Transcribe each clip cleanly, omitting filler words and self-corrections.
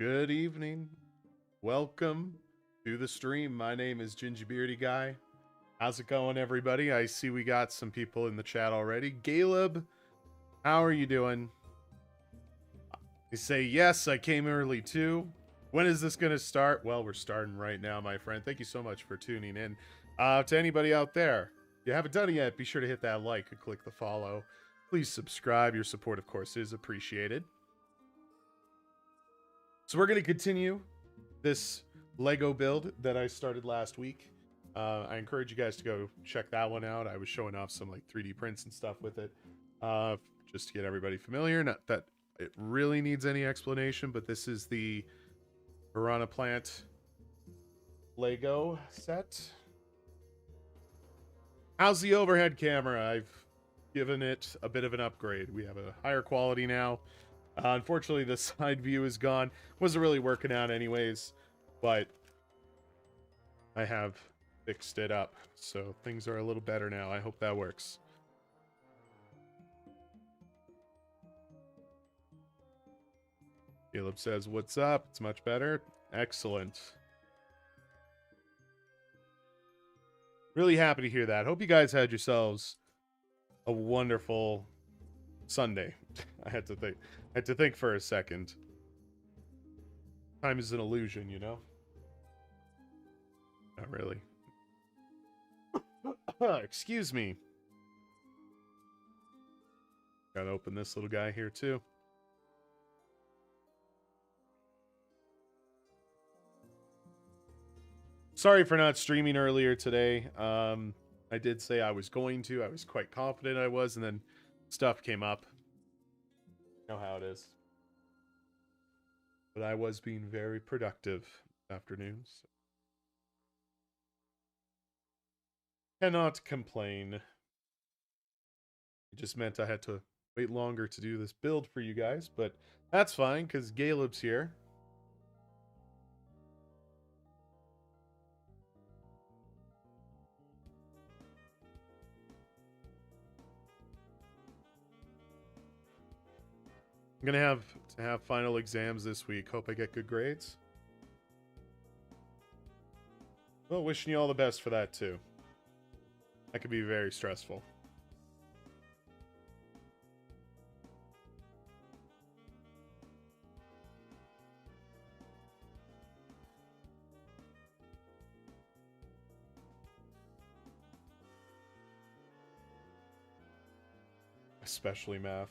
Good evening. Welcome to the stream. My name is Gingy Beardy Guy. How's it going, everybody? I see we got some people in the chat already. Caleb, how are you doing? They say, yes, I came early too. When is this going to start? Well, we're starting right now, my friend. Thank you so much for tuning in. To anybody out there, if you haven't done it yet, be sure to hit that like and click the follow. Please subscribe. Your support, of course, is appreciated. So we're going to continue this Lego build that I started last week. I encourage you guys to go check that one out. I was showing off some like 3D prints and stuff with it, just to get everybody familiar. Not that it really needs any explanation, but this is the Piranha plant Lego set. How's the overhead camera? I've given it a bit of an upgrade. We have a higher quality now. Unfortunately, the side view is gone. Wasn't really working out anyways, but I have fixed it up, so things are a little better now. I hope that works. Caleb says, what's up? It's much better. Excellent. Really happy to hear that. Hope you guys had yourselves a wonderful Sunday. I had to think for a second. Time is an illusion, you know? Not really. Excuse me. Gotta open this little guy here too. Sorry for not streaming earlier today. I did say I was going to. I was quite confident I was, and then stuff came up. You know how it is. But I was being very productive this afternoon. So. Cannot complain. It just meant I had to wait longer to do this build for you guys, but that's fine because Caleb's here. I'm gonna have to have final exams this week. Hope I get good grades. Well, wishing you all the best for that too. That could be very stressful. Especially math.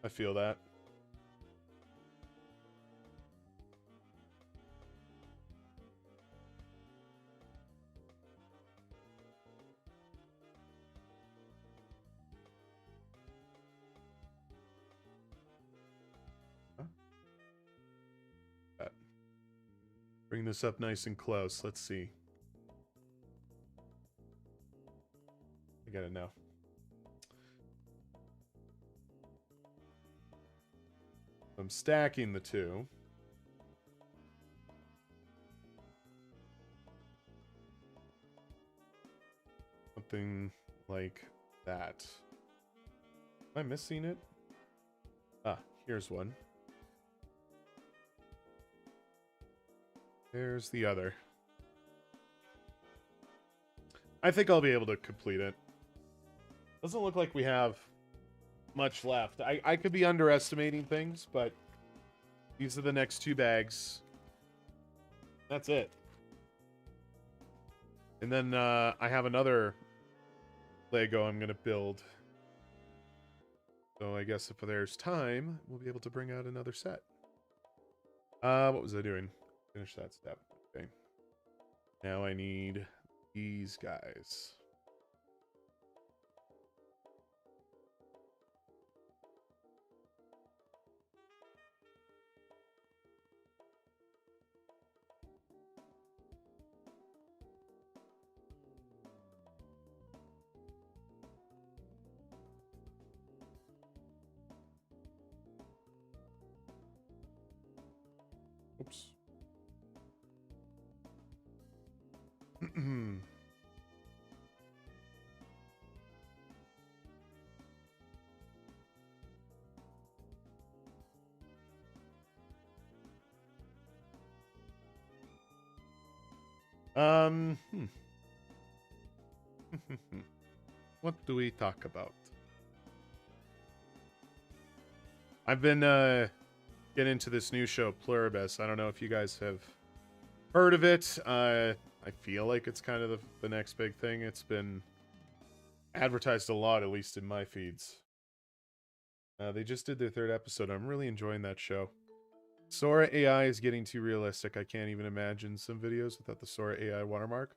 I feel that. Bring this up nice and close. Let's see. I got it now. I'm stacking the two. Something like that. Am I missing it? Ah, here's one. There's the other. I think I'll be able to complete it. Doesn't look like we have much left. I could be underestimating things, but these are the next two bags. That's it. And then I have another Lego I'm going to build. So I guess if there's time, we'll be able to bring out another set. What was I doing? Finish that step. Okay. Now I need these guys. Oops. Um, what do we talk about? I've been getting into this new show, Pluribus. I don't know if you guys have heard of it. I feel like it's kind of the next big thing. It's been advertised a lot, at least in my feeds. They just did their 3rd episode. I'm really enjoying that show. Sora AI is getting too realistic. I can't even imagine some videos without the Sora AI watermark.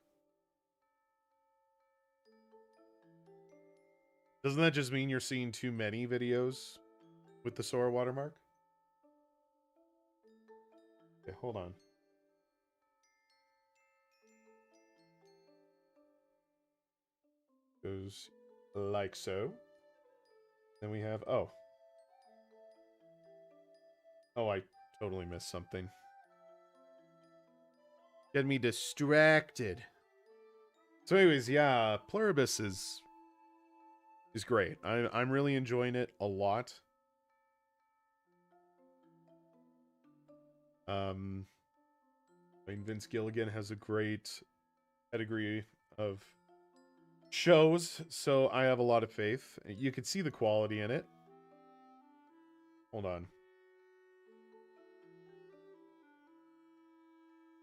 Doesn't that just mean you're seeing too many videos with the Sora watermark? Okay, hold on. Goes like so. Then we have, oh, I totally missed something. Get me distracted. So anyways, yeah, Pluribus is great. I'm really enjoying it a lot. I mean, Vince Gilligan has a great pedigree of shows, so I have a lot of faith. You can see the quality in it. Hold on.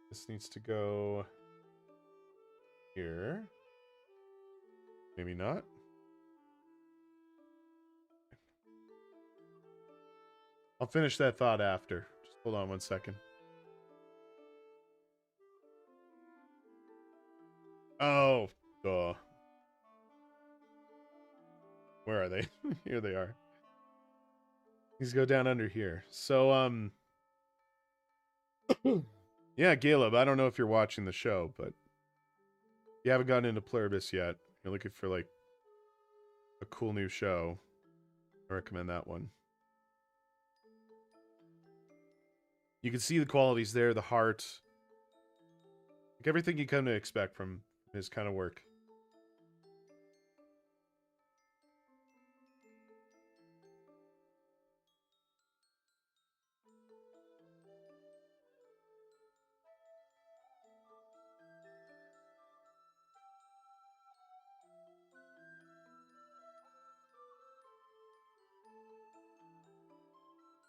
This needs to go here. Maybe not. I'll finish that thought after. Just hold on one second. Oh, duh. Where are they? Here they are. These go down under here. So, yeah, Caleb, I don't know if you're watching the show, but if you haven't gotten into Pluribus yet, you're looking for, like, a cool new show, I recommend that one. You can see the qualities there, the heart. Like everything you come to expect from his kind of work.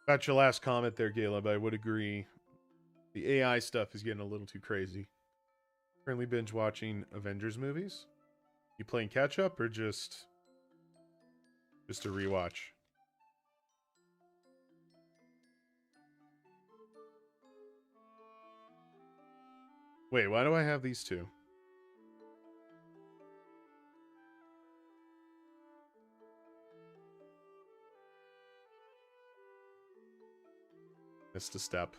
About your last comment there, Caleb, I would agree. The AI stuff is getting a little too crazy. Currently binge watching Avengers movies. You playing catch up or just a rewatch? Wait, why do I have these two? Missed a step.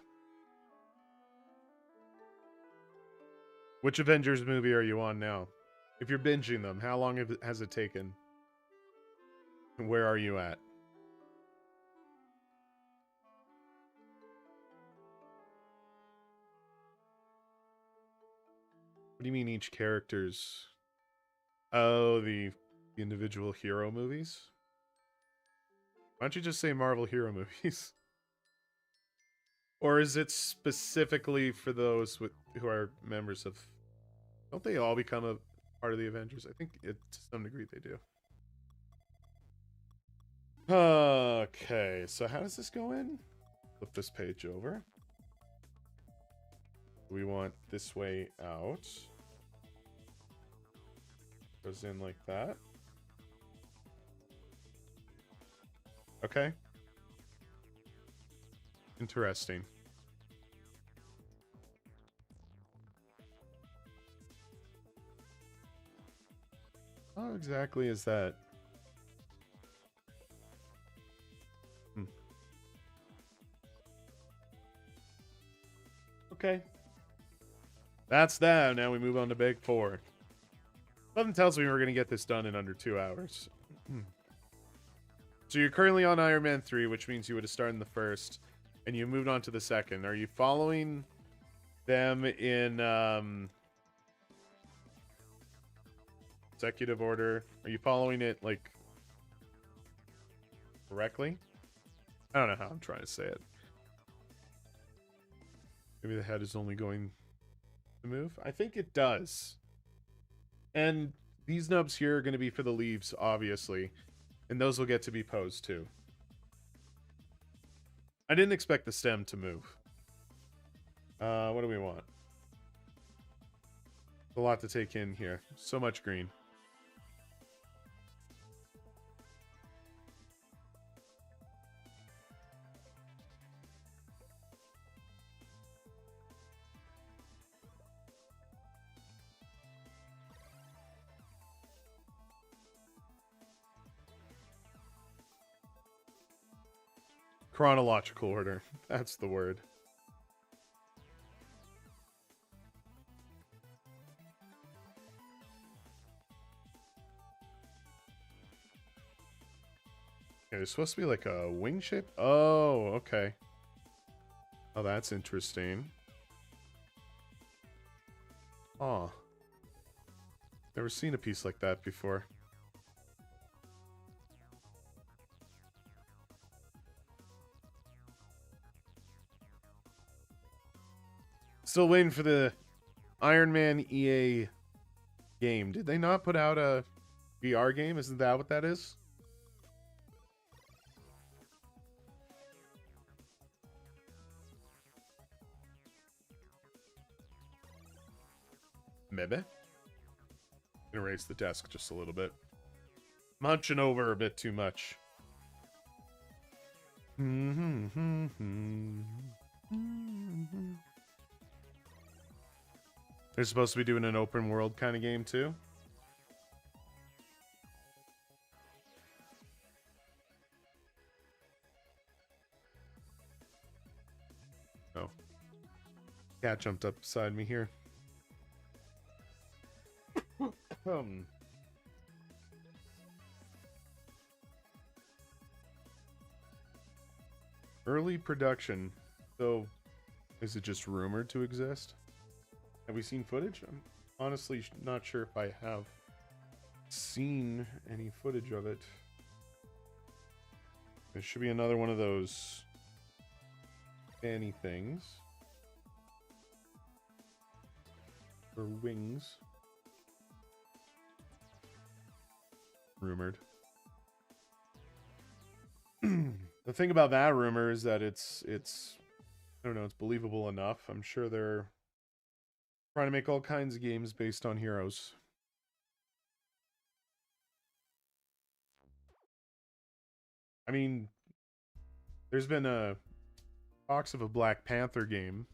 Which Avengers movie are you on now? If you're binging them, how long has it taken? And where are you at? What do you mean each character's... Oh, the individual hero movies? Why don't you just say Marvel hero movies? Or is it specifically for those who are members of... Don't they all become a part of the Avengers? I think to some degree they do. Okay, so how does this go in? Flip this page over. We want this way out. Goes in like that. Okay. Interesting. How exactly is that? Okay. That's that. Now we move on to Big 4. Something tells me we're going to get this done in under 2 hours. So you're currently on Iron Man 3, which means you would have started in the first, and you moved on to the second. Are you following them in executive order? Are you following it, like, correctly? I don't know how I'm trying to say it. Maybe the head is only going the move? I think it does. And these nubs here are going to be for the leaves, obviously. And those will get to be posed too. I didn't expect the stem to move. What do we want? A lot to take in here. So much green. Chronological order. That's the word. Okay, it's supposed to be like a wing shape? Oh, okay. Oh, that's interesting. Oh. Never seen a piece like that before. Still waiting for the Iron Man EA game. Did they not put out a VR game? Isn't that what that is? Maybe. Gonna raise the desk just a little bit. Munching over a bit too much. They're supposed to be doing an open world kind of game too. Oh. Cat jumped up beside me here. Early production. So, is it just rumored to exist? Have we seen footage? I'm honestly not sure if I have seen any footage of it. There should be another one of those fanny things. Or wings. Rumored. The thing about that rumor is that it's I don't know, it's believable enough. I'm sure they're trying to make all kinds of games based on heroes. I mean, there's been talks of a Black Panther game,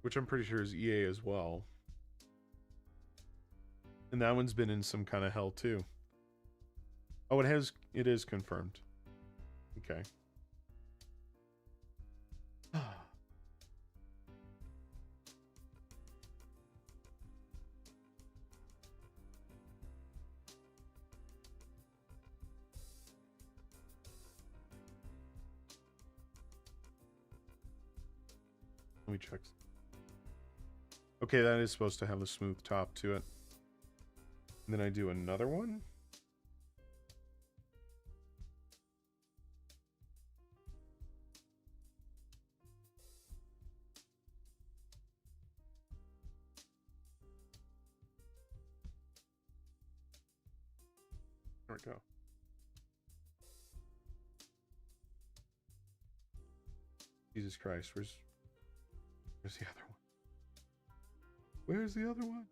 which I'm pretty sure is EA as well. And that one's been in some kind of hell too. Oh, it is confirmed. Okay. Let me check. Okay, that is supposed to have a smooth top to it. And then I do another one. There we go. Jesus Christ, where's the other one? Where's the other one?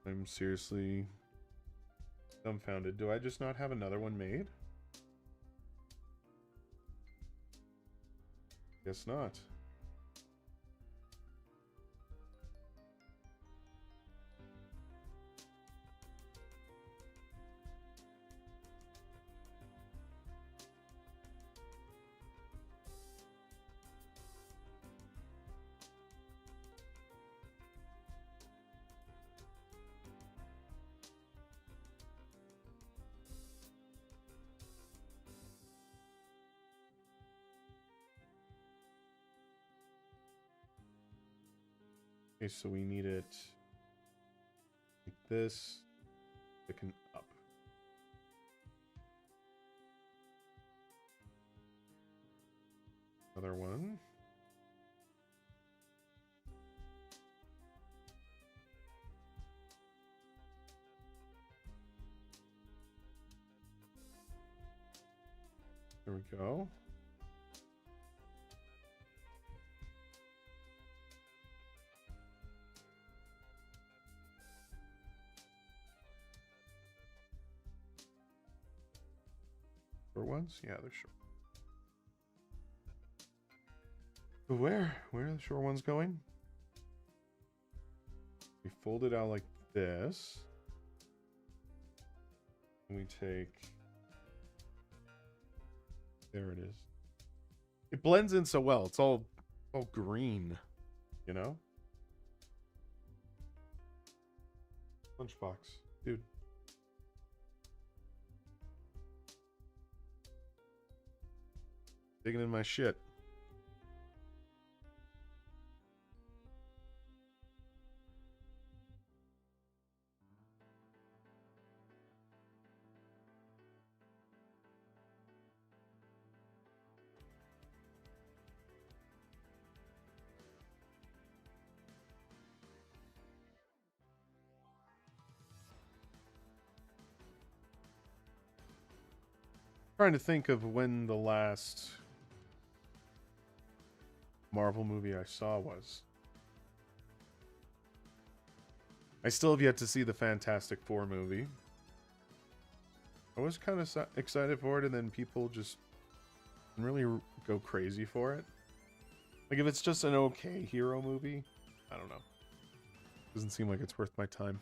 I'm seriously dumbfounded. Do I just not have another one made? Guess not. Okay, so we need it like this, sticking up. Another one. There we go. Short ones? Yeah, they're short. But where are the short ones going? We fold it out like this. And we take... There it is. It blends in so well. It's all green, you know? Lunchbox, dude. Digging in my shit. Trying to think of when the last Marvel movie I saw was. I still have yet to see the Fantastic Four movie. I was kind of excited for it, and then people just really go crazy for it. Like, if it's just an okay hero movie, I don't know. Doesn't seem like it's worth my time.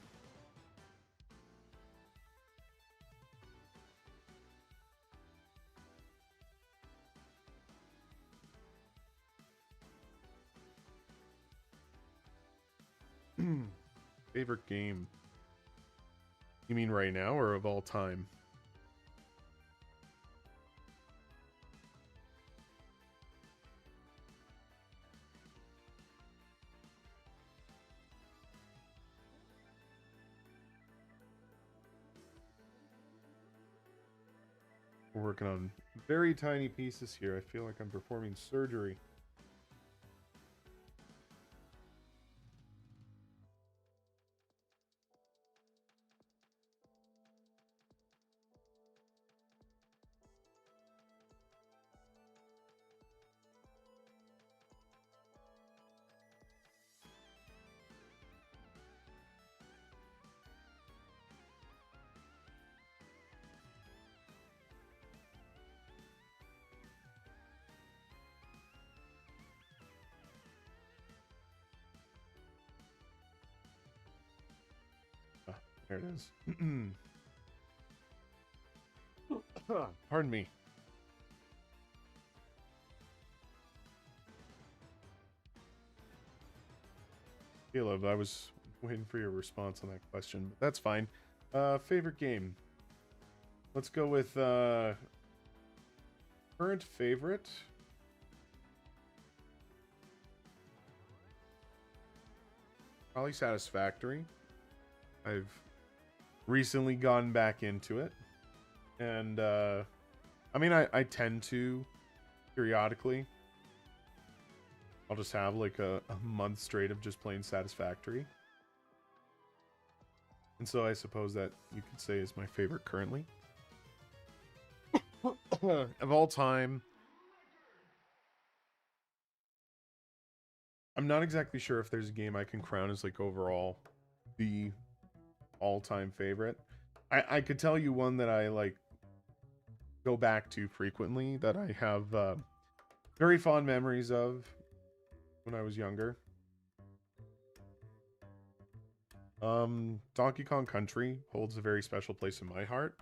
Favorite game? You mean right now or of all time? We're working on very tiny pieces here. I feel like I'm performing surgery. There it is. Pardon me. Caleb, I was waiting for your response on that question, but that's fine. Favorite game? Let's go with current favorite. Probably Satisfactory. I've recently gone back into it, and I mean, I tend to periodically. I'll just have like a month straight of just playing Satisfactory, and so I suppose that you could say is my favorite currently. Of all time, I'm not exactly sure if there's a game I can crown as like overall the all-time favorite. I could tell you one that I like go back to frequently that I have very fond memories of when I was younger. Donkey Kong Country holds a very special place in my heart.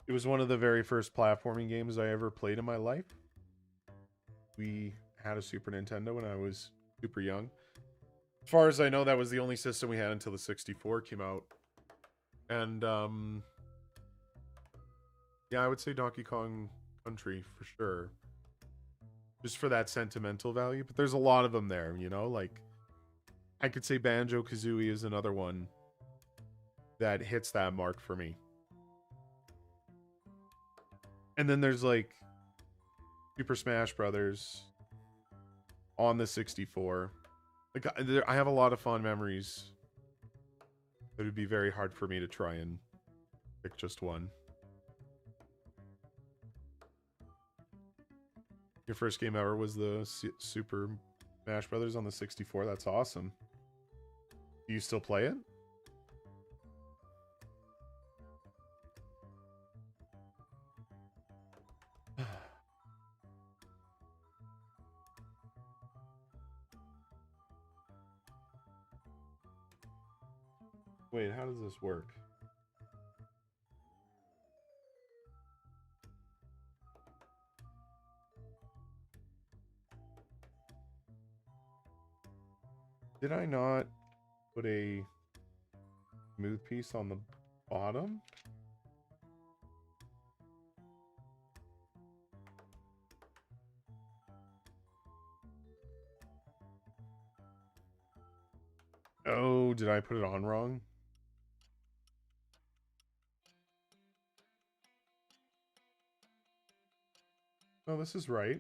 It was one of the very first platforming games I ever played in my life. We had a Super Nintendo when I was super young. As far as I know, that was the only system we had until the 64 came out. And, yeah, I would say Donkey Kong Country for sure. just for that sentimental value. But there's a lot of them there, you know? Like, I could say Banjo-Kazooie is another one that hits that mark for me. And then there's, like, Super Smash Brothers on the 64. Like, I have a lot of fond memories. It would be very hard for me to try and pick just one. Your first game ever was the Super Smash Brothers on the 64. That's awesome. Do you still play it? Wait, how does this work? Did I not put a smooth piece on the bottom? Oh, did I put it on wrong? No, this is right.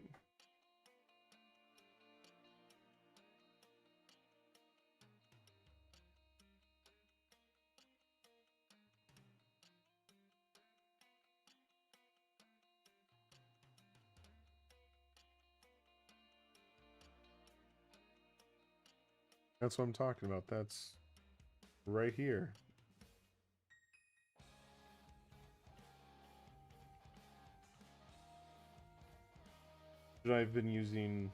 That's what I'm talking about. That's right here. Should I have been using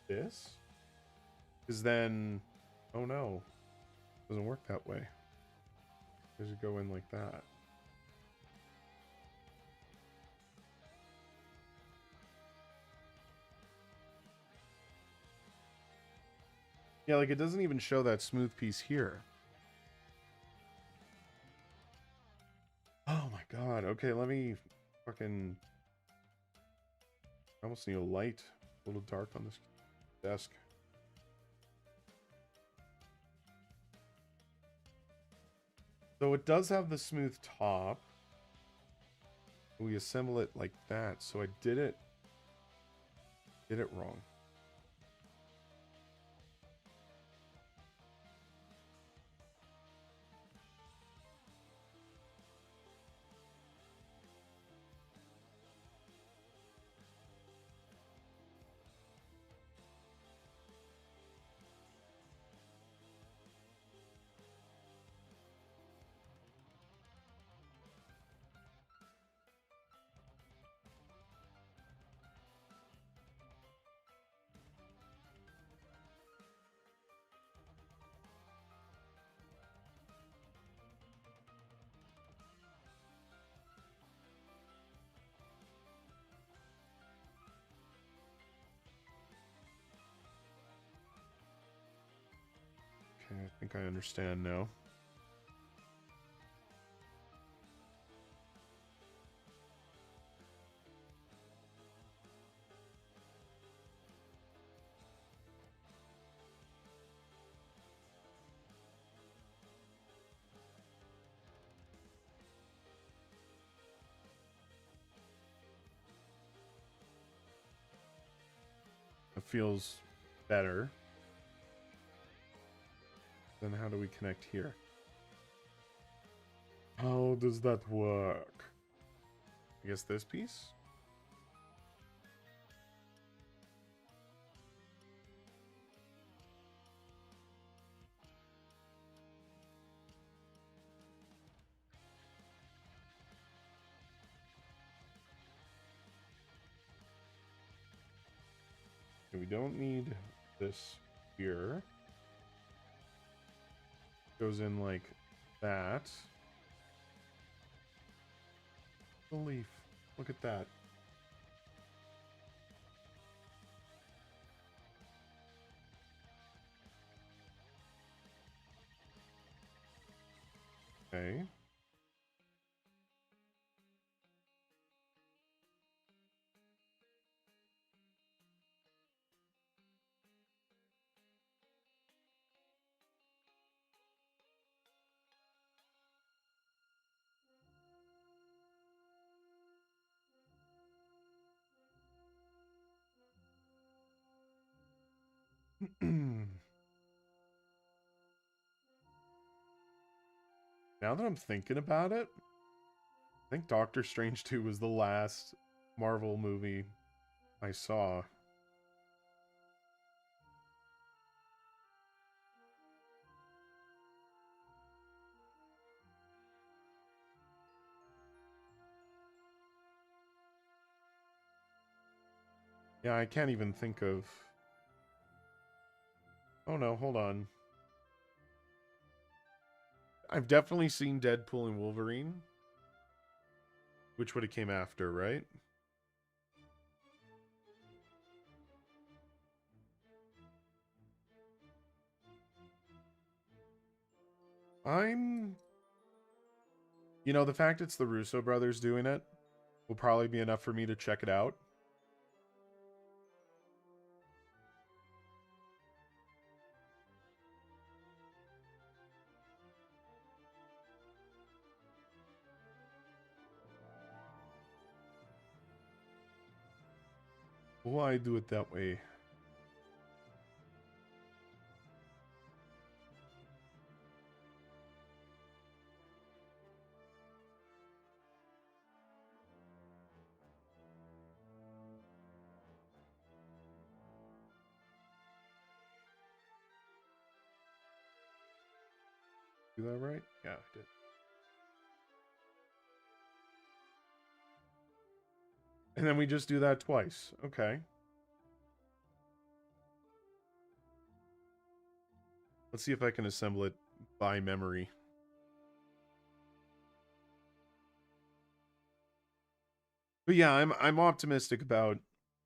this? Because then, oh no, it doesn't work that way. Does it go in like that? Yeah, like it doesn't even show that smooth piece here. Oh my god. Okay, let me fucking... I almost need a light. A little dark on this desk. So it does have the smooth top. We assemble it like that. So I did it wrong. Okay, I think I understand now. It feels better. Then how do we connect here? How does that work? I guess this piece? Okay, we don't need this here. Goes in like that. The leaf. Look at that. Okay. Now that I'm thinking about it, I think Doctor Strange 2 was the last Marvel movie I saw. Yeah, I can't even think of... Oh no, hold on. I've definitely seen Deadpool and Wolverine, which would have came after, right? You know, the fact it's the Russo brothers doing it will probably be enough for me to check it out. Why do it that way? Do that right? Yeah, I did. And then we just do that twice. Okay. Let's see if I can assemble it by memory. But yeah, I'm optimistic about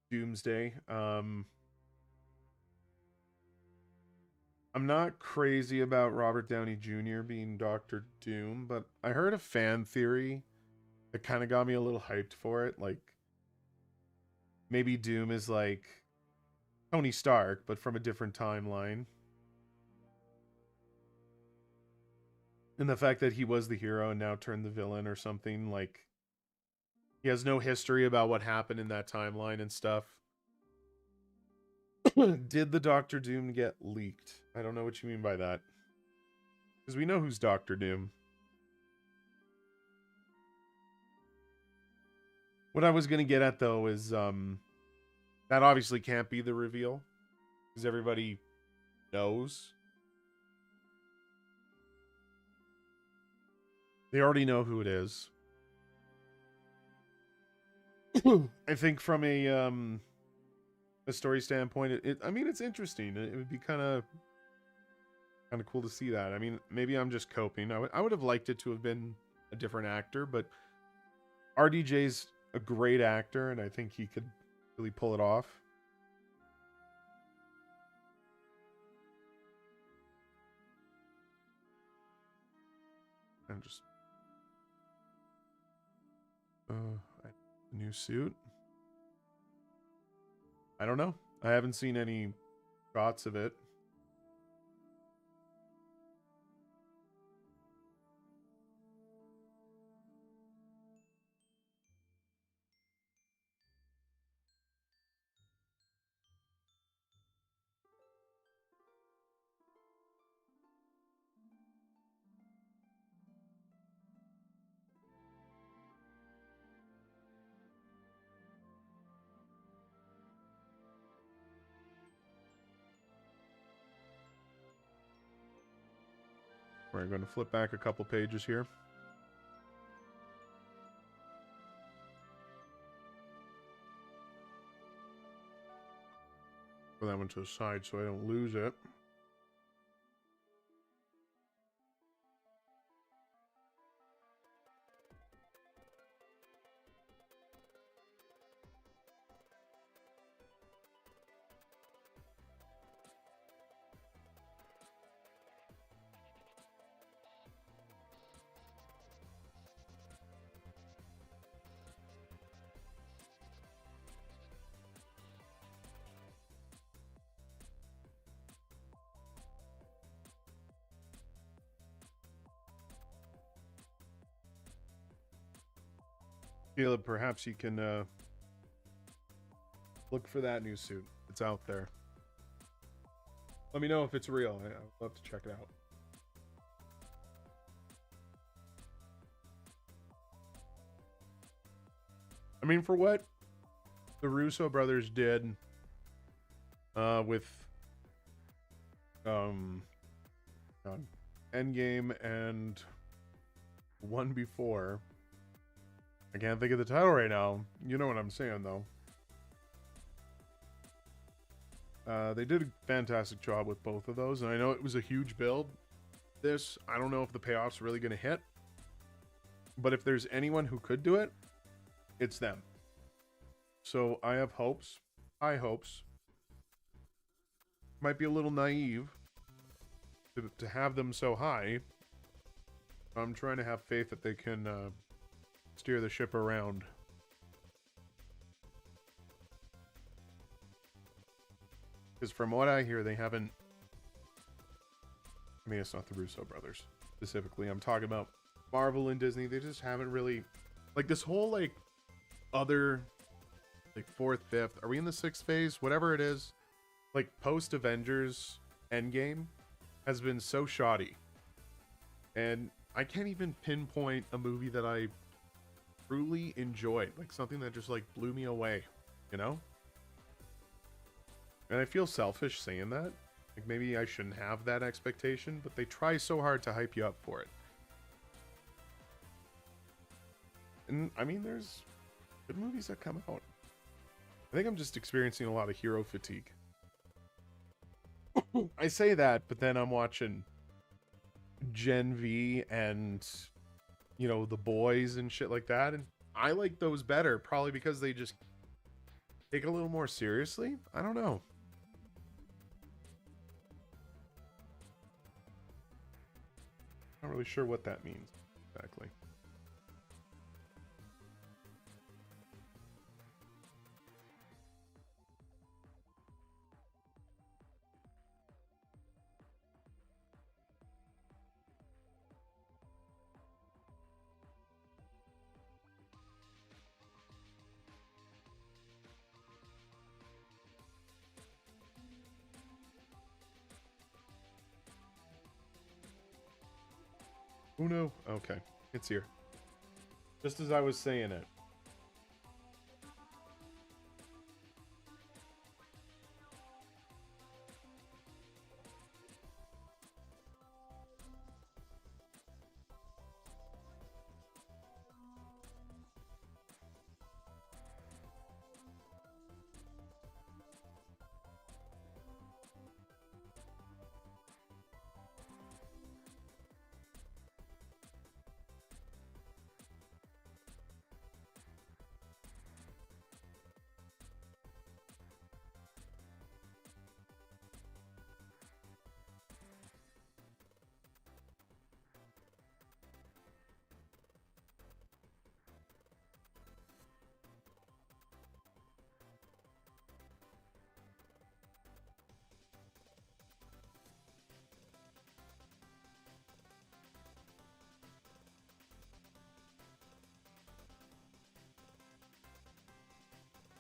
Doomsday. I'm not crazy about Robert Downey Jr. being Doctor Doom, but I heard a fan theory that kind of got me a little hyped for it. Like, maybe Doom is like Tony Stark, but from a different timeline. And the fact that he was the hero and now turned the villain or something, like, he has no history about what happened in that timeline and stuff. Did the Doctor Doom get leaked? I don't know what you mean by that. Because we know who's Doctor Doom. What I was going to get at, though, is that obviously can't be the reveal. Because everybody knows. They already know who it is. I think from a story standpoint, I mean, it's interesting. It would be kind of cool to see that. I mean, maybe I'm just coping. I would have liked it to have been a different actor, but RDJ's a great actor, and I think he could really pull it off. And just new suit. I don't know. I haven't seen any shots of it. We're going to flip back a couple pages here. Put that one to the side so I don't lose it. Caleb, perhaps you can look for that new suit. It's out there. Let me know if it's real. I'd love to check it out. I mean, for what the Russo brothers did with um Endgame and one before. I can't think of the title right now. You know what I'm saying, though. They did a fantastic job with both of those, and I know it was a huge build. This, I don't know if the payoff's really going to hit, but if there's anyone who could do it, it's them. So I have hopes, high hopes. Might be a little naive to have them so high. I'm trying to have faith that they can steer the ship around. Because from what I hear, they haven't... I mean, it's not the Russo brothers, specifically. I'm talking about Marvel and Disney. They just haven't really... Like, this whole, like, other... Like, 4th, 5th... Are we in the 6th phase? Whatever it is. Like, post-Avengers Endgame has been so shoddy. And I can't even pinpoint a movie that I truly enjoyed. Like, something that just, like, blew me away. You know? And I feel selfish saying that. Like, maybe I shouldn't have that expectation, but they try so hard to hype you up for it. And, I mean, there's good movies that come out. I think I'm just experiencing a lot of hero fatigue. I say that, but then I'm watching Gen V and, you know, The Boys and shit like that, and I like those better, probably because they just take it a little more seriously. I don't know. Not really sure what that means exactly. Oh no. Okay. It's here. Just as I was saying it.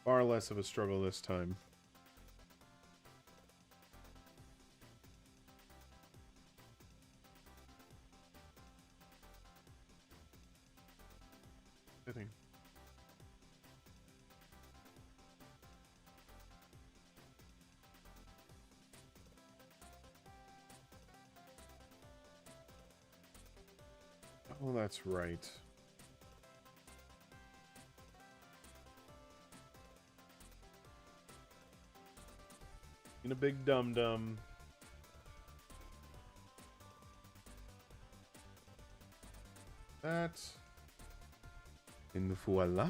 Far less of a struggle this time. I think. Oh, that's right. In a big dum-dum. That. And voila.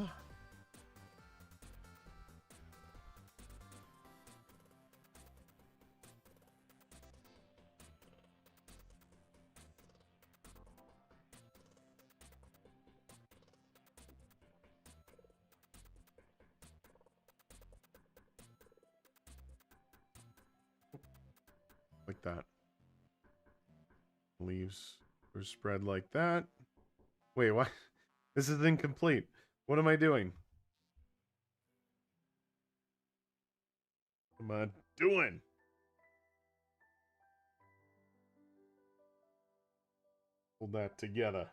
Like that. Leaves are spread like that. Wait, what? This is incomplete. What am I doing? What am I doing? Hold that together.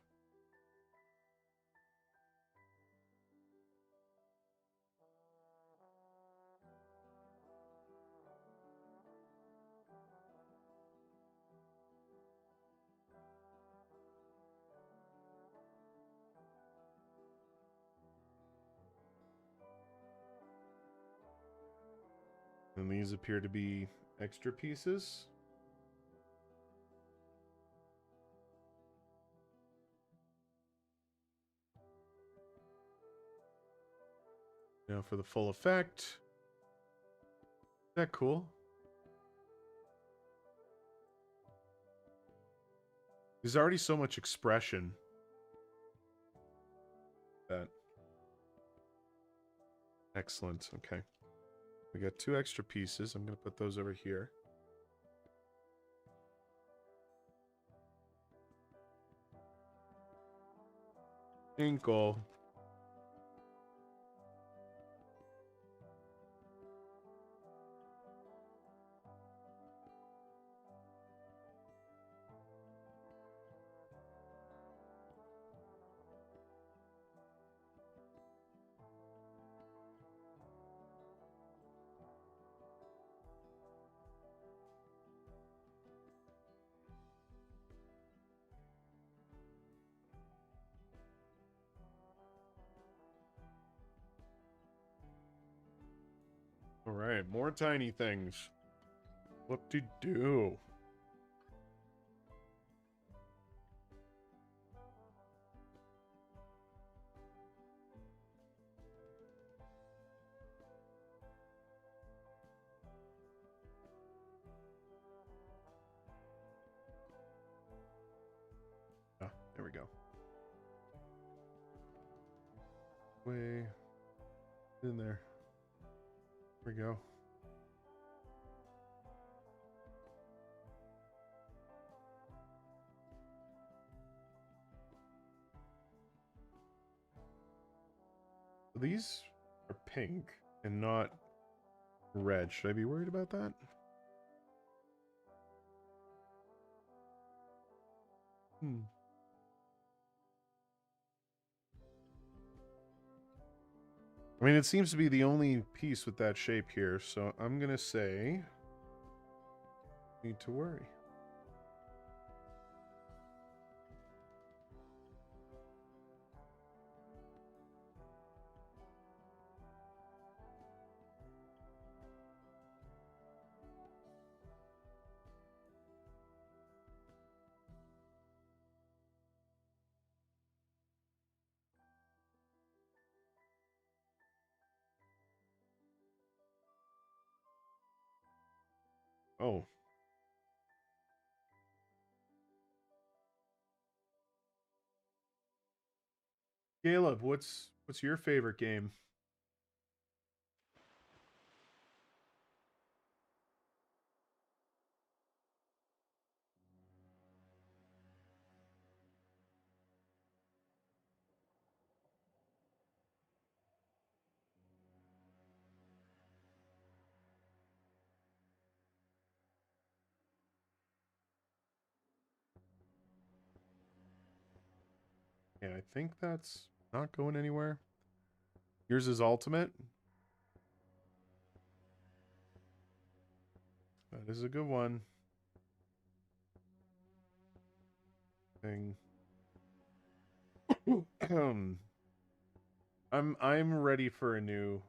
And these appear to be extra pieces. Now for the full effect. Is that cool? There's already so much expression. That. Excellent. Okay. We got 2 extra pieces. I'm going to put those over here. Inkle. All right, more tiny things. What to do? Ah, there we go. Way in there. There we go. These are pink and not red. Should I be worried about that? I mean, it seems to be the only piece with that shape here, so I'm gonna say need to worry. Oh. Caleb, what's your favorite game? Yeah, I think that's not going anywhere. Yours is Ultimate. That is a good one. Thing. I'm ready for a new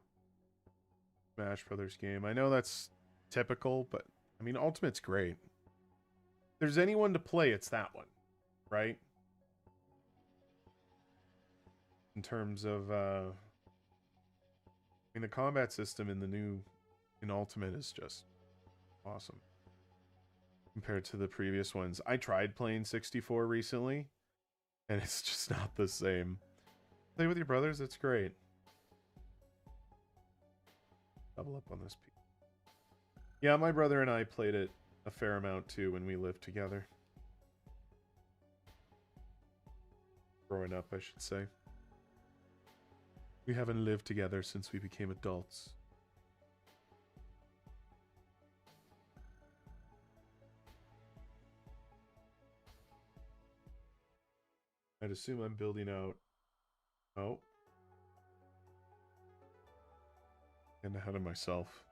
Smash Brothers game. I know that's typical, but I mean Ultimate's great. If there's anyone to play, it's that one, right? In terms of I mean the combat system in Ultimate is just awesome compared to the previous ones. I tried playing 64 recently, and it's just not the same. Play with your brothers, that's great. Double up on this piece. Yeah, my brother and I played it a fair amount too when we lived together. Growing up, I should say. We haven't lived together since we became adults. I'd assume I'm building out. Oh. Getting ahead of myself.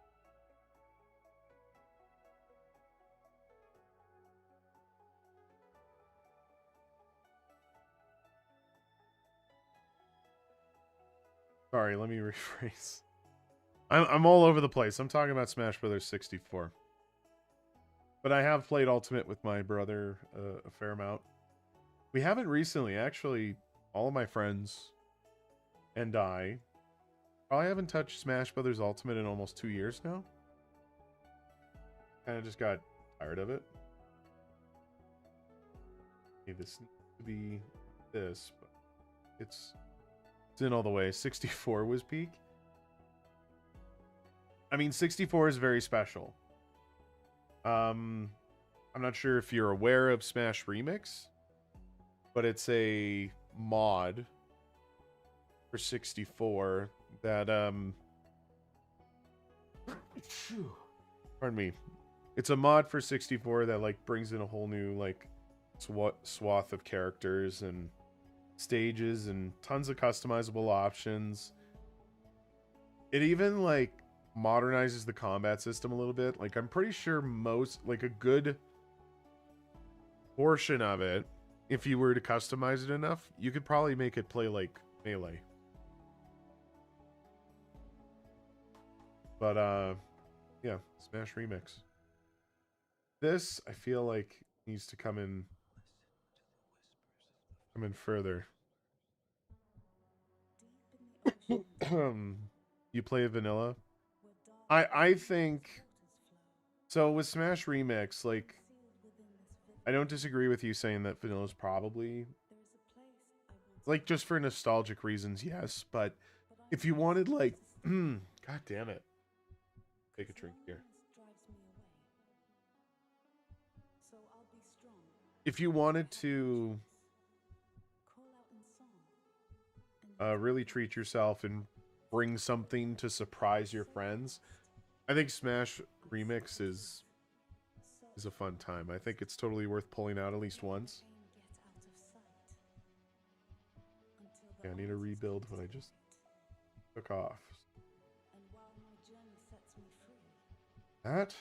Sorry, let me rephrase. I'm all over the place. I'm talking about Smash Brothers 64. But I have played Ultimate with my brother a fair amount. We haven't recently, actually. All of my friends and I probably haven't touched Smash Brothers Ultimate in almost 2 years now. Kind of just got tired of it. Okay, this needs to be this, but it's in all the way. 64 was peak. I mean, 64 is very special. I'm not sure if you're aware of Smash Remix, but it's a mod for 64 that pardon me. It's a mod for 64 that like brings in a whole new like swath of characters and stages and tons of customizable options. It even like modernizes the combat system a little bit. Like I'm pretty sure most like a good portion of it, if you were to customize it enough, you could probably make it play like Melee. But yeah, Smash Remix. This I feel like needs to come in further. You play vanilla? I think so with Smash Remix, like I don't disagree with you saying that vanilla is probably like just for nostalgic reasons, yes, but if you wanted like god damn it. Take a drink here. If you wanted to really treat yourself and bring something to surprise your friends, I think Smash Remix is a fun time. I think it's totally worth pulling out at least once. Yeah, I need to rebuild what I just took off. That?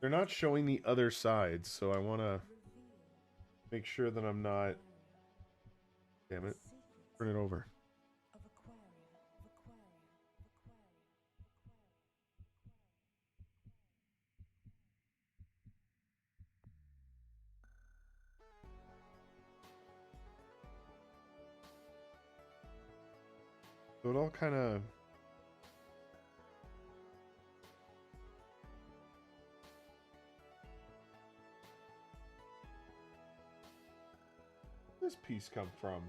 They're not showing the other side, so I want to make sure that I'm not... Damn it. Turn it over. So it all kind of... Where does this piece come from?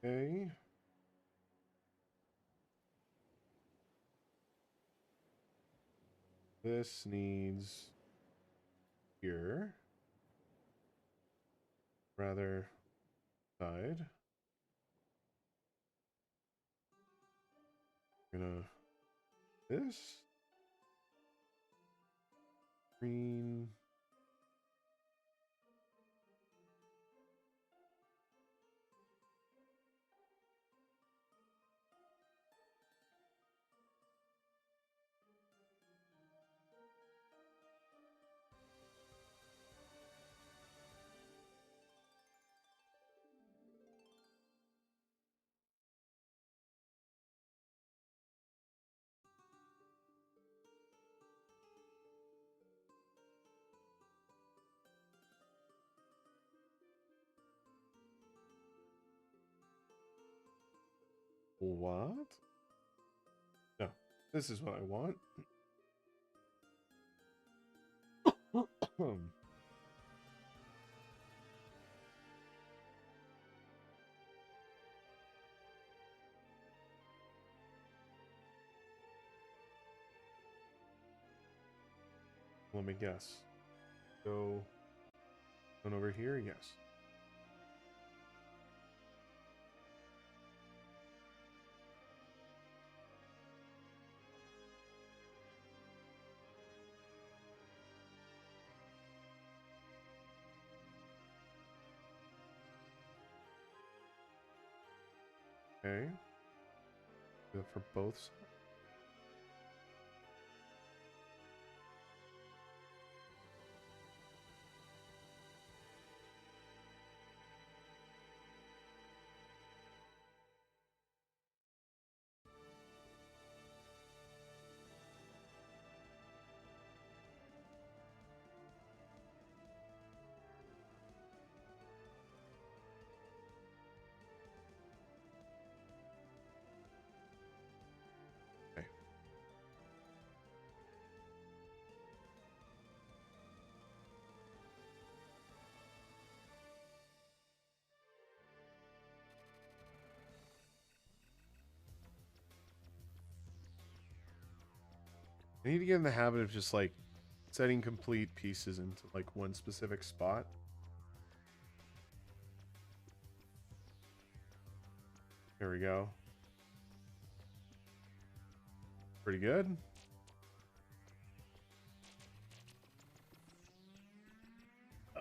Okay. This needs here. Rather side. Gonna this green. What? No, this is what I want. Let me guess. Go on over here, yes. Okay. Do that for both sides. Okay. I need to get in the habit of just like setting complete pieces into like one specific spot. There we go. Pretty good.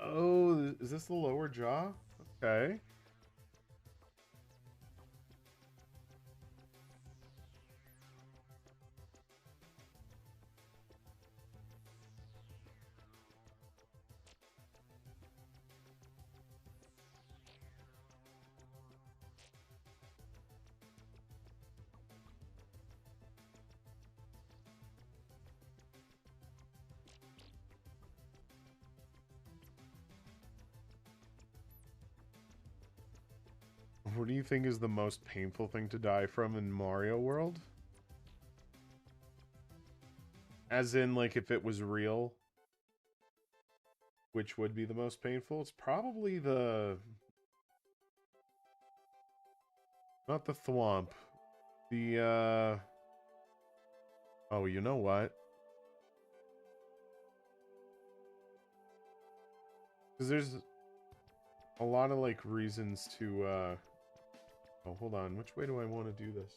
Oh, is this the lower jaw? Okay. What do you think is the most painful thing to die from in Mario World? As in, like, if it was real, which would be the most painful? It's probably the... Not the thwomp. The, Oh, you know what? Because there's a lot of, like, reasons to, Oh, hold on. Which way do I want to do this?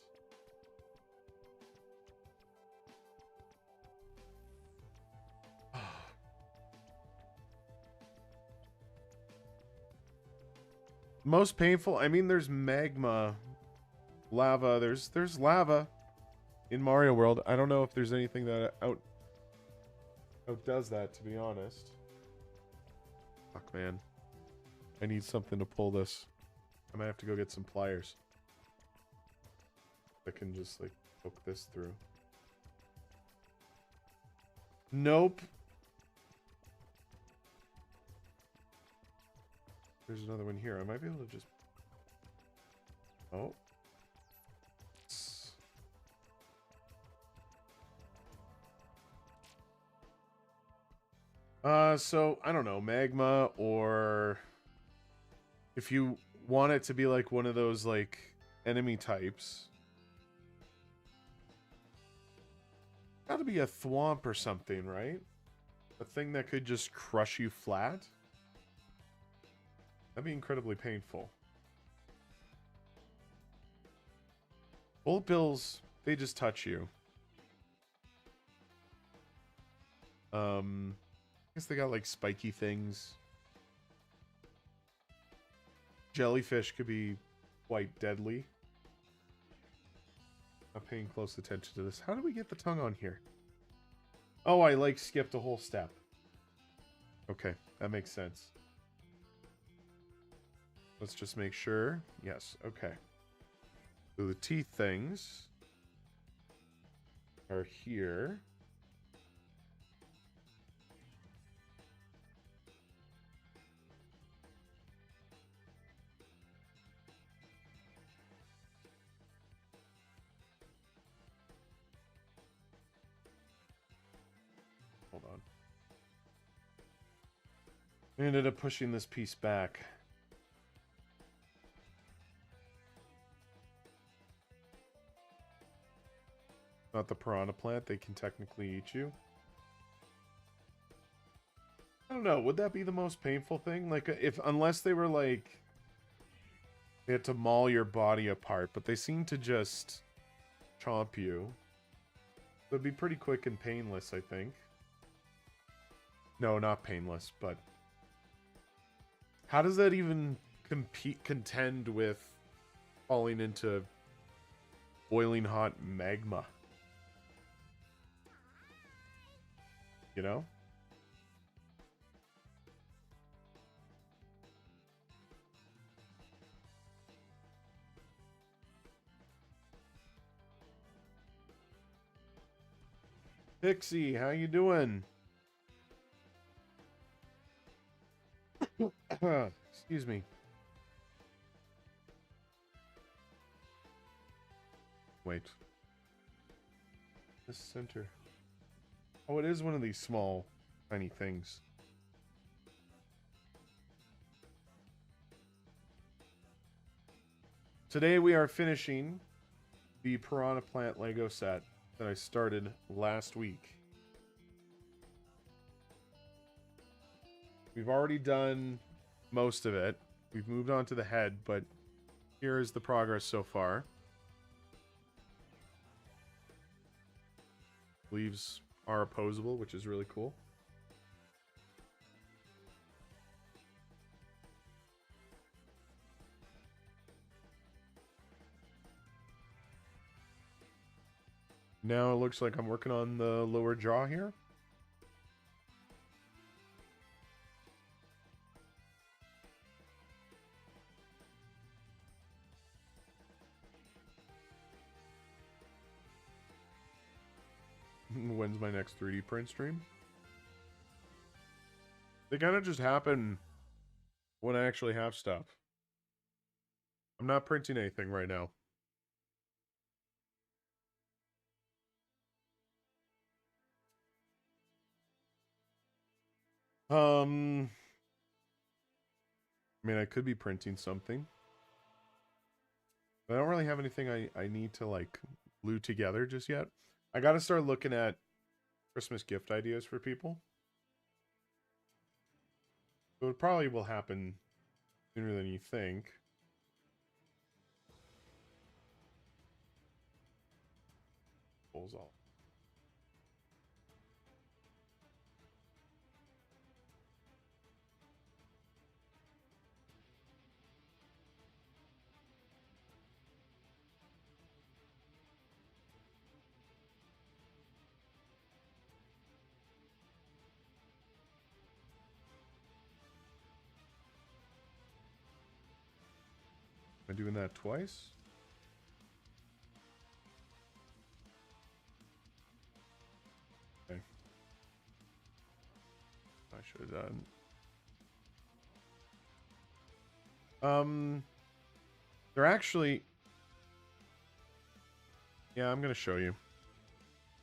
Most painful? I mean, there's magma, lava. There's lava in Mario World. I don't know if there's anything that outdoes that, to be honest. Fuck, man. I need something to pull this. I might have to go get some pliers. I can just, like, poke this through. Nope. There's another one here. I might be able to just... Oh. So, I don't know. Magma, or... If you want it to be, like, one of those, like, enemy types... Gotta be a thwomp or something, right? A thing that could just crush you flat? That'd be incredibly painful. Bullet bills, they just touch you. I guess they got like spiky things. Jellyfish could be quite deadly. Not paying close attention to this. How do we get the tongue on here? Oh, I like skipped a whole step. Okay, that makes sense. Let's just make sure. Yes, okay. So the teeth things are here. Hold on. I ended up pushing this piece back. Not the piranha plant, they can technically eat you. I don't know, would that be the most painful thing? Like, unless they were like, they had to maul your body apart, but they seem to just chomp you. It would be pretty quick and painless, I think. No, not painless, but how does that even contend with falling into boiling hot magma? You know? Pixie, how you doing? Excuse me. Wait. This center. Oh, it is one of these small, tiny things. Today we are finishing the Piranha Plant Lego set that I started last week. We've already done most of it. We've moved on to the head, but here is the progress so far. Leaves are opposable, which is really cool. Now it looks like I'm working on the lower jaw here. When's my next 3D print stream? They kind of just happen when I actually have stuff. I'm not printing anything right now. I mean, I could be printing something. But I don't really have anything I need to, like, glue together just yet. I gotta start looking at Christmas gift ideas for people. So it probably will happen sooner than you think. Pulls off. Am I doing that twice? Okay. I should have done. They're actually... Yeah, I'm gonna show you.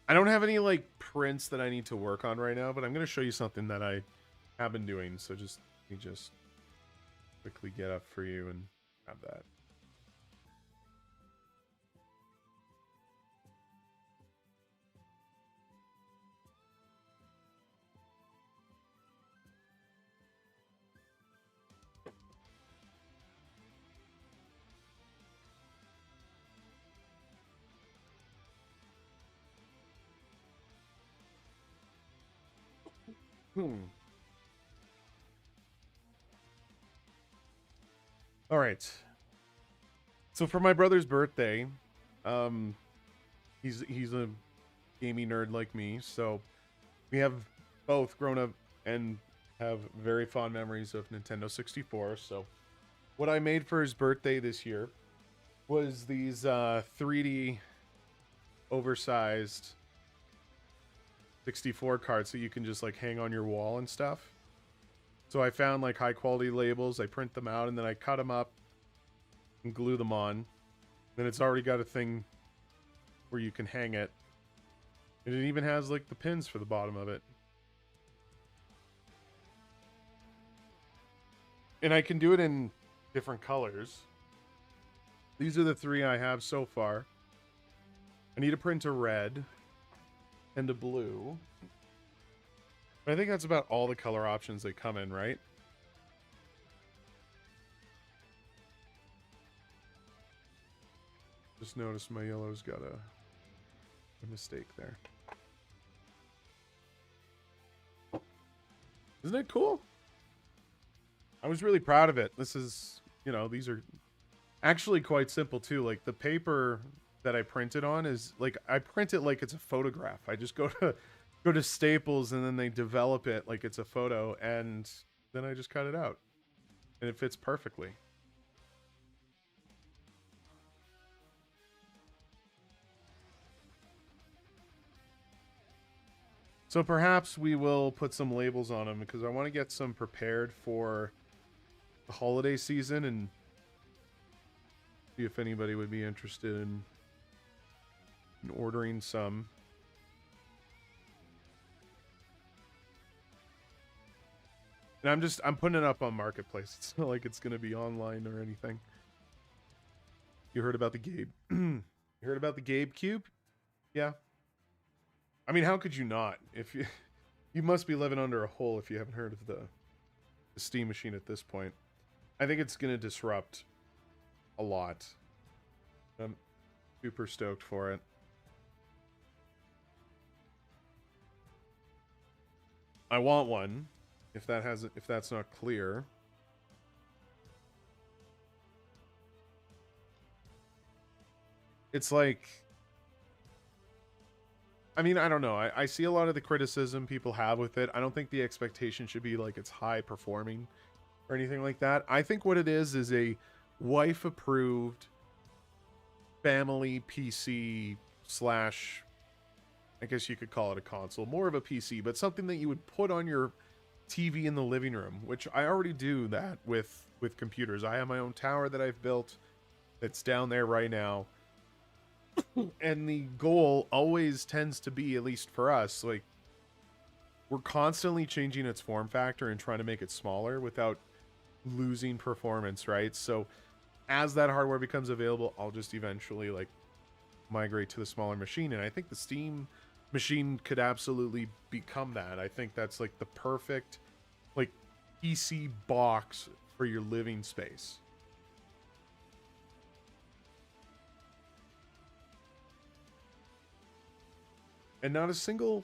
I don't have any, like, prints that I need to work on right now, but I'm gonna show you something that I have been doing, so let me just quickly get up for you and have that. All right. So for my brother's birthday, he's a gaming nerd like me, so we have both grown up and have very fond memories of Nintendo 64. So what I made for his birthday this year was these 3D oversized 64 cards that you can just like hang on your wall and stuff. So I found like high quality labels, I print them out, and then I cut them up and glue them on. Then it's already got a thing where you can hang it. And it even has like the pins for the bottom of it. And I can do it in different colors. These are the 3 I have so far. I need to print a red and a blue. But I think that's about all the color options they come in, right? Just noticed my yellow's got a mistake there. Isn't it cool? I was really proud of it. This is, you know, these are actually quite simple too. Like the paper that I printed on is like, I print it like it's a photograph. I just go to Staples and then they develop it like it's a photo and then I just cut it out and it fits perfectly. So perhaps we will put some labels on them because I want to get some prepared for the holiday season and see if anybody would be interested in ordering some. And I'm putting it up on Marketplace. It's not like it's going to be online or anything. You heard about the Gabe? You heard about the Gabe Cube? Yeah. I mean, how could you not? If you must be living under a hole if you haven't heard of the Steam Machine at this point. I think it's going to disrupt a lot. I'm super stoked for it. I want one. If that's not clear. It's like, I mean, I don't know. I see a lot of the criticism people have with it. I don't think the expectation should be like it's high performing or anything like that. I think what it is a wife approved family PC slash, I guess you could call it a console, more of a PC, but something that you would put on your TV in the living room, which I already do that with computers. I have my own tower that I've built that's down there right now. And the goal always tends to be, at least for us, like we're constantly changing its form factor and trying to make it smaller without losing performance, right? So as that hardware becomes available, I'll just eventually like migrate to the smaller machine. And I think the Steam Machine could absolutely become that. I think that's like the perfect like PC box for your living space. And not a single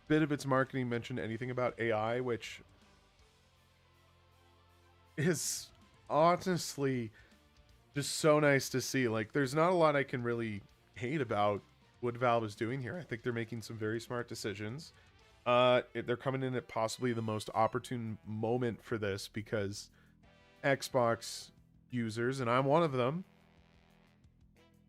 bit of its marketing mentioned anything about AI, which is honestly just so nice to see. Like, there's not a lot I can really hate about what Valve is doing here. I think they're making some very smart decisions. They're coming in at possibly the most opportune moment for this because Xbox users, and I'm one of them,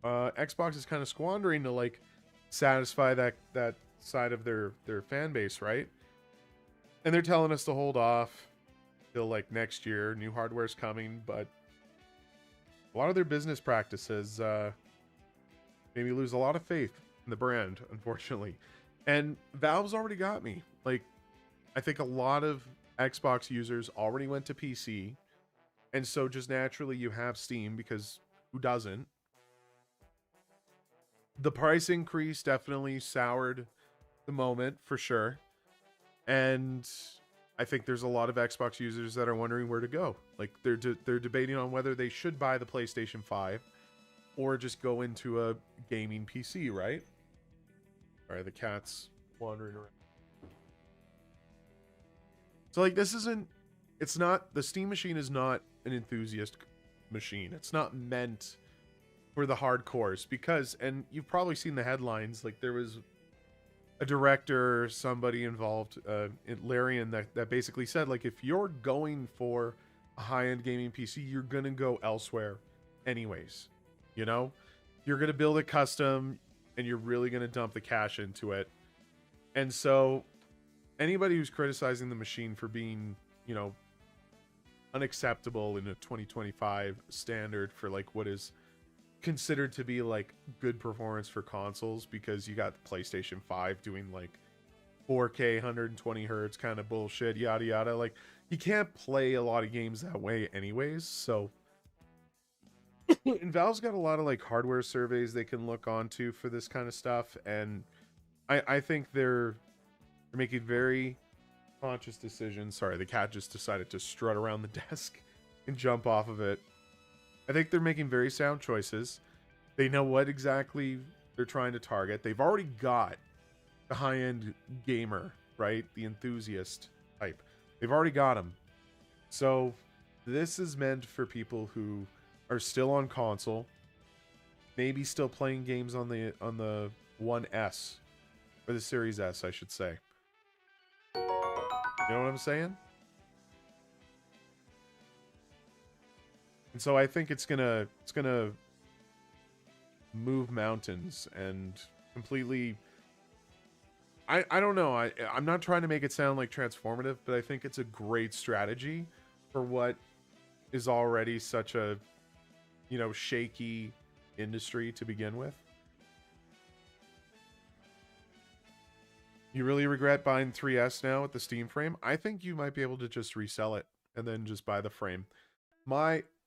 Xbox is kind of squandering to like satisfy that side of their fan base, right? And they're telling us to hold off till like next year. New hardware's coming, but a lot of their business practices maybe lose a lot of faith in the brand, unfortunately. And Valve's already got me. Like, I think a lot of Xbox users already went to PC, and so just naturally you have Steam because who doesn't? The price increase definitely soured the moment for sure. And I think there's a lot of Xbox users that are wondering where to go. Like they're debating on whether they should buy the PlayStation 5 or just go into a gaming PC, right? All right, the cat's wandering around. So like the Steam Machine is not an enthusiast machine. It's not meant for the hardcores because, and you've probably seen the headlines, like there was a director, somebody involved, Larian, that basically said, like, if you're going for a high-end gaming PC, you're gonna go elsewhere anyways. You know, you're gonna build it custom and you're really gonna dump the cash into it. And so anybody who's criticizing the machine for being, you know, unacceptable in a 2025 standard for like what is considered to be like good performance for consoles, because you got the PlayStation 5 doing like 4K 120 hertz kind of bullshit, yada yada. Like, you can't play a lot of games that way anyways. So and Valve's got a lot of like hardware surveys they can look onto for this kind of stuff, and I think they're making very conscious decisions. Sorry, the cat just decided to strut around the desk and jump off of it. I think they're making very sound choices. They know what exactly they're trying to target. They've already got the high-end gamer, right? The enthusiast type. They've already got him. So this is meant for people who are still on console, maybe still playing games on the 1S or the Series S, I should say. You know what I'm saying? And so I think it's gonna move mountains and completely. I don't know. I'm not trying to make it sound like transformative, but I think it's a great strategy for what is already such a, you know, shaky industry to begin with. You really regret buying 3S now with the Steam frame? I think you might be able to just resell it and then just buy the frame.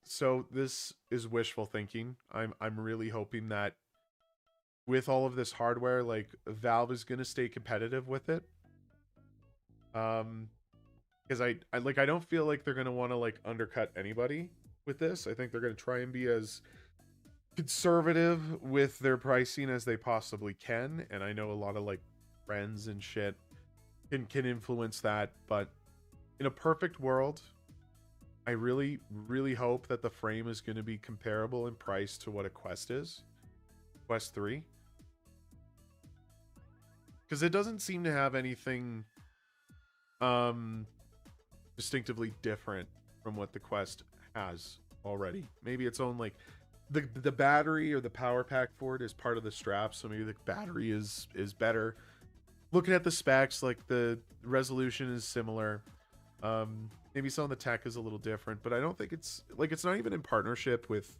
So this is wishful thinking. I'm really hoping that with all of this hardware, like Valve is gonna stay competitive with it. Because I don't feel like they're gonna want to like undercut anybody with this. I think they're gonna try and be as conservative with their pricing as they possibly can. And I know a lot of like friends and shit can influence that, but in a perfect world, I really hope that the frame is going to be comparable in price to what a Quest is, Quest 3, because it doesn't seem to have anything distinctively different from what the Quest has already. Maybe its own, like, the battery or the power pack for it is part of the strap, so maybe the battery is better. Looking at the specs, like the resolution is similar. Maybe some of the tech is a little different, but I don't think it's not even in partnership with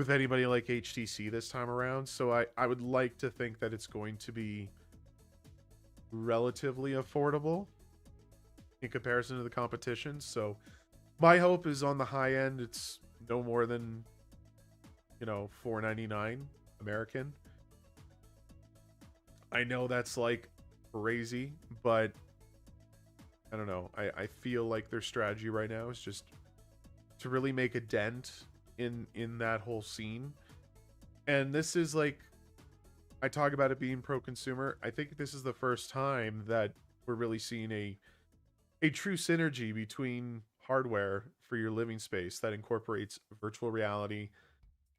anybody like HTC this time around. So I would like to think that it's going to be relatively affordable in comparison to the competition. So my hope is on the high end, it's no more than, you know, $4.99 American. I know that's like crazy, but I don't know. I feel like their strategy right now is just to really make a dent in that whole scene. And this is like, I talk about it being pro-consumer. I think this is the first time that we're really seeing a true synergy between hardware for your living space that incorporates virtual reality,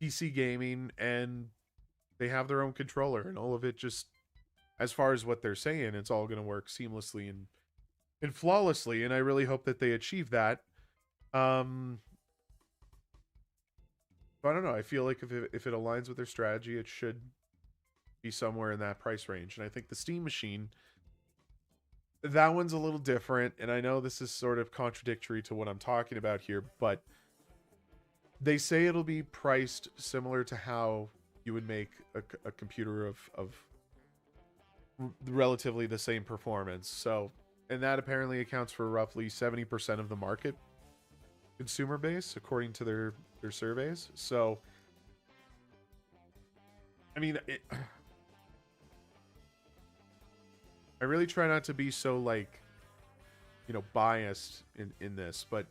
PC gaming, and they have their own controller, and all of it just, as far as what they're saying, it's all going to work seamlessly and flawlessly, and I really hope that they achieve that. I don't know. I feel like if it aligns with their strategy, it should be somewhere in that price range. And I think the Steam Machine, that one's a little different, and I know this is sort of contradictory to what I'm talking about here, but they say it'll be priced similar to how you would make a computer of relatively the same performance. So, and that apparently accounts for roughly 70% of the market consumer base, according to their surveys. So, I mean, I really try not to be so, like, you know, biased in this, but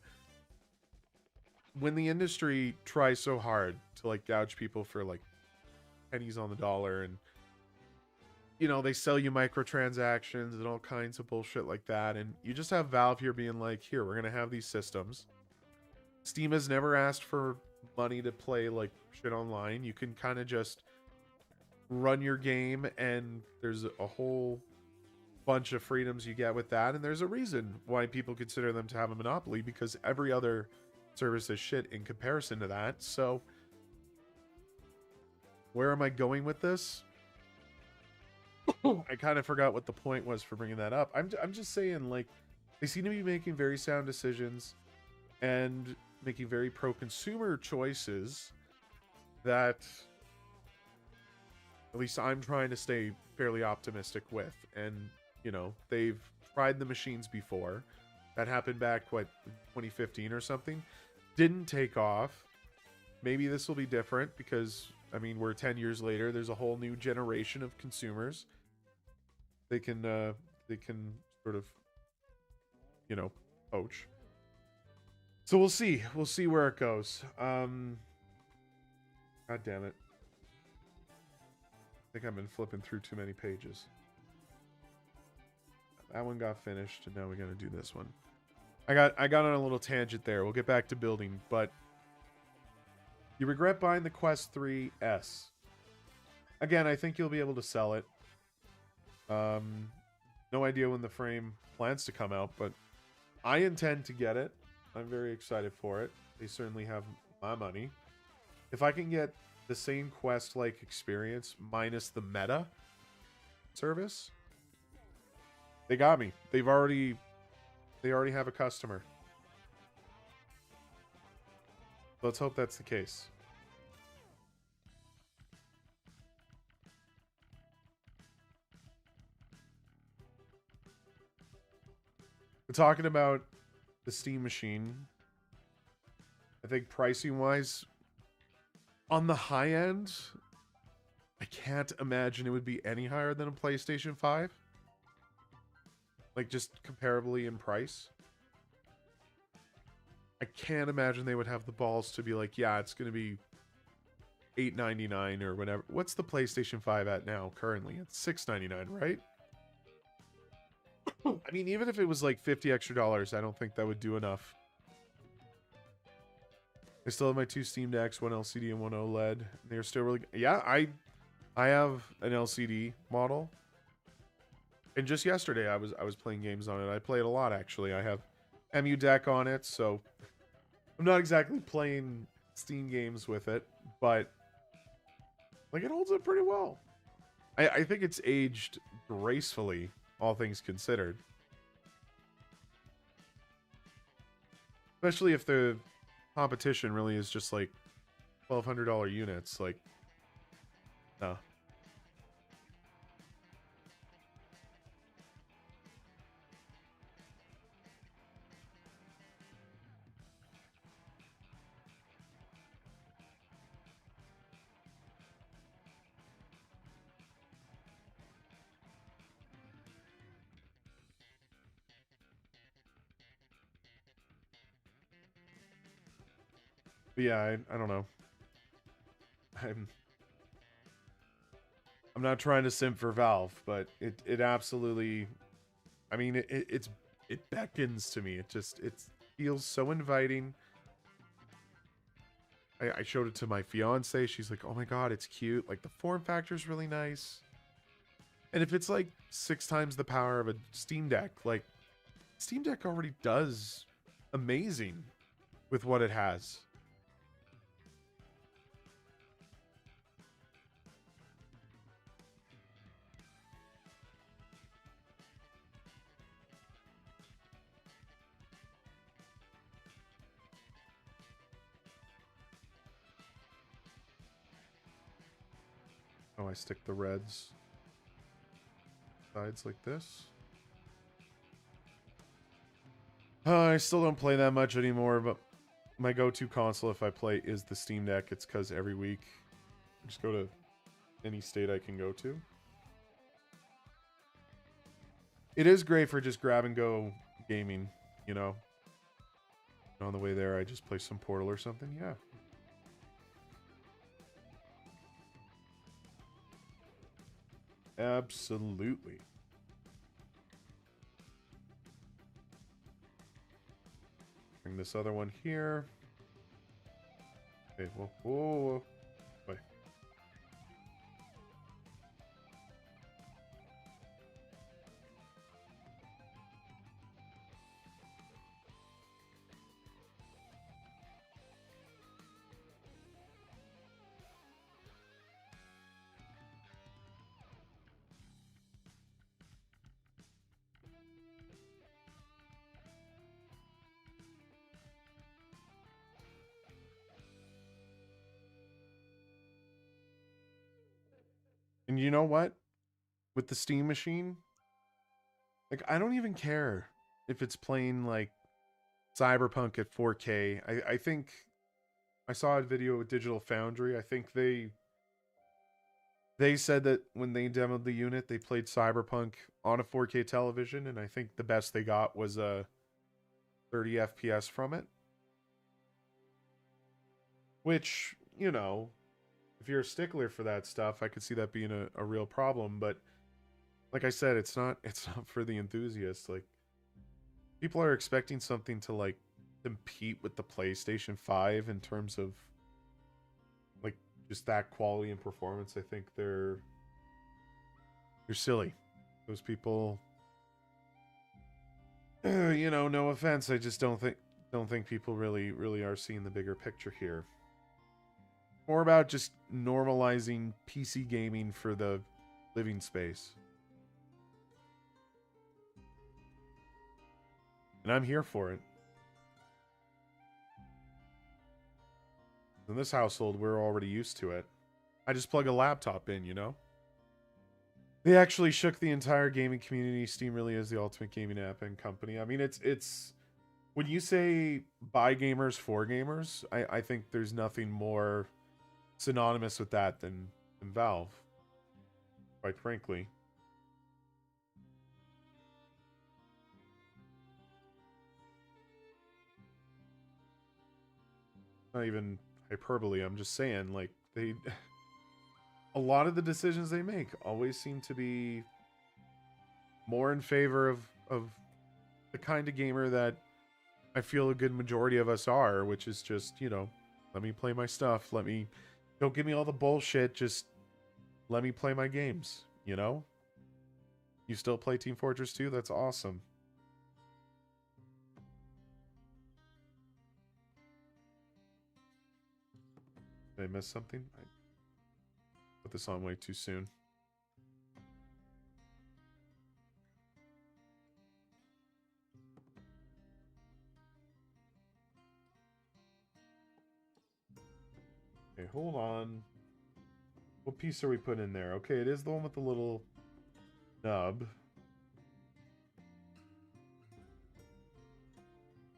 when the industry tries so hard to like gouge people for like pennies on the dollar, and you know, they sell you microtransactions and all kinds of bullshit like that, and you just have Valve here being like, here, we're gonna have these systems. Steam has never asked for money to play like shit online. You can kind of just run your game, and there's a whole bunch of freedoms you get with that, and there's a reason why people consider them to have a monopoly, because every other service is shit in comparison to that. So where am I going with this? I kind of forgot what the point was for bringing that up. I'm just saying, like, they seem to be making very sound decisions and making very pro-consumer choices that at least I'm trying to stay fairly optimistic with. And, you know, they've tried the machines before. That happened back, what, 2015 or something? Didn't take off. Maybe this will be different because, I mean, we're 10 years later. There's a whole new generation of consumers. They can sort of, you know, poach. So we'll see. We'll see where it goes. God damn it. I think I've been flipping through too many pages. That one got finished, and now we gotta do this one. I got on a little tangent there. We'll get back to building, but you regret buying the Quest 3S. Again, I think you'll be able to sell it. No idea when the frame plans to come out, but I intend to get it. I'm very excited for it. They certainly have my money. If I can get the same Quest-like experience minus the meta service, they got me. They already have a customer. Let's hope that's the case. We're talking about the Steam machine. I think pricing wise, on the high end, I can't imagine it would be any higher than a PlayStation 5. Like, just comparably in price. I can't imagine they would have the balls to be like, yeah, it's going to be $8.99 or whatever. What's the PlayStation 5 at now currently? It's $6.99, right? I mean, even if it was like $50 extra, I don't think that would do enough. I still have my 2 Steam Decks, 1 LCD and 1 OLED. They're still really... Yeah, I have an LCD model. And just yesterday, I was playing games on it. I play it a lot, actually. I have MU deck on it, so I'm not exactly playing Steam games with it, but like it holds up pretty well. I think it's aged gracefully, all things considered. Especially if the competition really is just like $1,200 units, like, no. But yeah, I don't know. I'm not trying to simp for Valve, but it absolutely, I mean, it beckons to me. It feels so inviting. I showed it to my fiance. She's like, "Oh my god, it's cute. Like the form factor is really nice." And if it's like 6 times the power of a Steam Deck, like Steam Deck already does amazing with what it has. Oh, I stick the reds sides like this. I still don't play that much anymore, but my go-to console if I play is the Steam Deck. It's because every week I just go to any state I can go to. It is great for just grab and go gaming, you know. On the way there, I just play some Portal or something. Yeah. Absolutely. Bring this other one here. Okay, whoa, whoa, whoa. Wait. And you know what? With the Steam machine, like, I don't even care if it's playing like Cyberpunk at 4K. I think I saw a video with Digital Foundry. I think they said that when they demoed the unit, they played Cyberpunk on a 4K television, and I think the best they got was a 30 FPS from it. Which, you know, if you're a stickler for that stuff, I could see that being a real problem. But like I said, it's not for the enthusiasts. Like, people are expecting something to like compete with the PlayStation 5 in terms of like just that quality and performance. I think they're silly. Those people, you know, no offense, I just don't think people really are seeing the bigger picture here. More about just normalizing PC gaming for the living space. And I'm here for it. In this household, we're already used to it. I just plug a laptop in, you know? They actually shook the entire gaming community. Steam really is the ultimate gaming app and company. I mean, it's when you say by gamers for gamers, I think there's nothing more synonymous with that than Valve, quite frankly. Not even hyperbole. I'm just saying, like, they a lot of the decisions they make always seem to be more in favor of the kind of gamer that I feel a good majority of us are, which is just, you know, let me play my stuff. Don't give me all the bullshit. Just let me play my games, you know? You still play Team Fortress 2? That's awesome. Did I miss something? I put this on way too soon. Okay, hold on. What piece are we putting in there? Okay, it is the one with the little nub.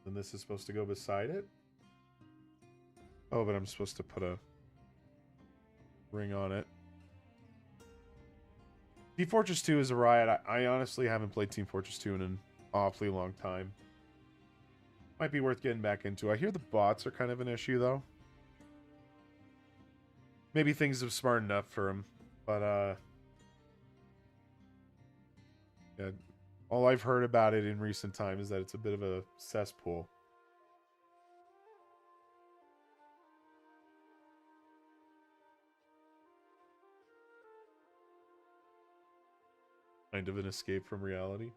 And this is supposed to go beside it? Oh, but I'm supposed to put a ring on it. Team Fortress 2 is a riot. I honestly haven't played Team Fortress 2 in an awfully long time. Might be worth getting back into. I hear the bots are kind of an issue, though. Maybe things have smartened up for them. But, yeah, all I've heard about it in recent time is that it's a bit of a cesspool. Kind of an escape from reality.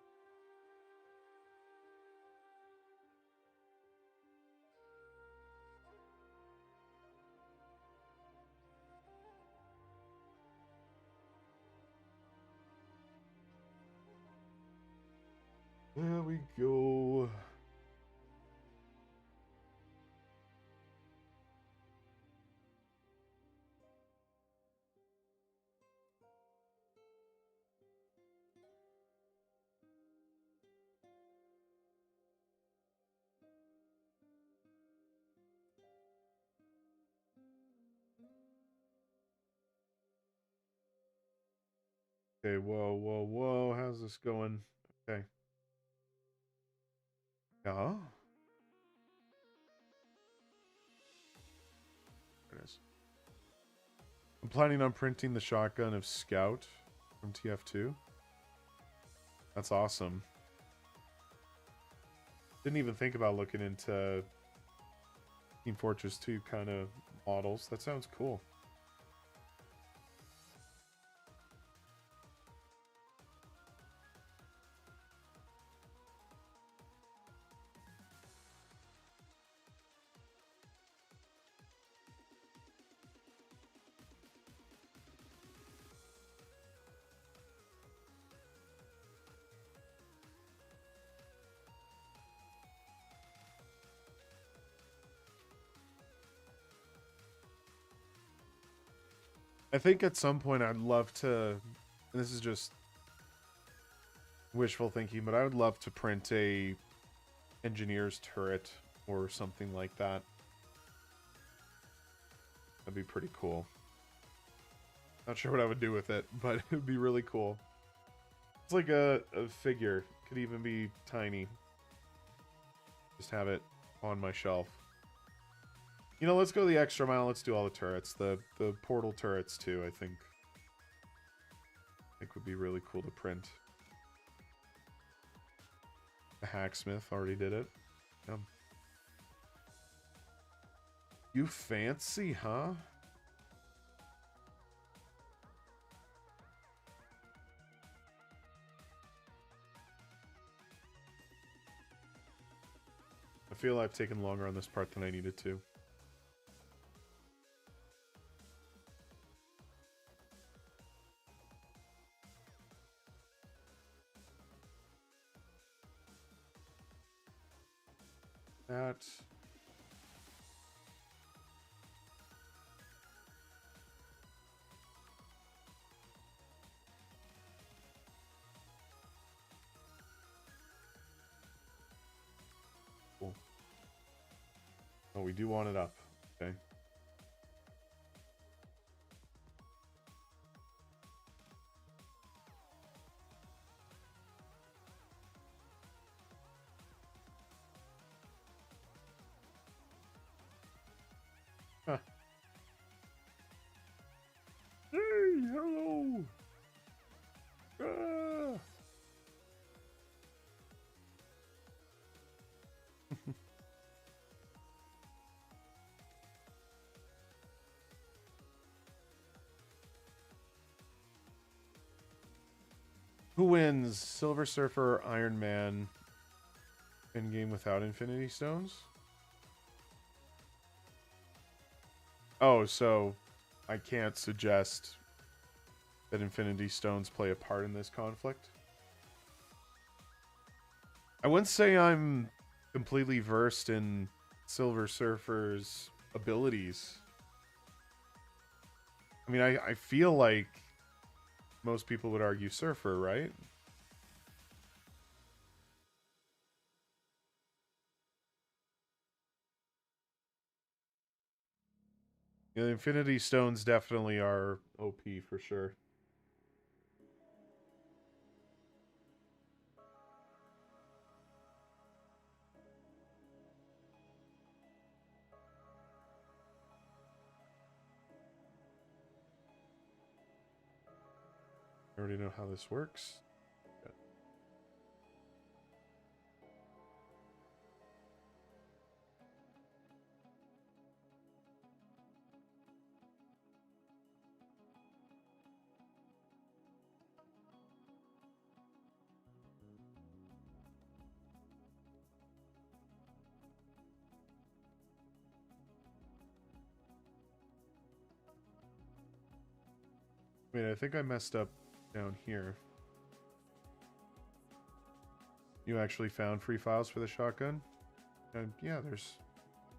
There we go. Okay, whoa. How's this going? Okay. Yeah. There it is. I'm planning on printing the shotgun of Scout from TF2. That's awesome. Didn't even think about looking into Team Fortress 2 kind of models. That sounds cool. I think at some point I'd love to, and this is just wishful thinking, but I would love to print a engineer's turret or something like that. That'd be pretty cool. Not sure what I would do with it, but it would be really cool. It's like a figure. Could even be tiny. Just have it on my shelf. You know, let's go the extra mile. Let's do all the turrets. The portal turrets, too, I think would be really cool to print. The hacksmith already did it. Yeah. You fancy, huh? I feel I've taken longer on this part than I needed to. That. Cool. Oh, we do want it up. Okay. Huh. Hey, hello. Ah. Who wins? Silver Surfer, Iron Man, in-game without Infinity Stones? Oh, so I can't suggest that Infinity Stones play a part in this conflict? I wouldn't say I'm completely versed in Silver Surfer's abilities. I mean, I feel like most people would argue Surfer, right? Yeah, the Infinity Stones definitely are OP for sure. I already know how this works. Yeah. I mean, I think I messed up down here. You actually found free files for the shotgun? And yeah, there's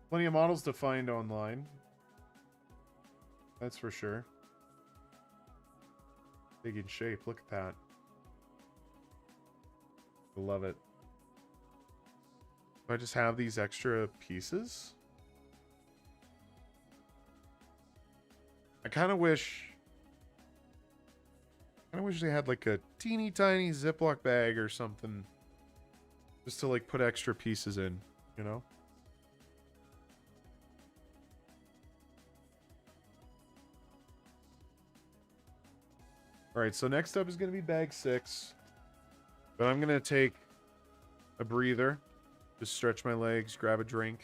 plenty of models to find online. That's for sure. Big in shape. Look at that. I love it. Do I just have these extra pieces? I kind of wish they had like a teeny tiny Ziploc bag or something. Just to like put extra pieces in, you know? Alright, so next up is going to be bag 6. But I'm going to take a breather. Just stretch my legs, grab a drink.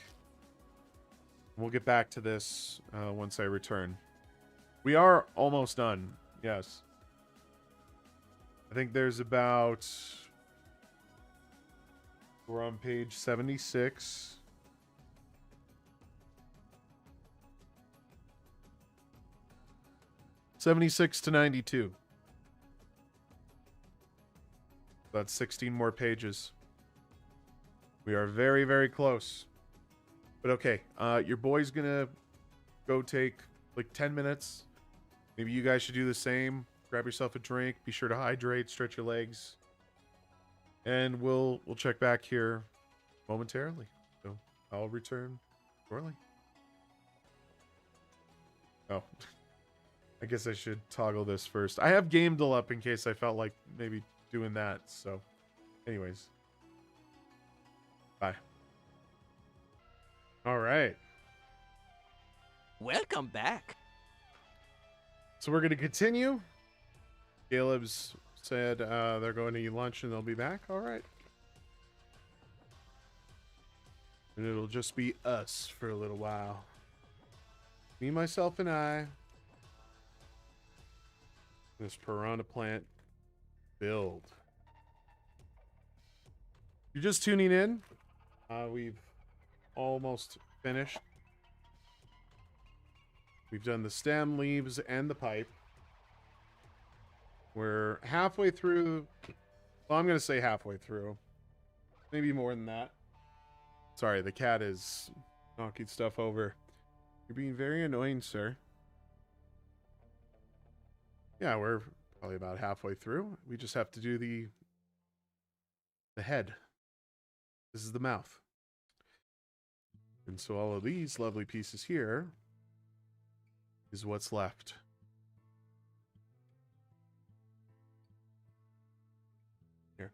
We'll get back to this once I return. We are almost done. Yes. I think there's about... We're on page 76. (76 to 92). That's 16 more pages. We are very, very close. But okay, your boy's gonna go take like 10 minutes. Maybe you guys should do the same. Grab yourself a drink. Be sure to hydrate, stretch your legs. And we'll check back here momentarily. So I'll return shortly. Oh, I guess I should toggle this first. I have Gamedle up in case I felt like maybe doing that. So anyways, bye. All right. Welcome back. So we're going to continue. Caleb's said they're going to eat lunch and they'll be back. All right. And it'll just be us for a little while. Me, myself, and I. This Piranha plant build. You're just tuning in. We've almost finished. We've done the stem, leaves, and the pipe. We're halfway through. Well, I'm going to say halfway through. Maybe more than that. Sorry, the cat is knocking stuff over. You're being very annoying, sir. Yeah, we're probably about halfway through. We just have to do the head. This is the mouth. And so all of these lovely pieces here is what's left. Here.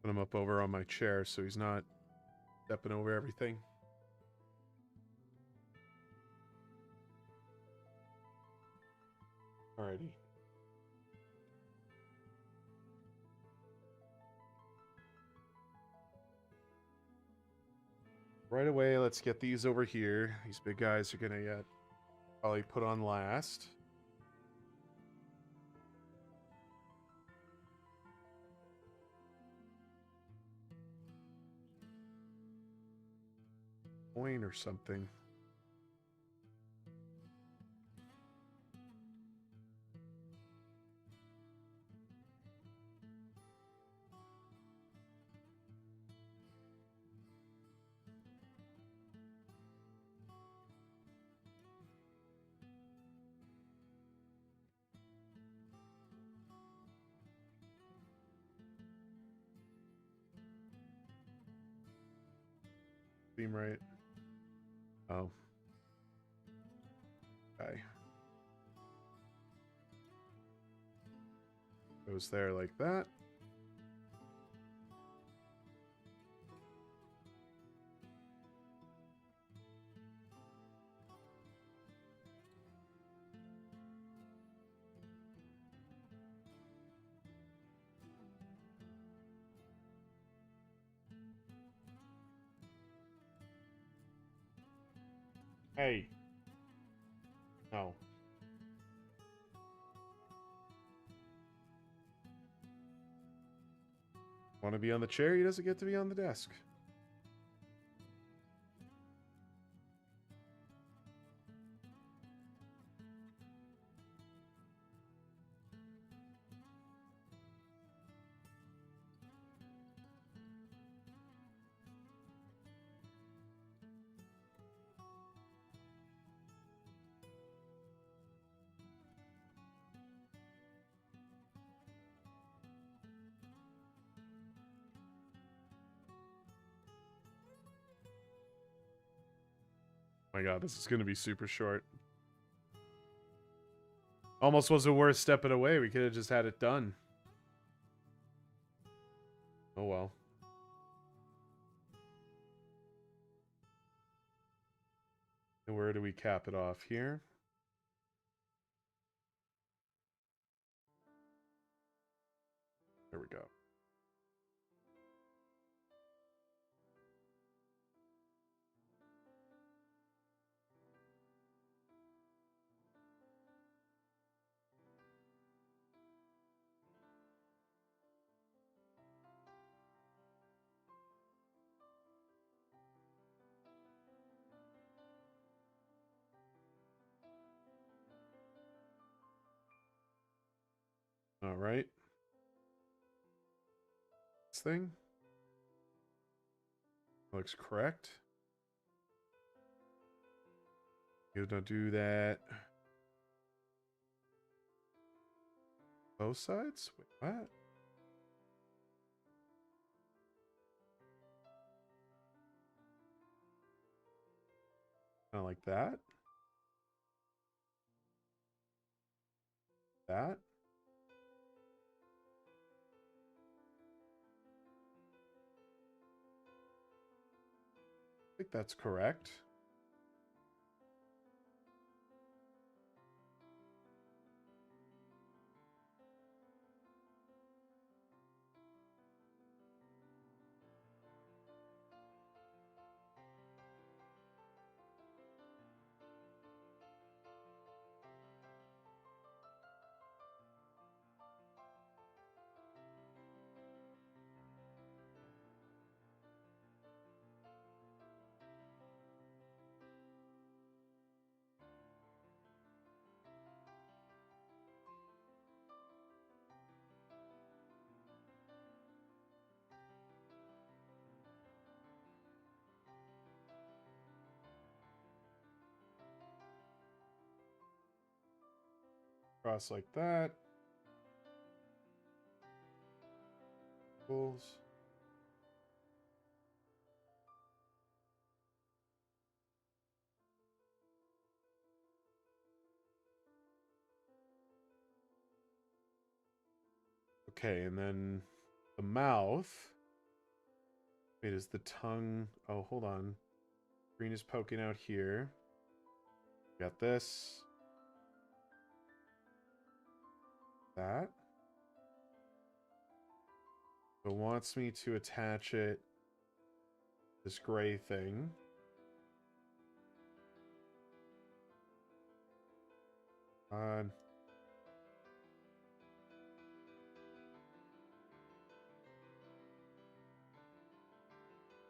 Put him up over on my chair so he's not stepping over everything. Alrighty. Right away, let's get these over here. These big guys are gonna get probably put on last. Coin or something. Seem right. Oh. Okay. Goes there like that. Hey. No. Want to be on the chair? He doesn't get to be on the desk. My god, this is going to be super short. Almost wasn't worth stepping away. We could have just had it done. Oh well. And where do we cap it off here? There we go. All right. This thing looks correct. Gonna do that. Both sides? Wait, what? Kind of like that. That. I think that's correct. Cross like that. Bulls. Okay, and then the mouth. Wait, is the tongue... Oh, hold on. Green is poking out here. Got this. That. So it wants me to attach it. This gray thing. On.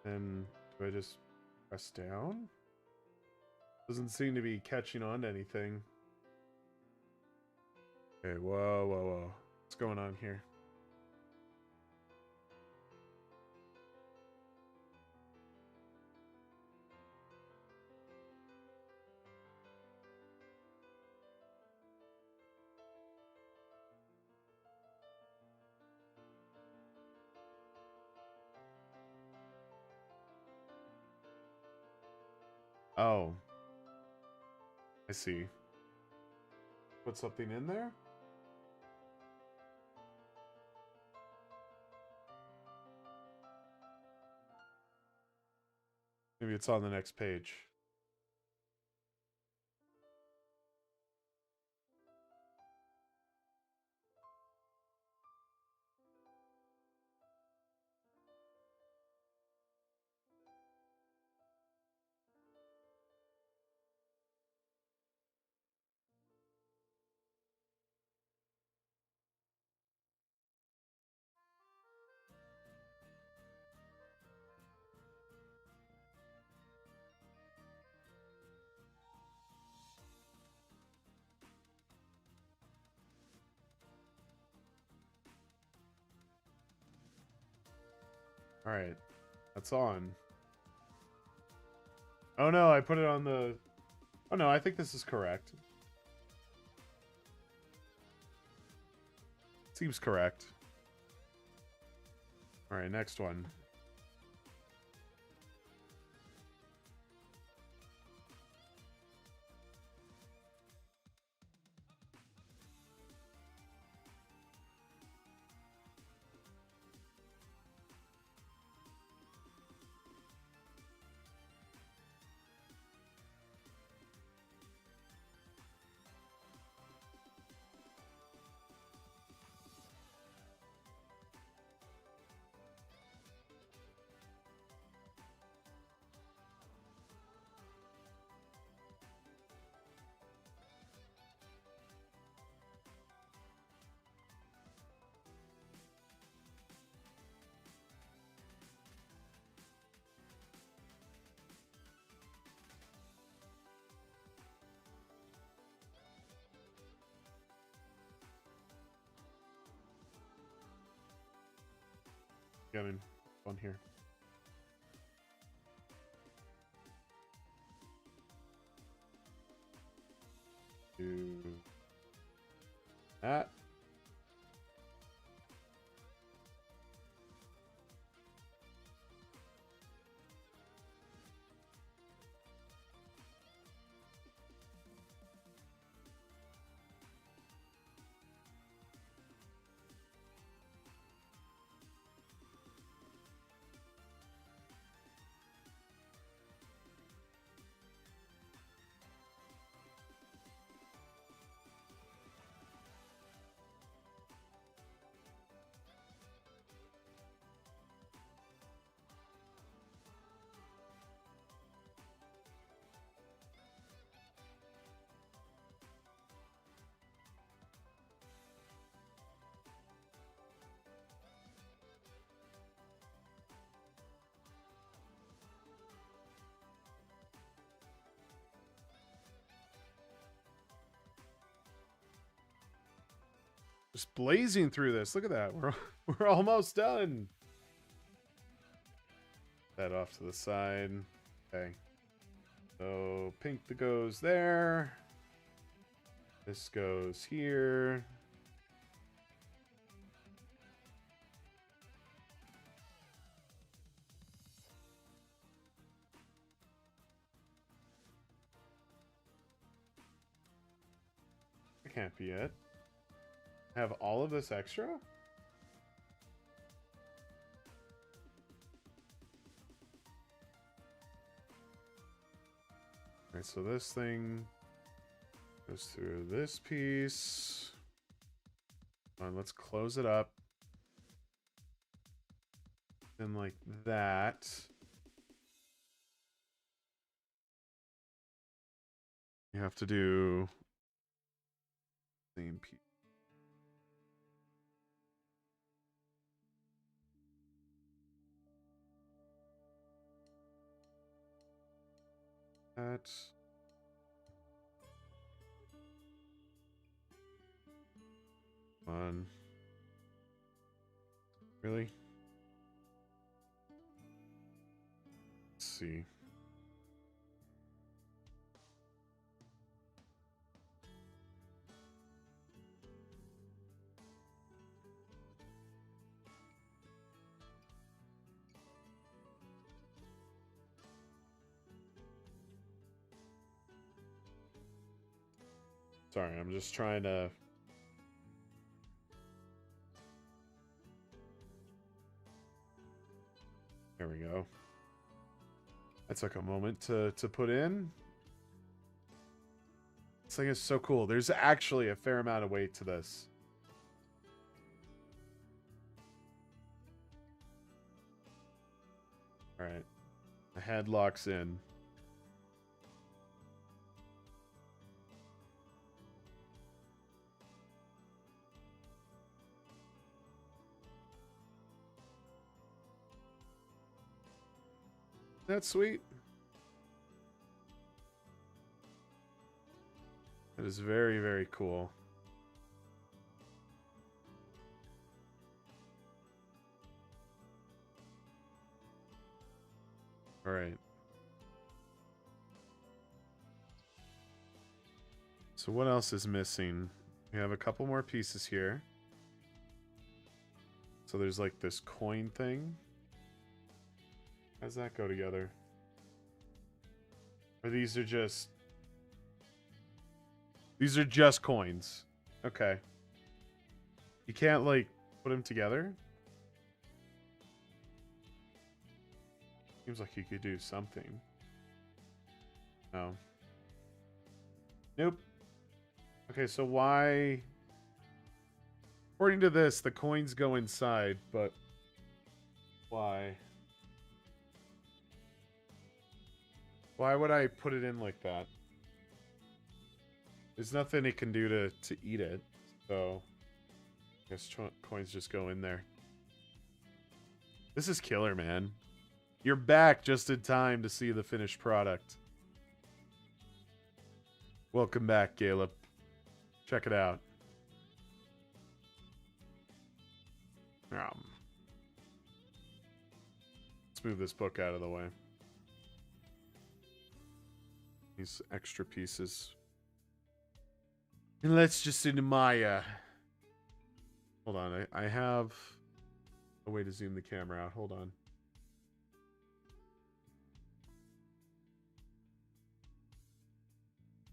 And do I just press down? Doesn't seem to be catching on to anything. Okay, whoa, whoa, whoa. What's going on here? Oh. I see. Put something in there? Maybe it's on the next page. Alright. That's on. Oh no, I put it on the... Oh no, I think this is correct. Seems correct. Alright, next one. Yeah, I mean, on here. Do that. Just blazing through this. Look at that. We're almost done. That off to the side. Okay. So pink that goes there. This goes here. That can't be it. Have all of this extra? Alright, so this thing goes through this piece. Come on, let's close it up. And like that. You have to do same piece. That. Come on. Really? Let's see. Sorry, I'm just trying to... There we go. That took a moment to put in. This thing is so cool. There's actually a fair amount of weight to this. Alright. The head locks in. That's sweet. That is very, very cool. All right. So what else is missing? We have a couple more pieces here. So there's like this coin thing. How does that go together? Or these are just... These are just coins. Okay. You can't, like, put them together? Seems like you could do something. No. Nope. Okay, so why... According to this, the coins go inside, but... Why? Why would I put it in like that? There's nothing it can do to eat it, so... I guess coins just go in there. This is killer, man. You're back just in time to see the finished product. Welcome back, Caleb. Check it out. Let's move this book out of the way. These extra pieces. And let's just admire. Hold on, I have a way to zoom the camera out. Hold on.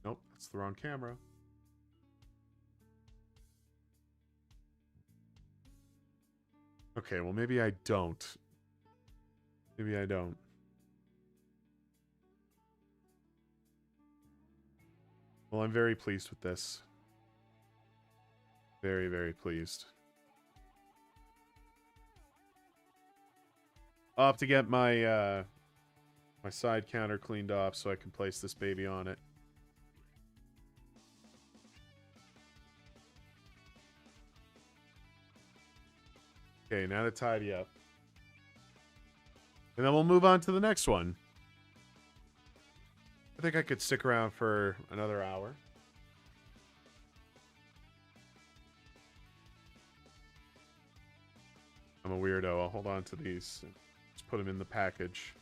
Nope, that's the wrong camera. Okay, well maybe I don't. Maybe I don't. Well, I'm very pleased with this. Very, very pleased. I'll have to get my my side counter cleaned off so I can place this baby on it. Okay, now to tidy up. And then we'll move on to the next one. I think I could stick around for another hour. I'm a weirdo. I'll hold on to these. Just put them in the package.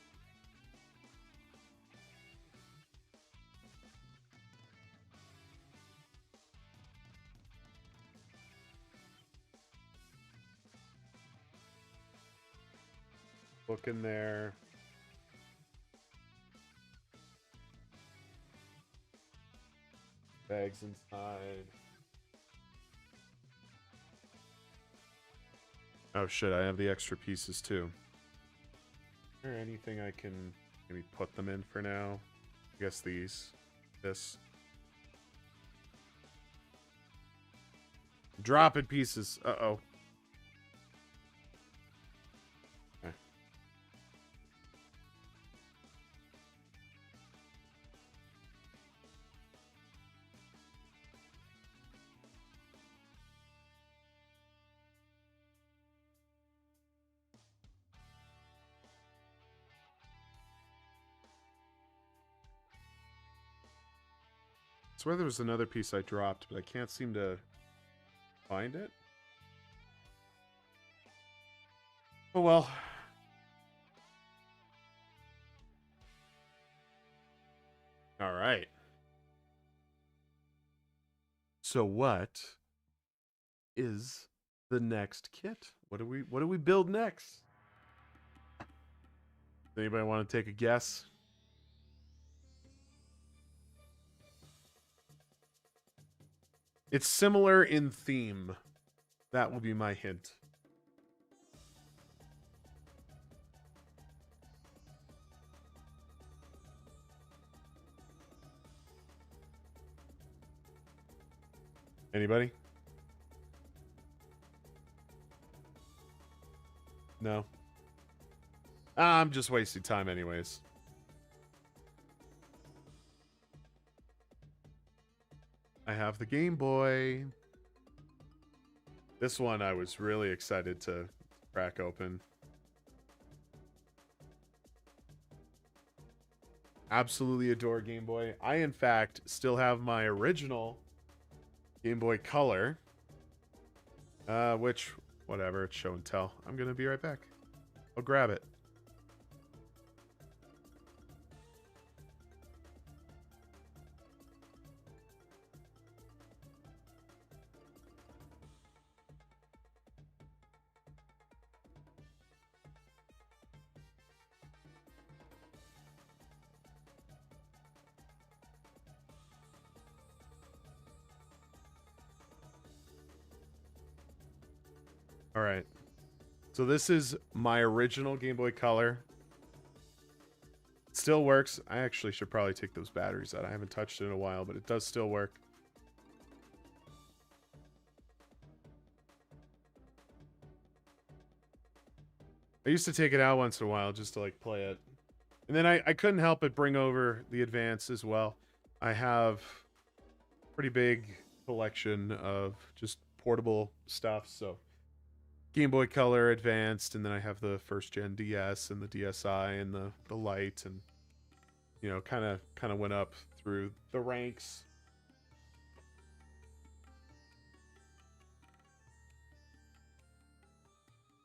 Book in there. Bags inside. Oh shit, I have the extra pieces too. Is there anything I can maybe put them in for now? I guess these. This. Dropping pieces. Uh-oh. Okay. I swear there was another piece I dropped, but I can't seem to find it. Oh well. All right. So what is the next kit? What do we build next? Does anybody want to take a guess? It's similar in theme. That will be my hint. Anybody? No. I'm just wasting time anyways. I have the Game Boy. This one I was really excited to crack open. Absolutely adore Game Boy. I, in fact, still have my original Game Boy Color. Which, whatever, it's show and tell. I'm going to be right back. I'll grab it. All right. So this is my original Game Boy Color. It still works. I actually should probably take those batteries out. I haven't touched it in a while, but it does still work. I used to take it out once in a while just to like play it. And then I couldn't help but bring over the Advance as well. I have a pretty big collection of just portable stuff, so Game Boy Color, Advanced, and then I have the first gen DS and the DSi and the Lite, and you know, kind of went up through the ranks.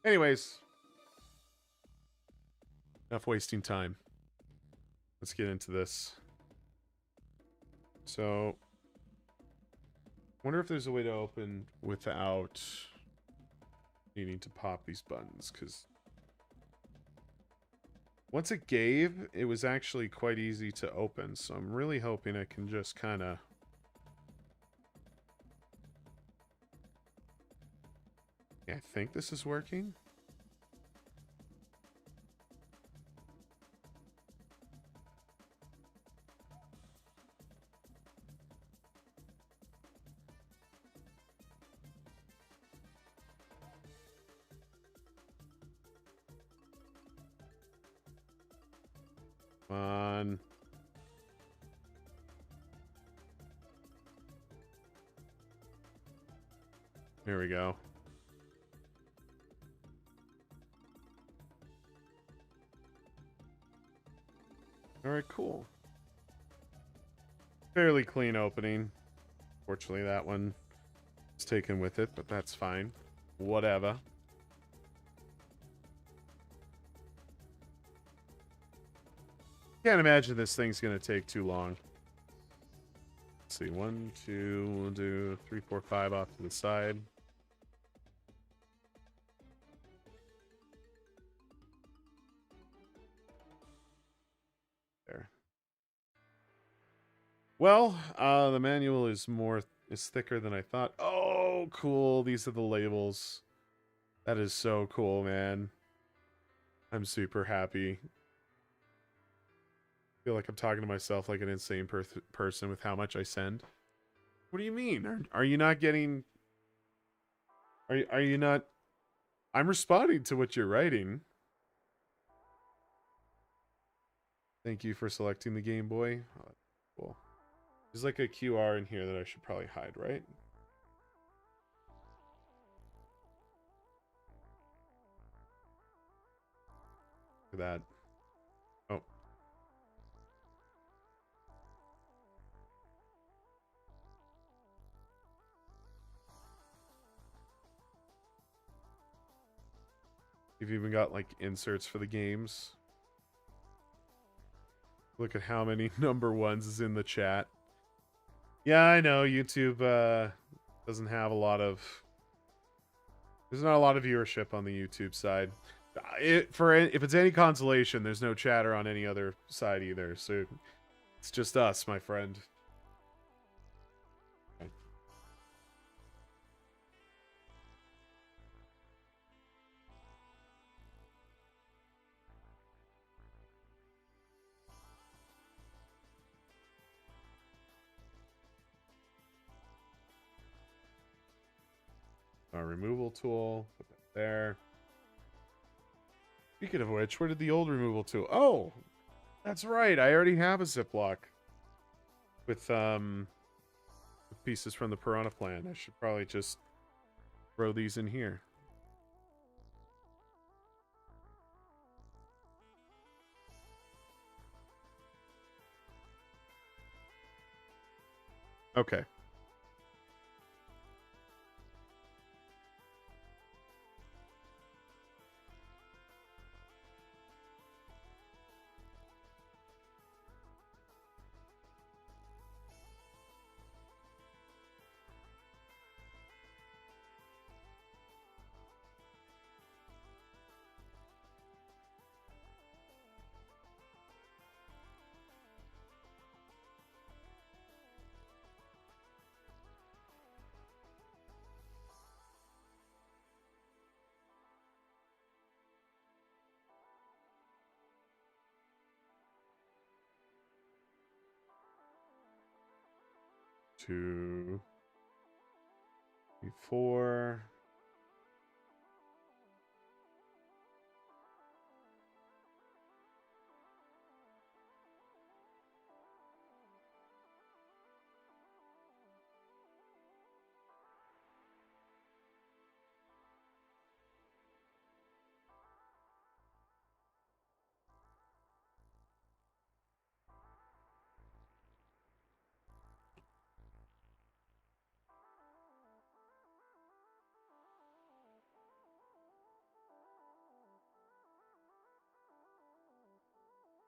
Anyways, enough wasting time. Let's get into this. So, wonder if there's a way to open without needing to pop these buttons, because once it gave, it was actually quite easy to open, so I'm really hoping I can just kind of... Yeah, I think this is working. Come on. There we go. All right, cool. Fairly clean opening. Fortunately, that one is taken with it, but that's fine. Whatever. Can't imagine this thing's gonna take too long. Let's see, 1, 2, we'll do 3, 4, 5 off to the side. There. Well, the manual is thicker than I thought. Oh, cool. These are the labels. That is so cool, man. I'm super happy. I feel like I'm talking to myself like an insane person with how much I send. What do you mean? Are you not getting... Are you not... I'm responding to what you're writing. Thank you for selecting the Game Boy. Oh, cool. There's like a QR in here that I should probably hide, right? Look at that. Oh. You've even got like inserts for the games. Look at how many number ones is in the chat. Yeah, I know YouTube doesn't have a lot of... There's not a lot of viewership on the YouTube side. If it's any consolation, there's no chatter on any other side either. So it's just us, my friend. Okay. Our removal tool, put that there. Speaking of which, where did the old removal tool? Oh, that's right. I already have a Ziploc with pieces from the Piranha plan. I should probably just throw these in here. Okay. Two, 3, 4.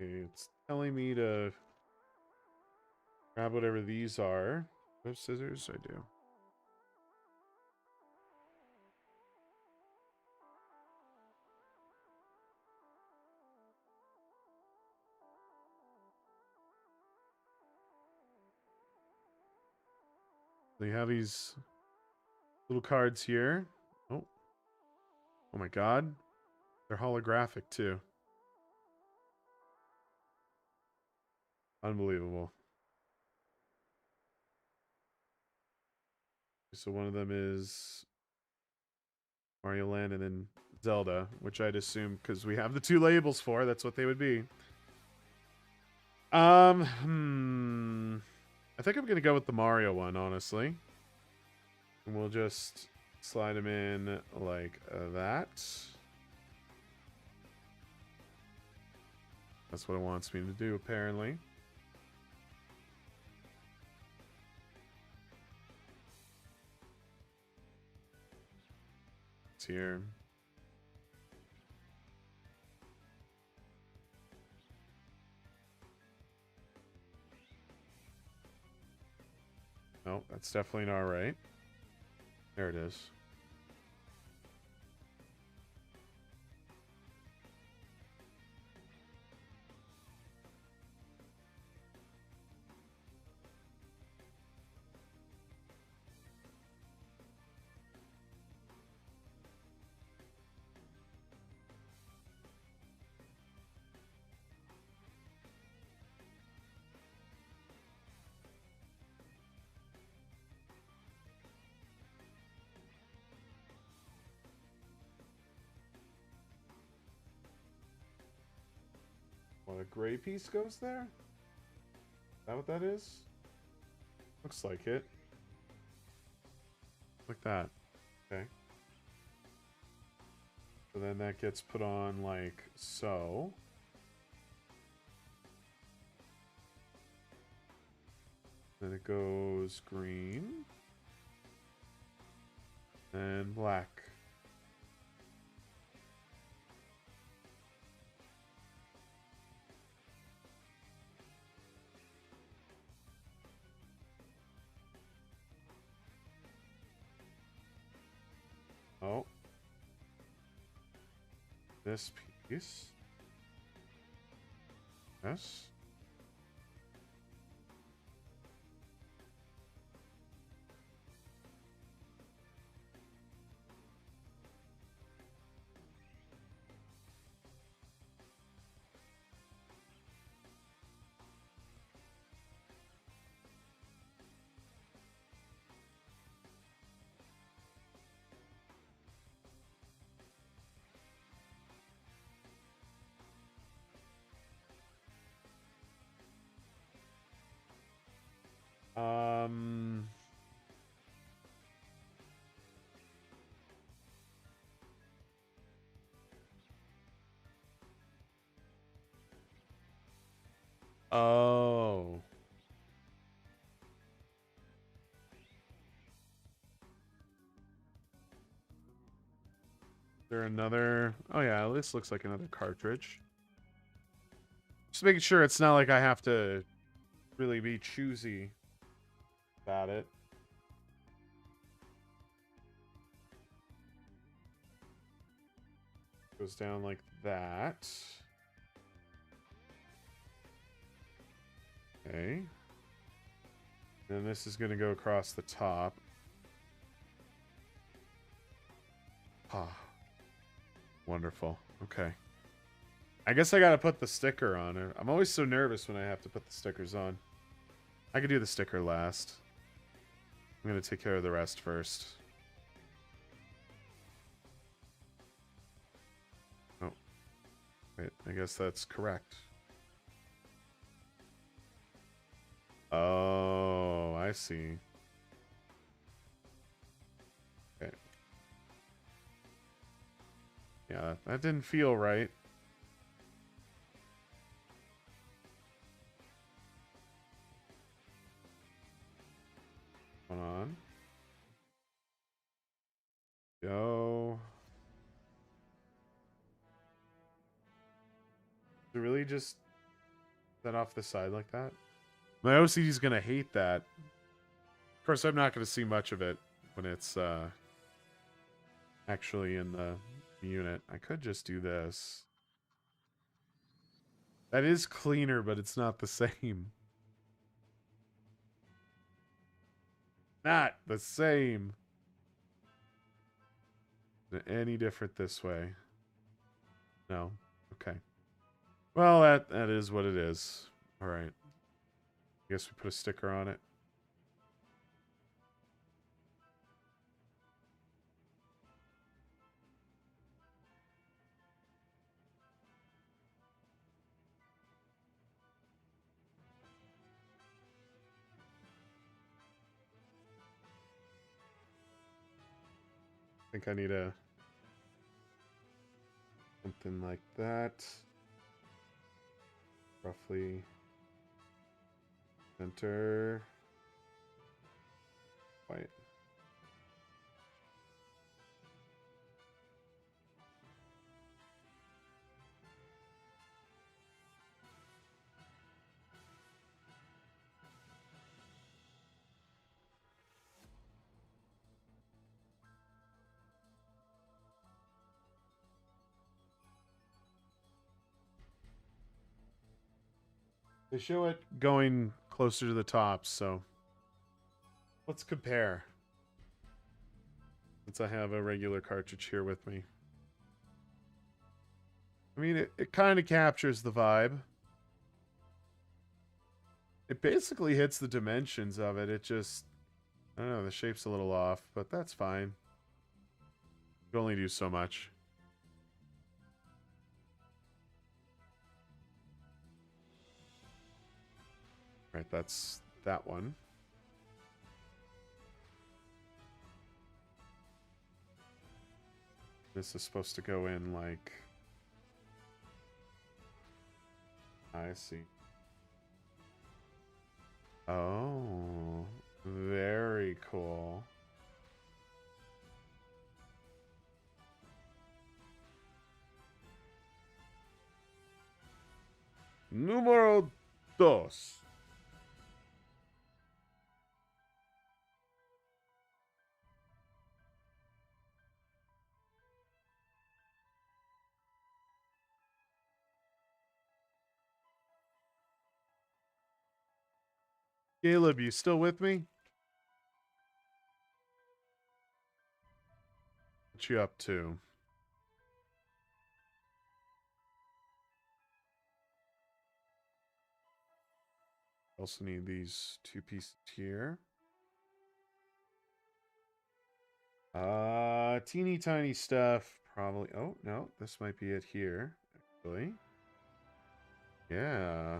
It's telling me to grab whatever these are. Do I have scissors? I do. They have these little cards here. Oh. Oh my god. They're holographic too. Unbelievable. So one of them is Mario Land and then Zelda, which I'd assume because we have the two labels for, that's what they would be. I think I'm gonna go with the Mario one, honestly. And we'll just slide them in like that. That's what it wants me to do, apparently. It's here. No, that's definitely not right. There it is. What, a gray piece goes there? Is that what that is? Looks like it. Like that. Okay. So then that gets put on like so. Then it goes green. And black. Oh. This piece. Yes. Um... Oh. Is there another... Oh yeah, this looks like another cartridge. Just making sure it's not like I have to really be choosy about it. Goes down like that. Okay. And this is going to go across the top. Ah. Wonderful. Okay. I guess I gotta put the sticker on it. I'm always so nervous when I have to put the stickers on. I could do the sticker last. I'm gonna take care of the rest first. Oh. Wait, I guess that's correct. Oh, I see. Okay. Yeah, that didn't feel right. Hold on. Go. Is it really just set off the side like that? My OCD's gonna hate that. Of course, I'm not gonna see much of it when it's actually in the unit. I could just do this. That is cleaner, but it's not the same. Not the same. Any different this way? No. Okay. Well, that is what it is. All right. I guess we put a sticker on it. I think I need a something like that. Roughly center. White. They show it going closer to the top, so let's compare. Since I have a regular cartridge here with me. I mean, it kind of captures the vibe. It basically hits the dimensions of it. It just, I don't know, the shape's a little off, but that's fine. You can only do so much. Right, that's that one. This is supposed to go in like... I see. Oh, very cool. Número dos. Caleb, you still with me? What you up to? Also need these two pieces here. Teeny tiny stuff. Probably. Oh, no. This might be it here, actually. Yeah.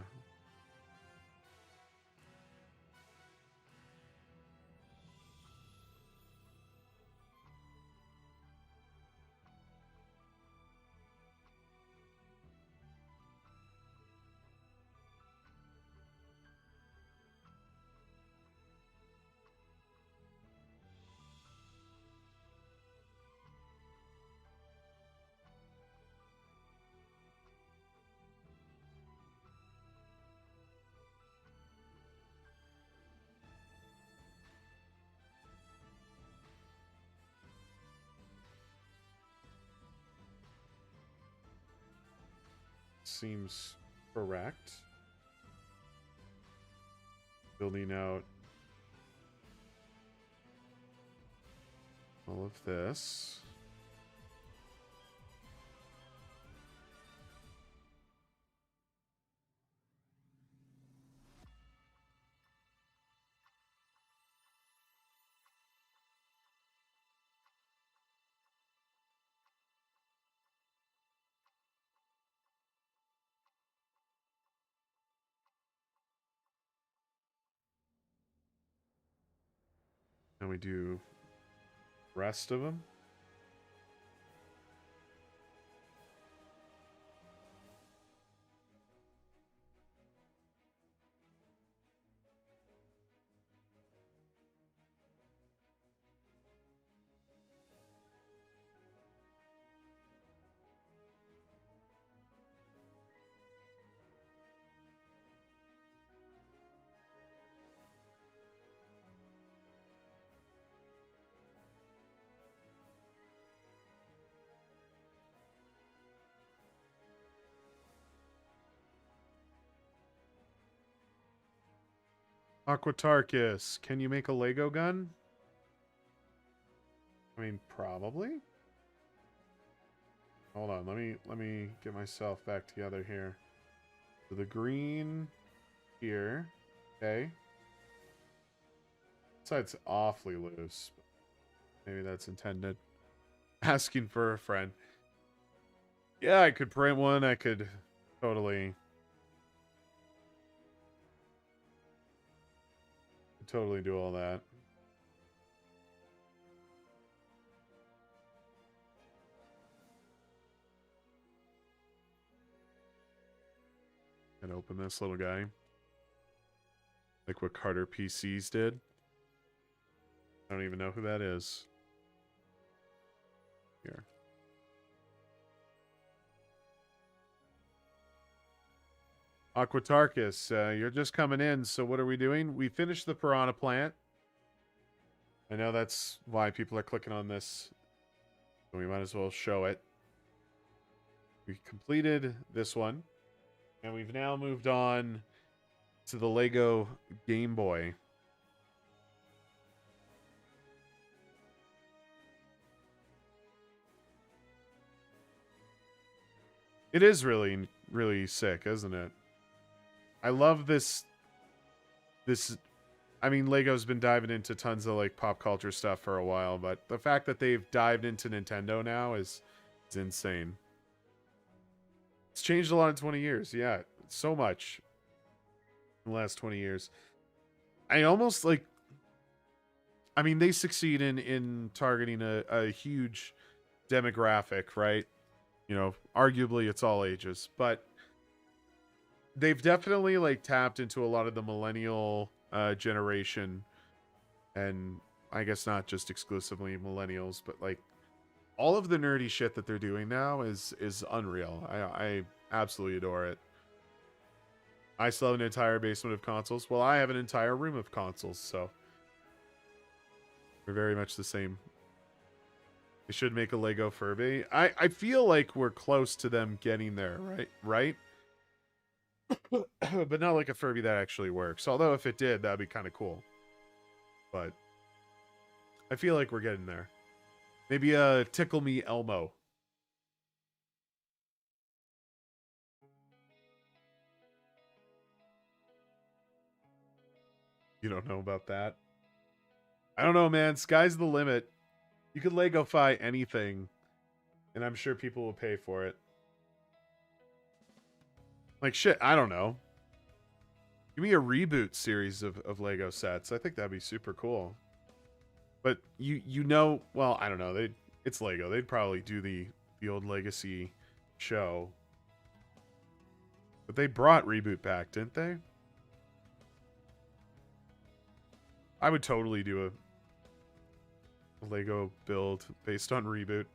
Seems correct. Building out all of this. And we do rest of them. Aquatarchus, can you make a Lego gun? I mean, probably. Hold on, let me get myself back together here. So the green here, okay. Side's awfully loose. Maybe that's intended. Asking for a friend. Yeah, I could print one. I could totally do all that. And open this little guy. Like what Carter PCs did. I don't even know who that is. Here. Aquatarchus, you're just coming in, so what are we doing? We finished the Piranha plant. I know that's why people are clicking on this. So we might as well show it. We completed this one. And we've now moved on to the Lego Game Boy. It is really, really sick, isn't it? I love this. I mean, Lego's been diving into tons of like pop culture stuff for a while, but the fact that they've dived into Nintendo now is insane. It's changed a lot in 20 years. Yeah, so much in the last 20 years. I almost like. I mean, they succeed in targeting a huge demographic, right? You know, arguably it's all ages, but they've definitely like tapped into a lot of the millennial generation, and I guess not just exclusively millennials, but like all of the nerdy shit that they're doing now is unreal. I absolutely adore it. I still have an entire basement of consoles. Well, I have an entire room of consoles, so we're very much the same. They should make a Lego Furby. I feel like we're close to them getting there, right? But not like a Furby that actually works. Although if it did, that'd be kind of cool. But I feel like we're getting there. Maybe a Tickle Me Elmo. You don't know about that? I don't know, man. Sky's the limit. You could Lego-fy anything, and I'm sure people will pay for it. Like, shit, I don't know. Give me a reboot series of Lego sets. I think that'd be super cool. But you know, well, I don't know. It's Lego. They'd probably do the old Legacy show. But they brought Reboot back, didn't they? I would totally do a Lego build based on Reboot.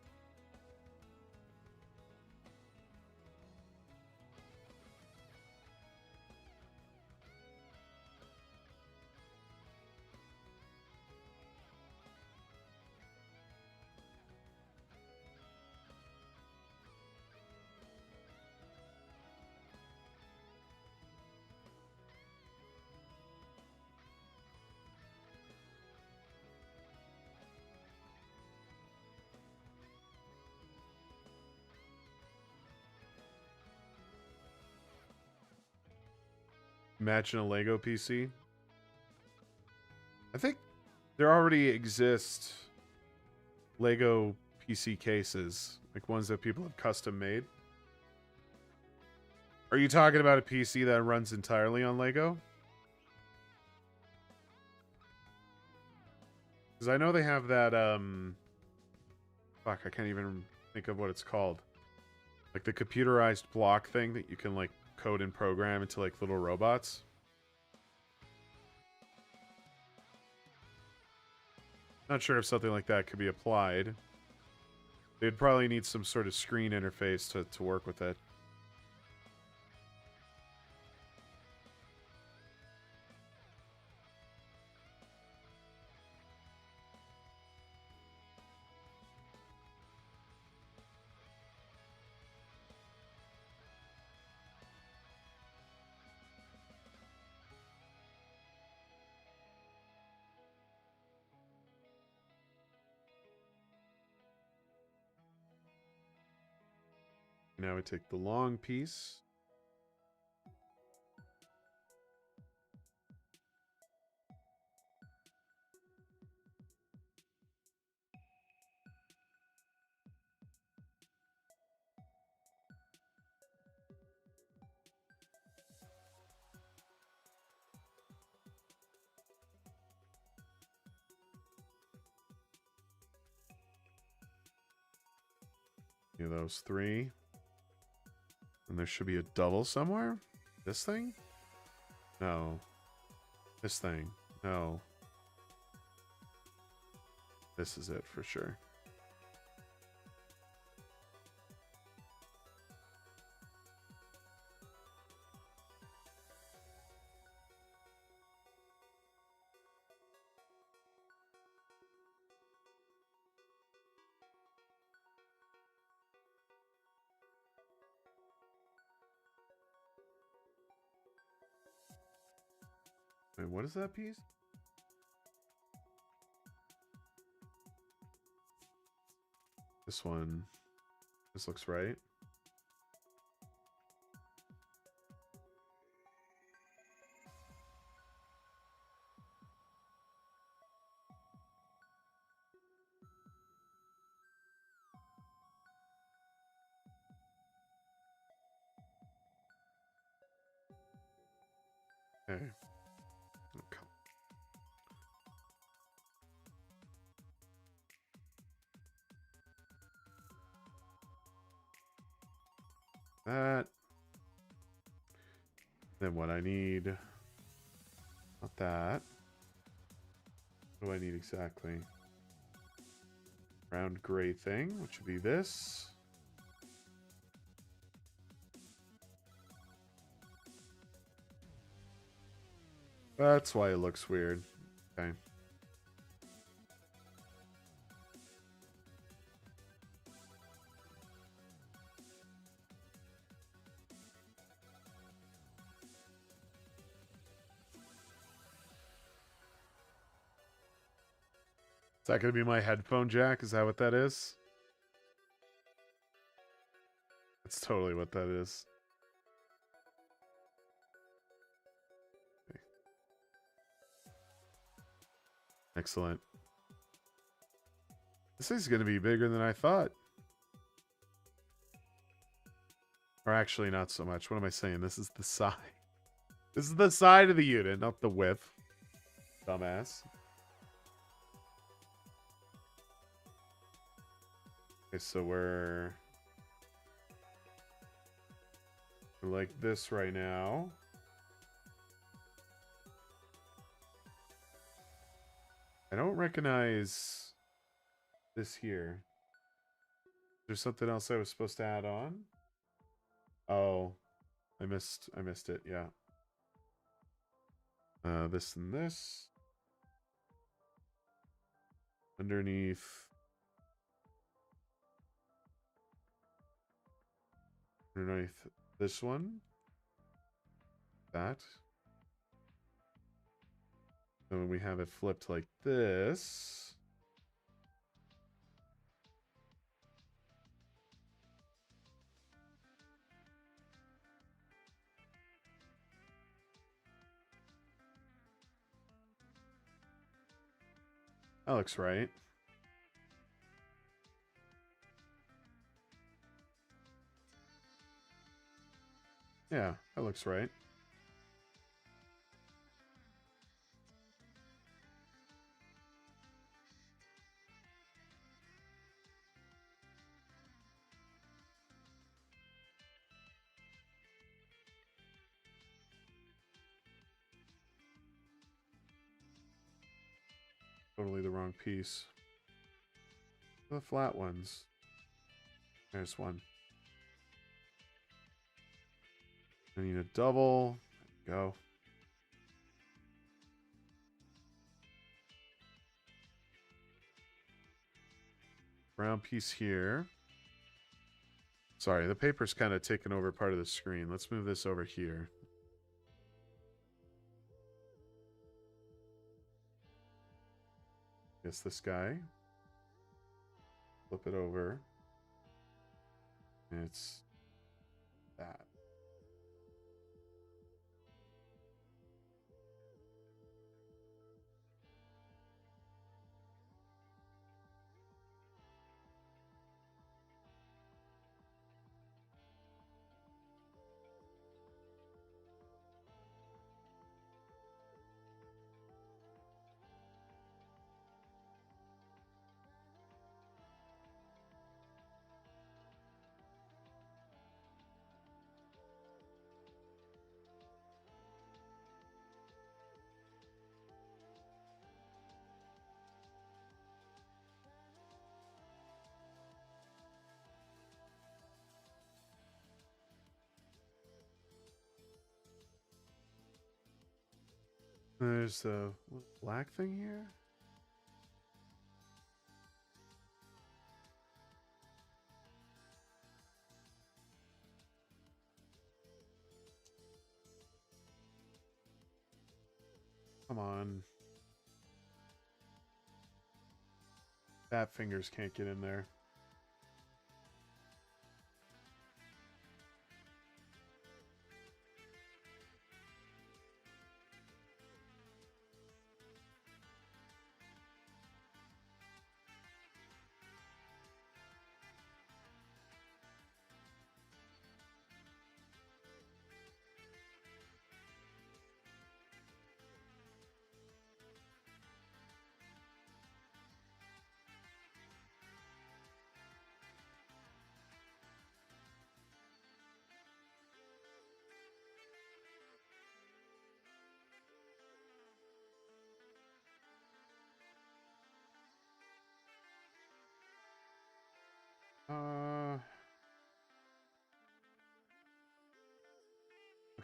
Imagine a Lego PC. I think there already exist Lego PC cases, like ones that people have custom made. Are you talking about a PC that runs entirely on Lego? Because I know they have that, fuck, I can't even think of what it's called. Like the computerized block thing that you can, like, code and program into, like, little robots. Not sure if something like that could be applied. They'd probably need some sort of screen interface to work with it. Now we take the long piece. Yeah, those three. And there should be a double somewhere. This thing? No. This thing? No. This is it for sure. Wait, what is that piece? This one. This looks right. Okay. Okay. That. Then what I need. Not that. What do I need exactly? Round gray thing, which would be this. That's why it looks weird. Okay. Is that going to be my headphone jack? Is that what that is? That's totally what that is. Okay. Excellent. This thing's going to be bigger than I thought. Or actually, not so much. What am I saying? This is the side. This is the side of the unit, not the width. Dumbass. Okay, so we're like this right now. I don't recognize this here. There's something else I was supposed to add on? Oh, I missed it, yeah. This and this. Underneath this one. That. And when we have it flipped like this. That looks right. Yeah, that looks right. Totally the wrong piece. The flat ones. There's one. I need a double. There we go. Brown piece here. Sorry, the paper's kind of taken over part of the screen. Let's move this over here. Guess this guy. Flip it over. And it's that. There's a black thing here. Come on. Fat fingers can't get in there.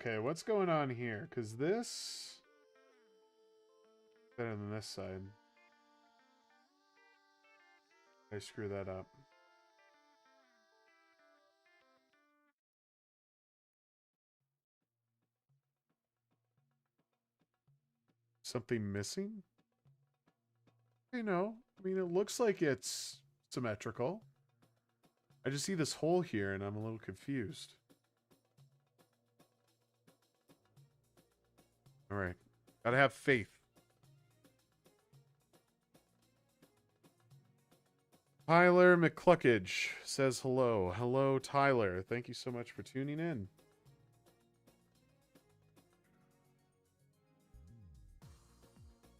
Okay, what's going on here? Because this... better than this side. I screw that up. Something missing? You know, I mean, it looks like it's symmetrical. I just see this hole here and I'm a little confused. All right. Gotta have faith. Tyler McCluckage says hello. Hello, Tyler. Thank you so much for tuning in.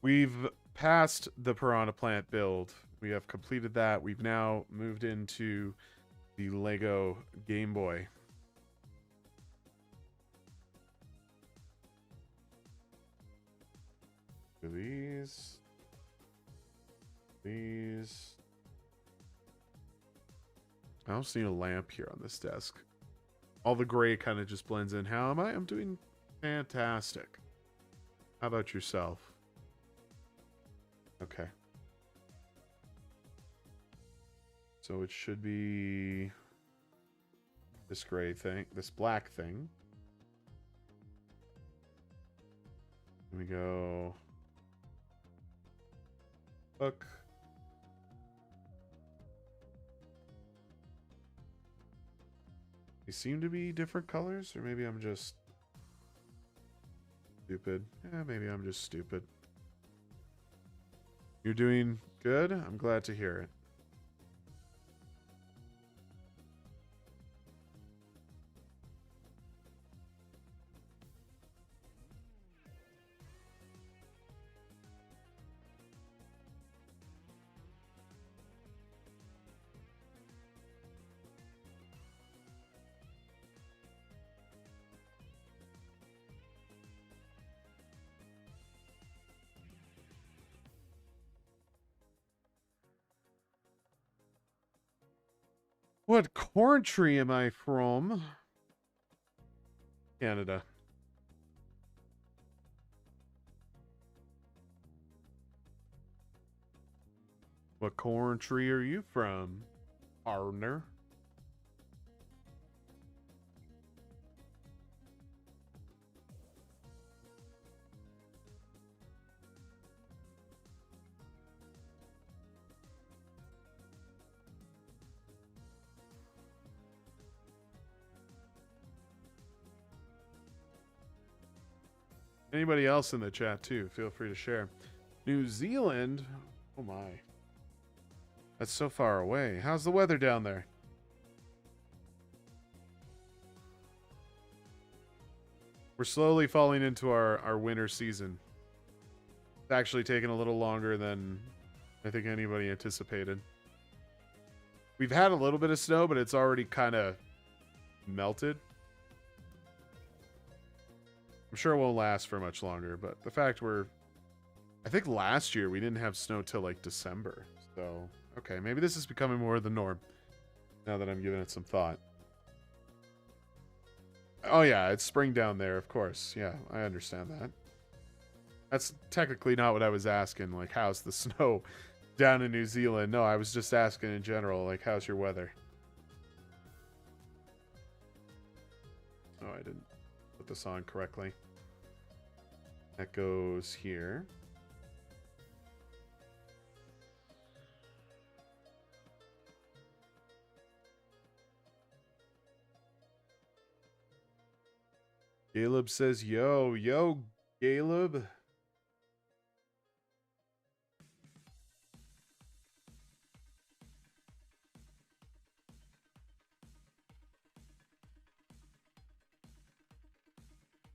We've passed the Piranha Plant build. We have completed that. We've now moved into the Lego Game Boy. These. I also need a lamp here on this desk. All the gray kind of just blends in. How am I? I'm doing fantastic. How about yourself? Okay. So it should be this gray thing, this black thing. Here we go. Look. They seem to be different colors, or maybe I'm just stupid. Yeah, maybe I'm just stupid. You're doing good? I'm glad to hear it. What country am I from? Canada. What country are you from, partner? Anybody else in the chat too, feel free to share. New Zealand? Oh my. That's so far away. How's the weather down there? We're slowly falling into our winter season. It's actually taken a little longer than I think anybody anticipated. We've had a little bit of snow, but it's already kind of melted. I'm sure it won't last for much longer, but the fact I think last year we didn't have snow till like December. So, okay, maybe this is becoming more the norm now that I'm giving it some thought. Oh yeah, it's spring down there, of course. Yeah, I understand that. That's technically not what I was asking. Like, how's the snow down in New Zealand? No, I was just asking in general, like, how's your weather? Oh, I didn't put this on correctly. That goes here. Caleb says, yo, Caleb.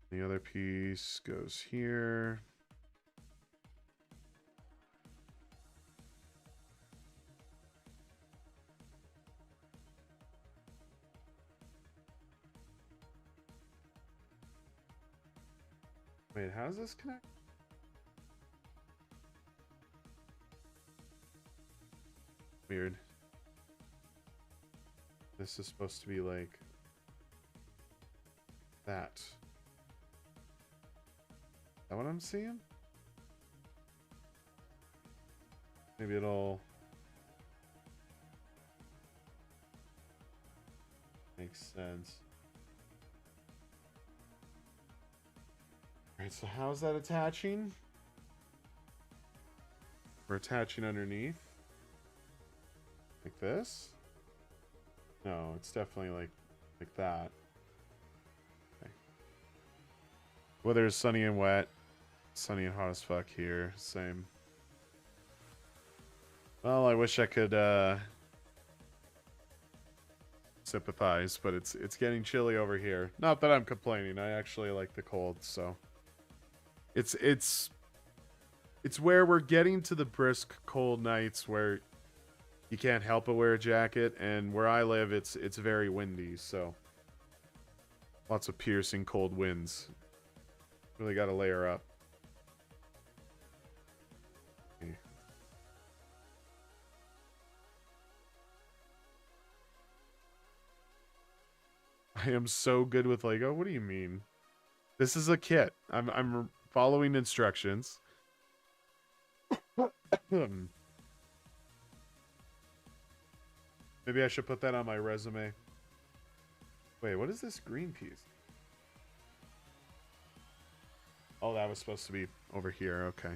The other piece goes here. Wait, how does this connect? Weird. This is supposed to be like that. Is that what I'm seeing? Maybe it'll make sense. Alright, so how's that attaching? We're attaching underneath. Like this? No, it's definitely like that. Okay. Weather is sunny and wet. Sunny and hot as fuck here. Same. Well, I wish I could sympathize, but it's getting chilly over here. Not that I'm complaining. I actually like the cold, so it's where we're getting to the brisk cold nights where you can't help but wear a jacket, and where I live it's very windy, so lots of piercing cold winds. Really got to layer up. Okay. I am so good with Lego. What do you mean? This is a kit. I'm following instructions. Maybe I should put that on my resume. Wait, what is this green piece? Oh, that was supposed to be over here. Okay.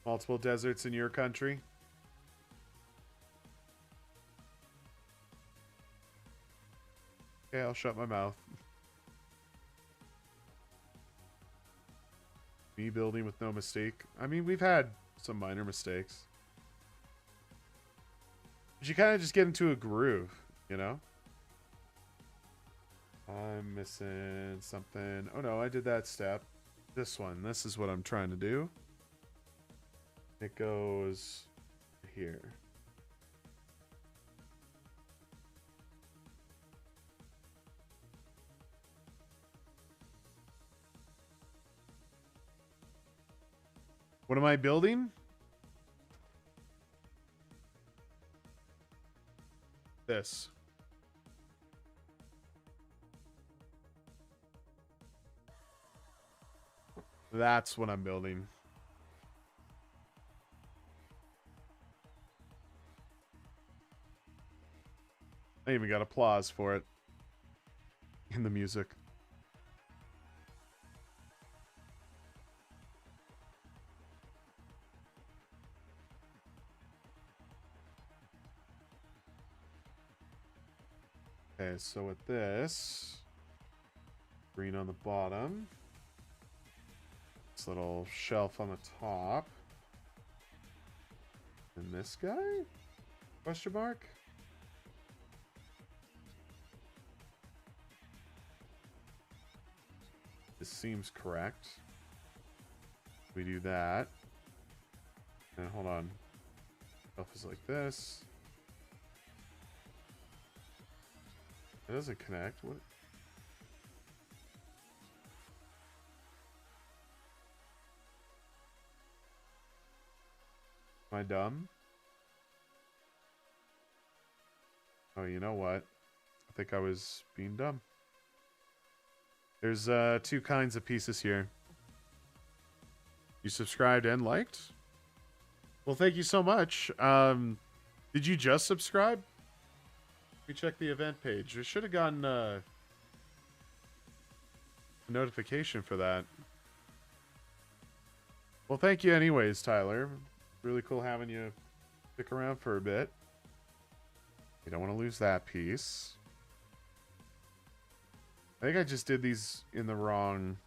Multiple deserts in your country? Okay, I'll shut my mouth. Me building with no mistake. I mean, we've had some minor mistakes. But you kind of just get into a groove, you know? I'm missing something. Oh no, I did that step. This one. This is what I'm trying to do. It goes here. What am I building? This. That's what I'm building. I even got applause for it in the music. Okay, so with this, green on the bottom, this little shelf on the top, and this guy? Question mark? This seems correct. We do that. And hold on. Shelf is like this. It doesn't connect. What? Am I dumb? Oh, you know what? I think I was being dumb. There's two kinds of pieces here. You subscribed and liked? Well, thank you so much. Did you just subscribe? me check the event page. We should have gotten a notification for that. Well, thank you anyways, Tyler. Really cool having you stick around for a bit. You don't want to lose that piece. I think I just did these in the wrong...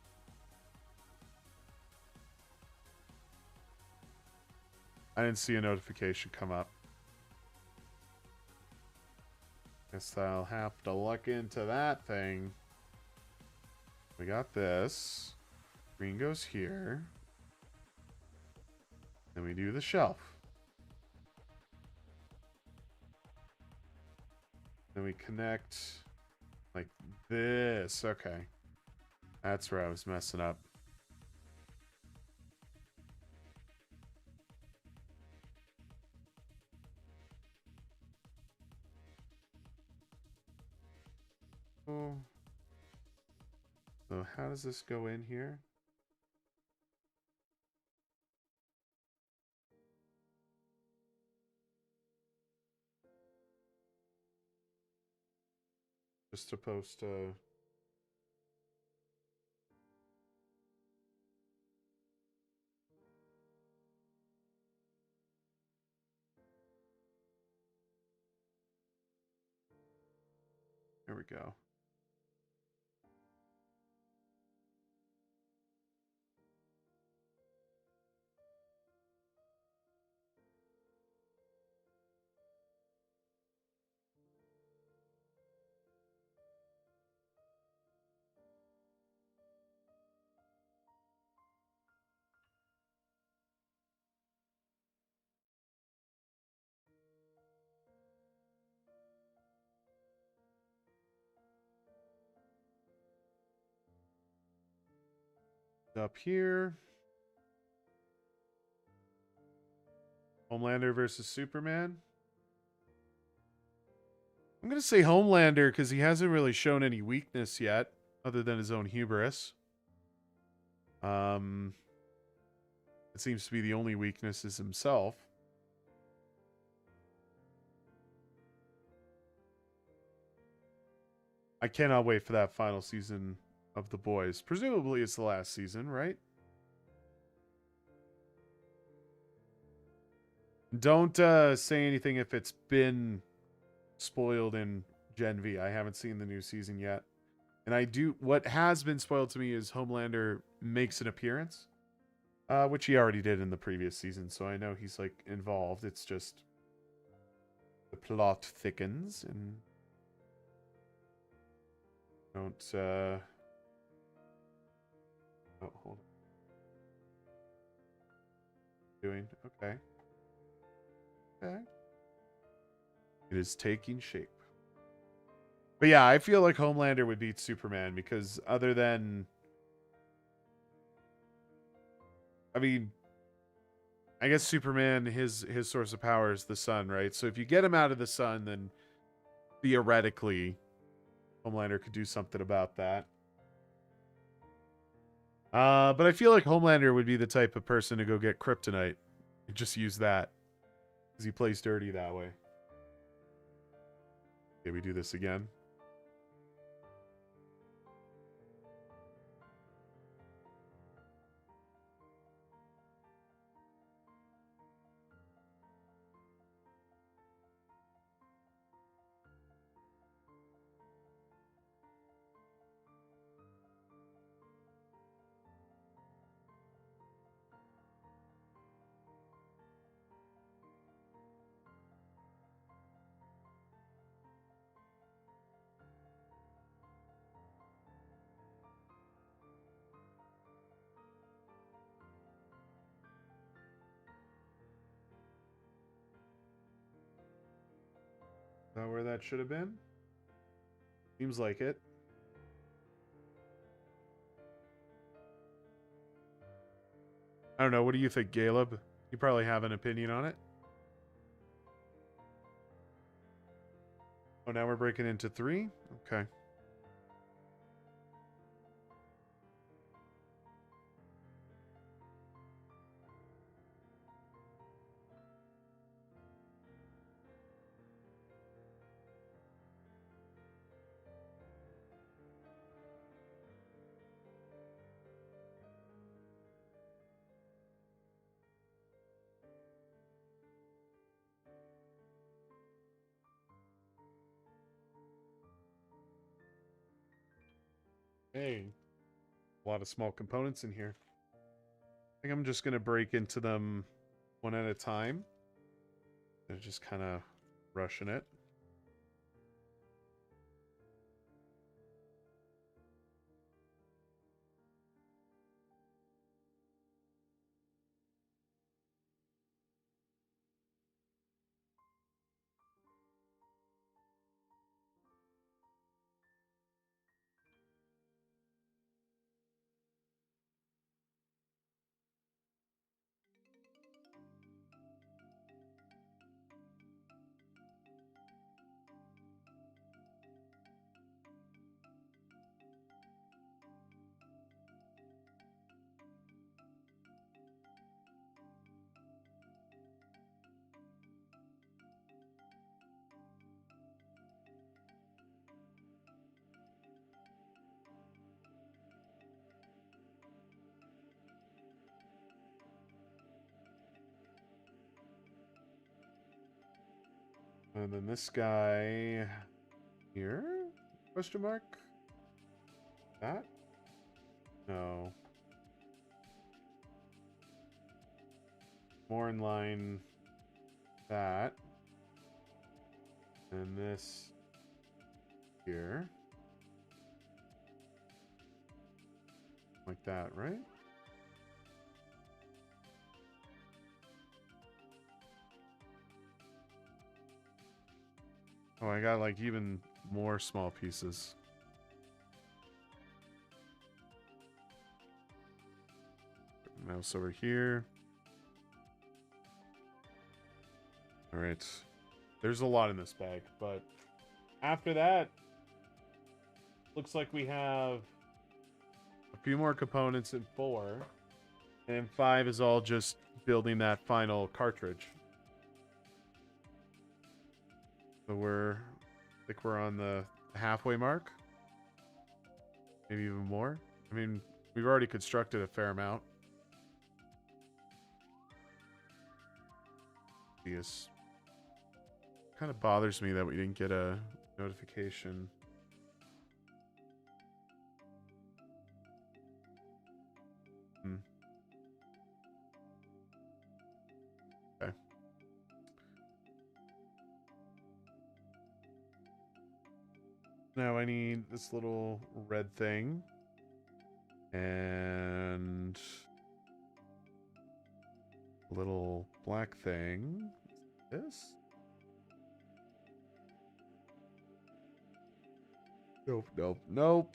I didn't see a notification come up. Guess I'll have to look into that thing. We got this. Green goes here. Then we do the shelf. Then we connect like this. Okay. That's where I was messing up. Oh. So how does this go in here? Just supposed to... There we go. Up here. Homelander versus Superman. I'm going to say Homelander because he hasn't really shown any weakness yet other than his own hubris. It seems to be the only weakness is himself. I cannot wait for that final season of The Boys. Presumably it's the last season, right? Don't say anything if it's been spoiled in Gen V. I haven't seen the new season yet. And I do... What has been spoiled to me is Homelander makes an appearance. Which he already did in the previous season. So I know he's, like, involved. It's just... The plot thickens and... Don't, Oh, hold on. Doing... Okay. Okay. It is taking shape. But yeah, I feel like Homelander would beat Superman because other than... I mean, I guess Superman, his source of power is the sun, right? So if you get him out of the sun, then theoretically, Homelander could do something about that. But I feel like Homelander would be the type of person to go get kryptonite. Just use that. Because he plays dirty that way. Okay, we do this again. Is that where that should have been? Seems like it. I don't know. What do you think, Caleb? You probably have an opinion on it. Oh, now we're breaking into 3? Okay. Hey, a lot of small components in here. I think I'm just going to break into them one at a time. They're just kind of rushing it. And then this guy here? Question mark? That? No. More in line that. And this here. Like that, right? Oh, I got like even more small pieces. Mouse over here. All right. There's a lot in this bag, but after that, looks like we have a few more components in 4, and 5 is all just building that final cartridge. So I think we're on the halfway mark. Maybe even more. I mean, we've already constructed a fair amount. Yes. Kind of bothers me that we didn't get a notification. Okay. Now I need this little red thing. And a little black thing. This? Nope, nope, nope.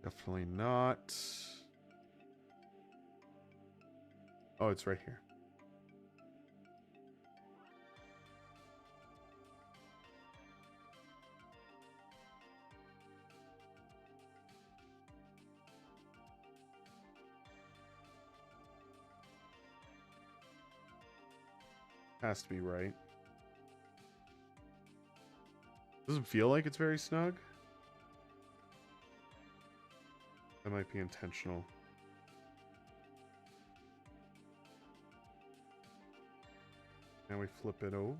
Definitely not. Oh, it's right here. Has to be right. Doesn't feel like it's very snug. That might be intentional. Now we flip it over.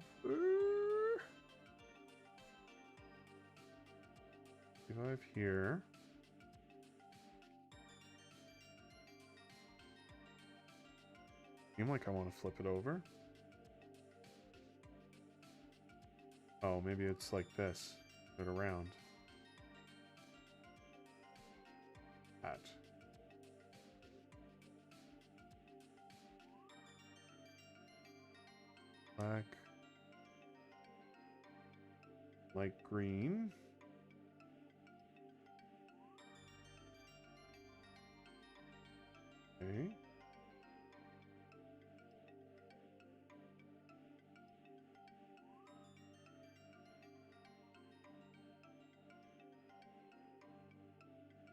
5 here. Seem like I want to flip it over. Oh, maybe it's like this. Put it around. That. Black. Light green. Okay.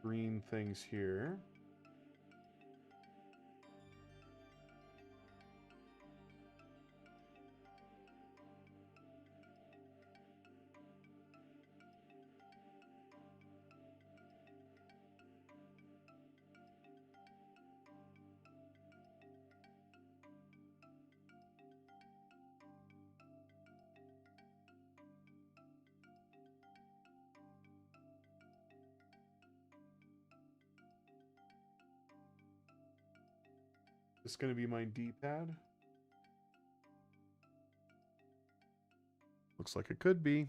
Green things here. this going to be my D-pad? Looks like it could be.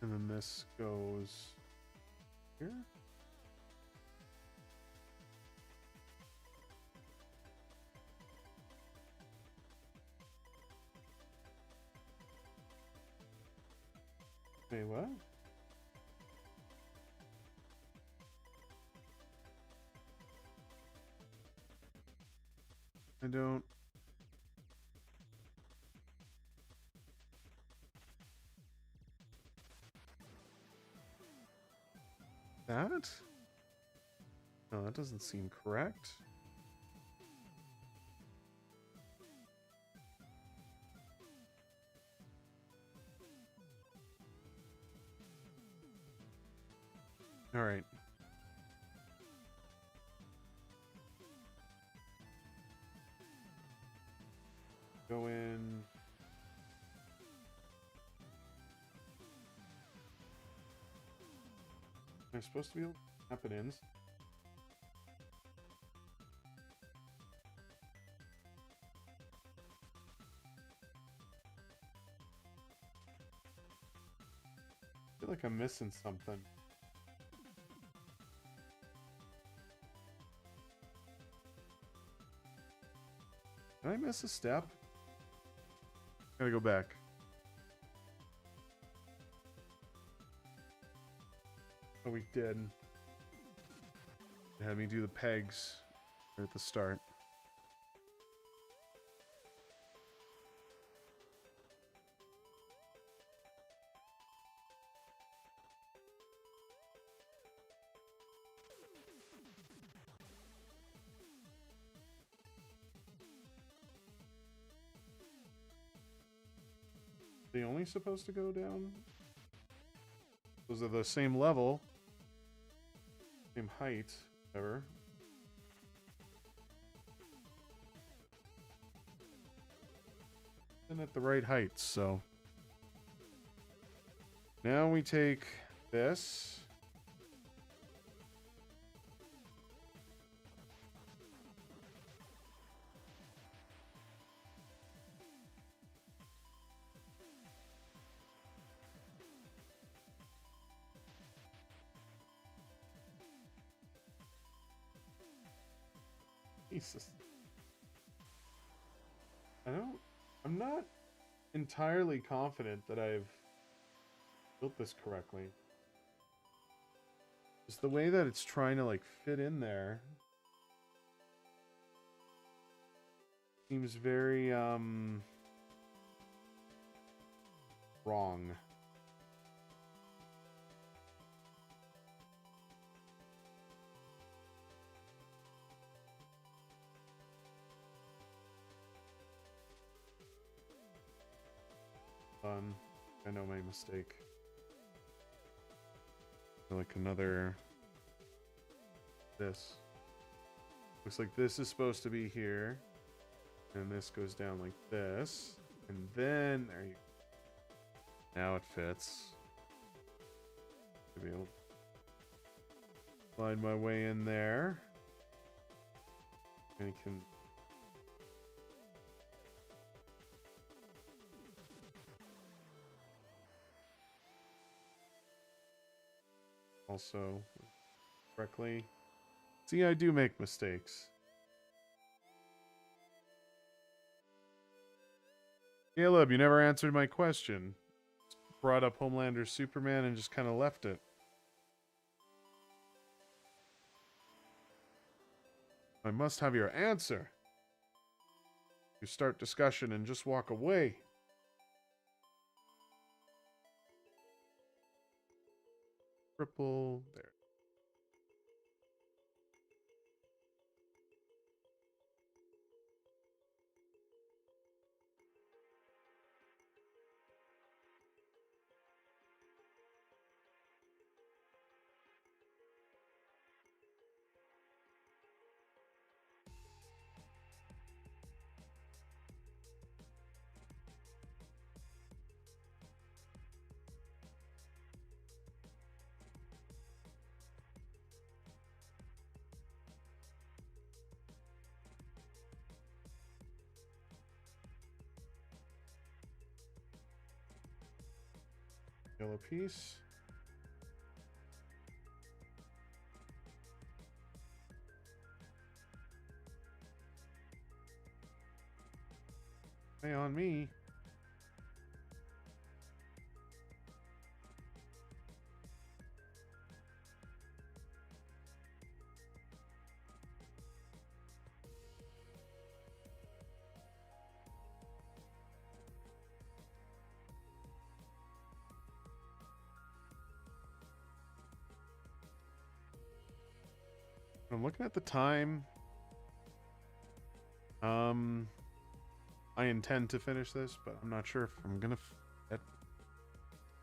And then this goes here. Wait, what? I don't... That? No, that doesn't seem correct. All right. Go in. Am I supposed to be able to snap it in? I feel like I'm missing something. Did I miss a step? Gotta go back. Oh, we did. It had me do the pegs right at the start. They only supposed to go down? Those are the same level. Same height, whatever. And at the right height, so. Now we take this. Jesus. I'm not entirely confident that I've built this correctly. Just the way that it's trying to like fit in there seems very wrong. I know my mistake. Like another... This. Looks like this is supposed to be here. And this goes down like this. And then... There you go. Now it fits. To be able to slide my way in there. And I can... Also, correctly. See, I do make mistakes. Caleb, you never answered my question. Brought up Homelander's Superman and just kind of left it. I must have your answer. You start discussion and just walk away. triple. There. Yellow piece. Hey, on me. I'm looking at the time. I intend to finish this, but I'm not sure if I'm gonna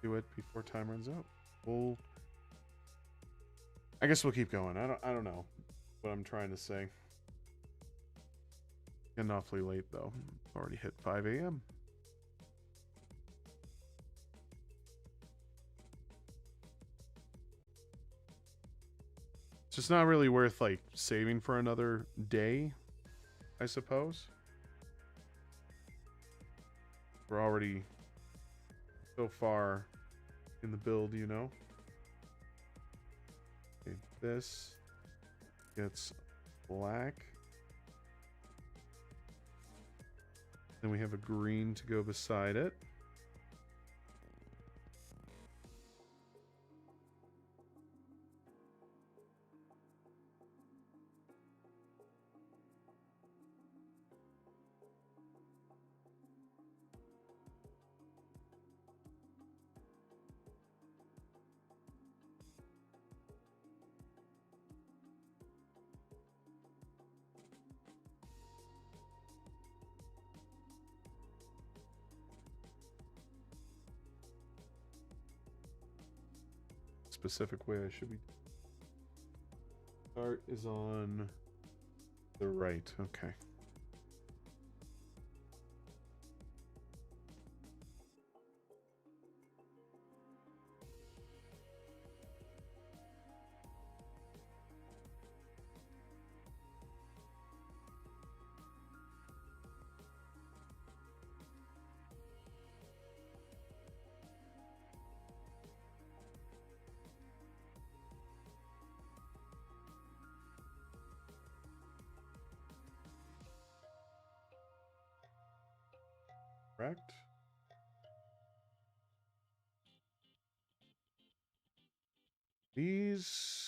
do it before time runs out. I guess we'll keep going. I don't know what I'm trying to say. Getting awfully late though. Already hit 5 a.m. It's just not really worth like saving for another day, I suppose. We're already so far in the build, you know. Okay, this gets black. Then we have a green to go beside it. Specific way I should be. Start is on the right. Okay. Correct. These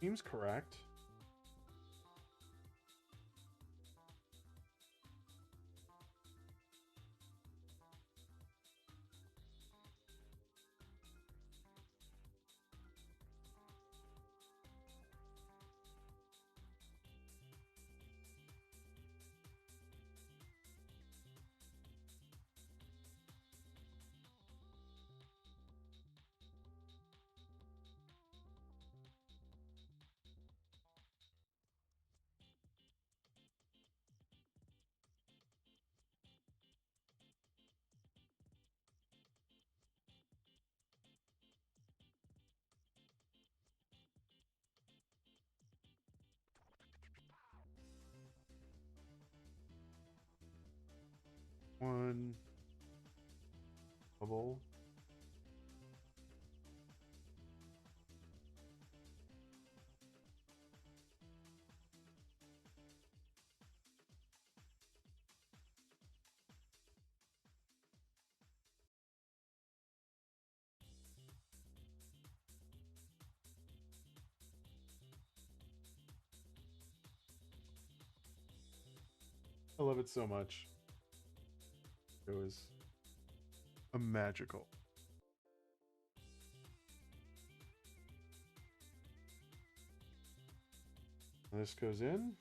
seems correct. One bubble. I love it so much. It was a magical. This goes in.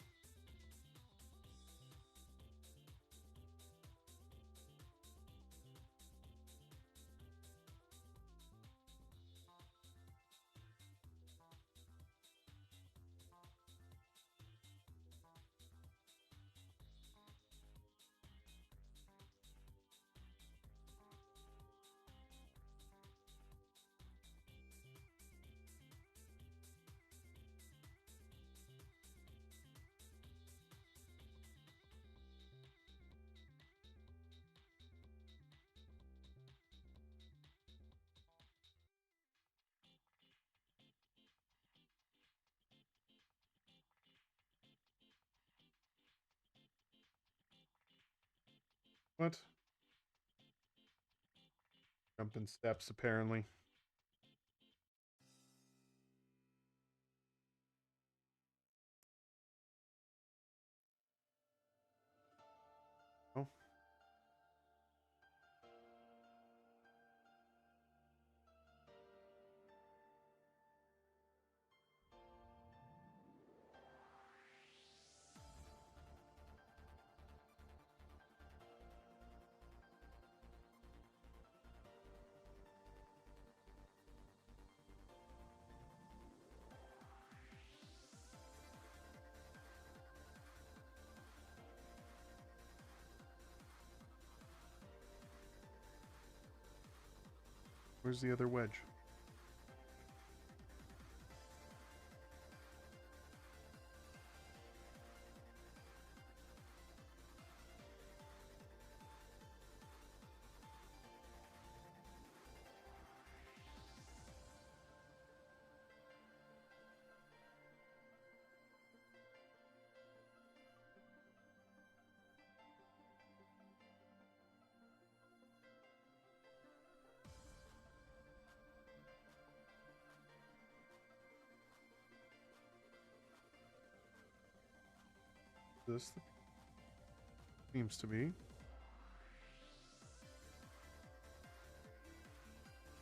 What? Jumping steps, apparently. Oh. Where's the other wedge? This seems to be.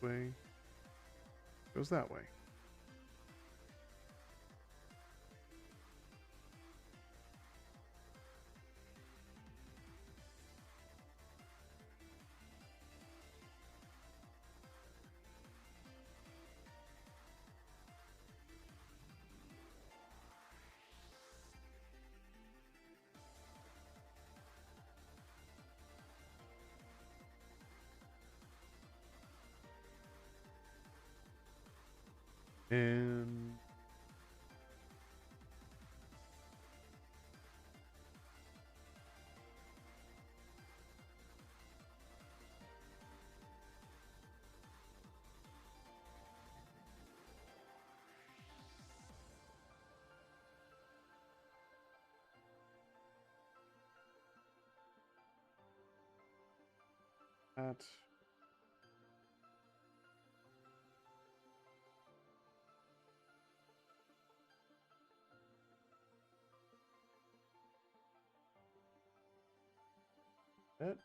Way goes that way. And that. That.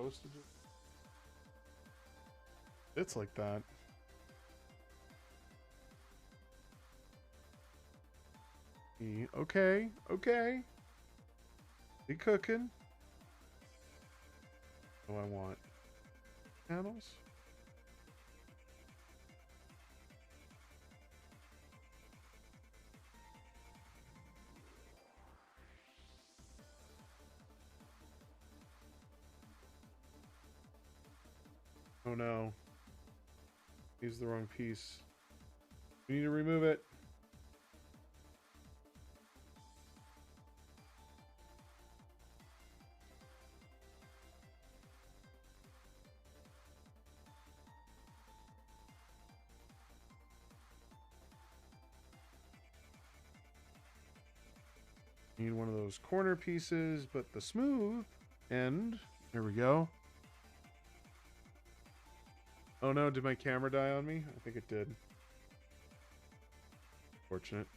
supposed to just... It's like that. Okay, okay. Be cooking. What do I want? Panels? Oh no. Use the wrong piece. We need to remove it. Need one of those corner pieces, but the smooth end. There we go. Oh no, did my camera die on me? I think it did. Fortunate.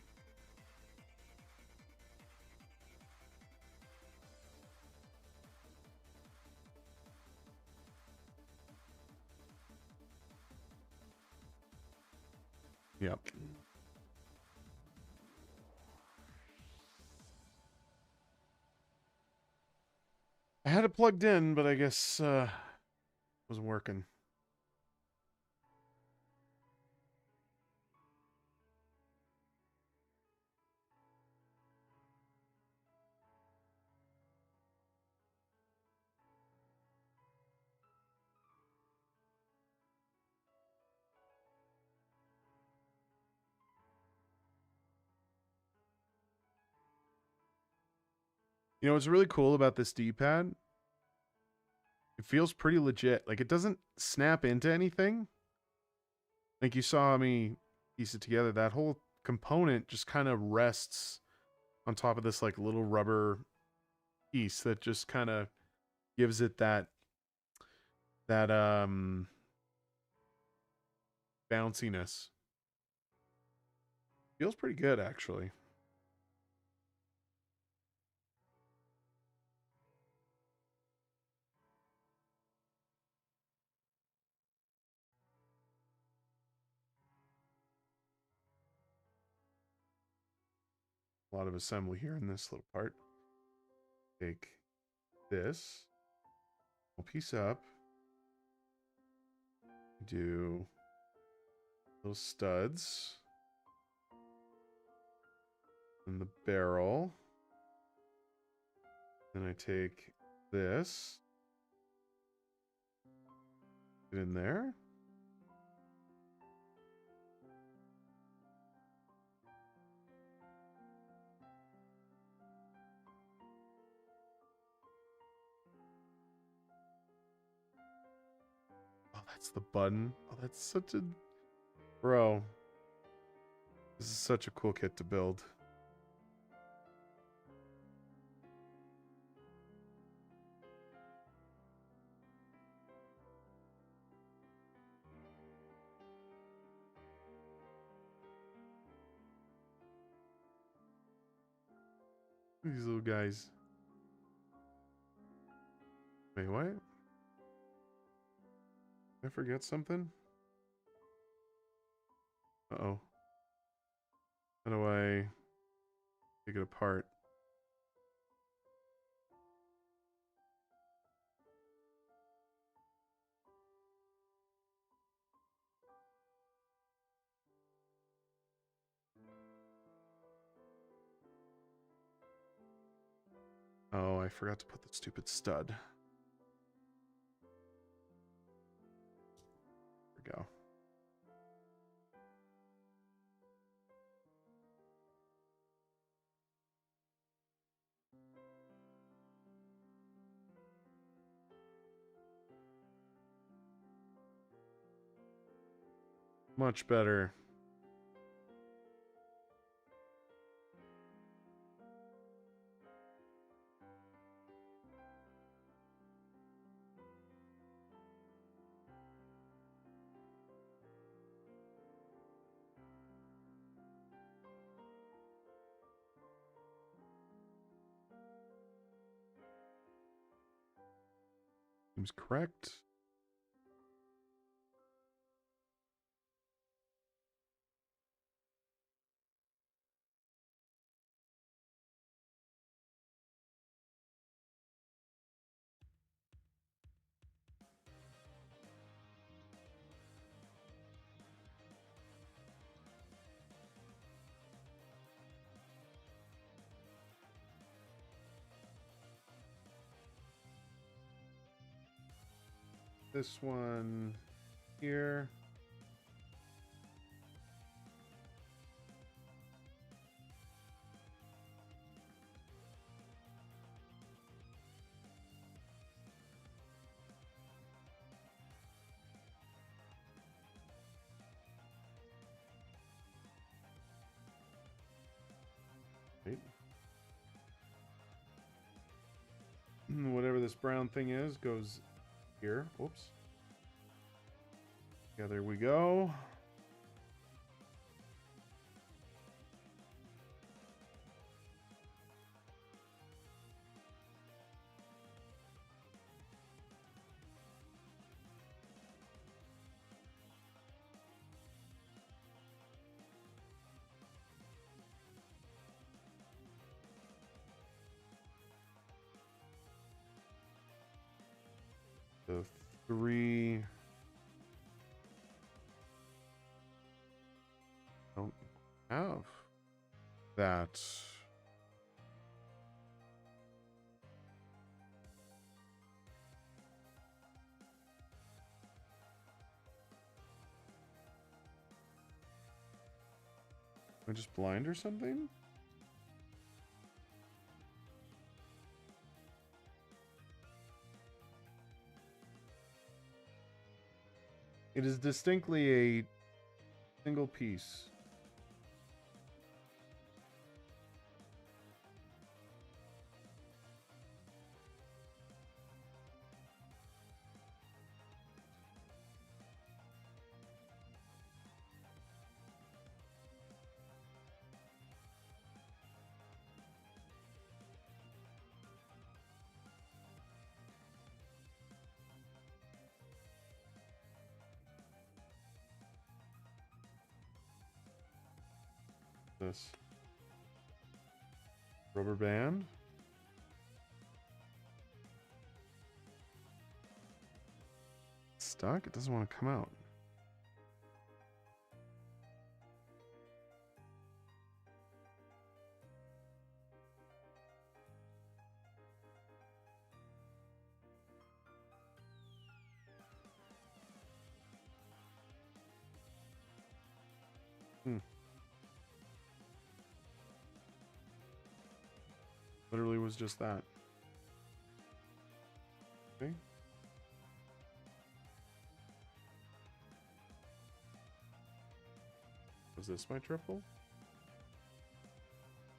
Yep. I had it plugged in, but I guess it wasn't working. You know what's really cool about this D-pad? It feels pretty legit. Like, it doesn't snap into anything. Like, you saw me piece it together. That whole component just kind of rests on top of this, like, little rubber piece that just kind of gives it that bounciness. Feels pretty good, actually. A lot of assembly here in this little part. Take this, we'll piece up, do little studs, and the barrel. Then I take this, get in there. Oh, that's the button. Oh, that's such a... Bro. This is such a cool kit to build. These little guys. Wait, what? Did I forget something? Uh-oh. How do I take it apart? Oh, I forgot to put the stupid stud. There we go. Much better. seems correct. This one here. Right. Whatever this brown thing is goes here. Whoops. Yeah, there we go. The 3 don't have that. Am I just blind or something? It is distinctly a single piece. This rubber band. It's stuck? It doesn't want to come out. Literally was just that. Okay. Was this my triple?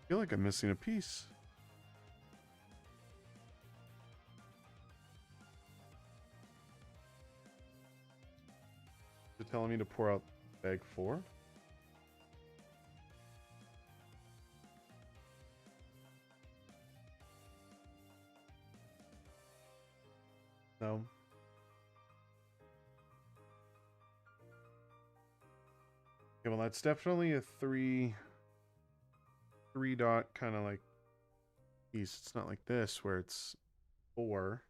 I feel like I'm missing a piece. They're telling me to pour out bag 4. No. Okay, well that's definitely a 3 dot kind of like piece. It's not like this where it's 4.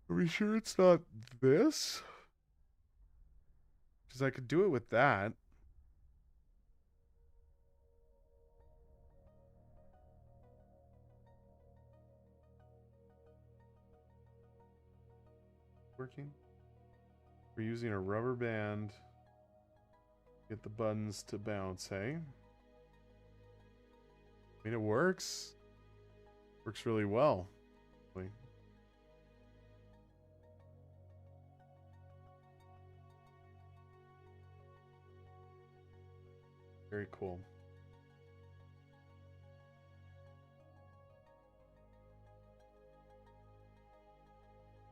Are we sure it's not this? Because I could do it with that. Working? We're using a rubber band. Get the buttons to bounce, hey? I mean, it works. Works really well. Very cool.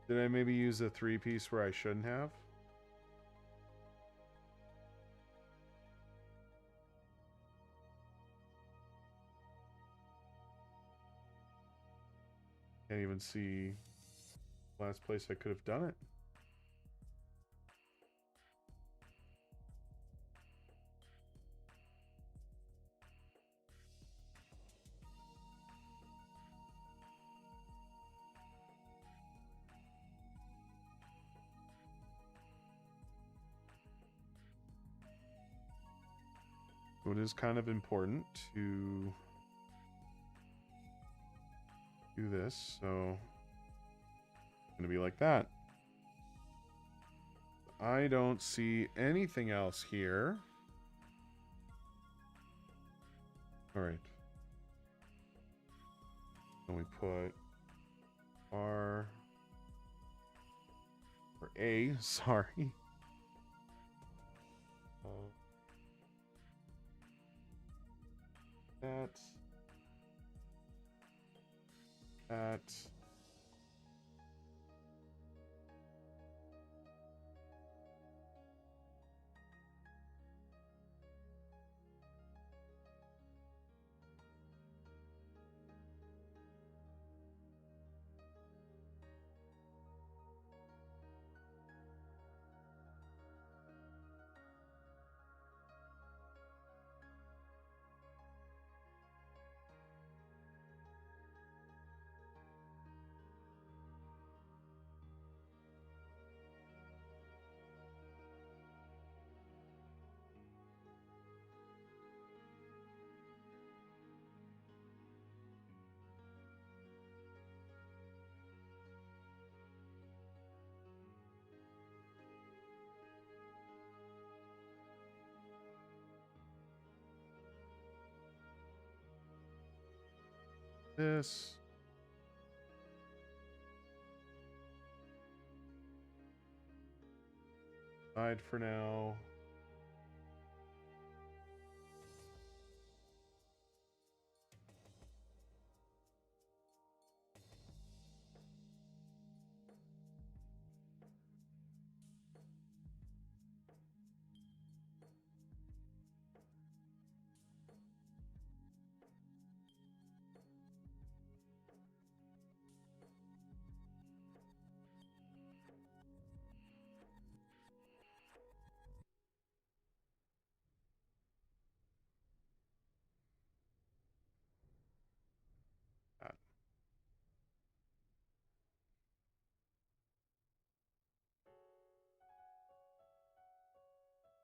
Did I maybe use a 3-piece where I shouldn't have? and see the last place I could have done it. So it is kind of important to do this, so it's going to be like that. I don't see anything else here. All right. Then we put R or A, sorry. That. This. Side for now.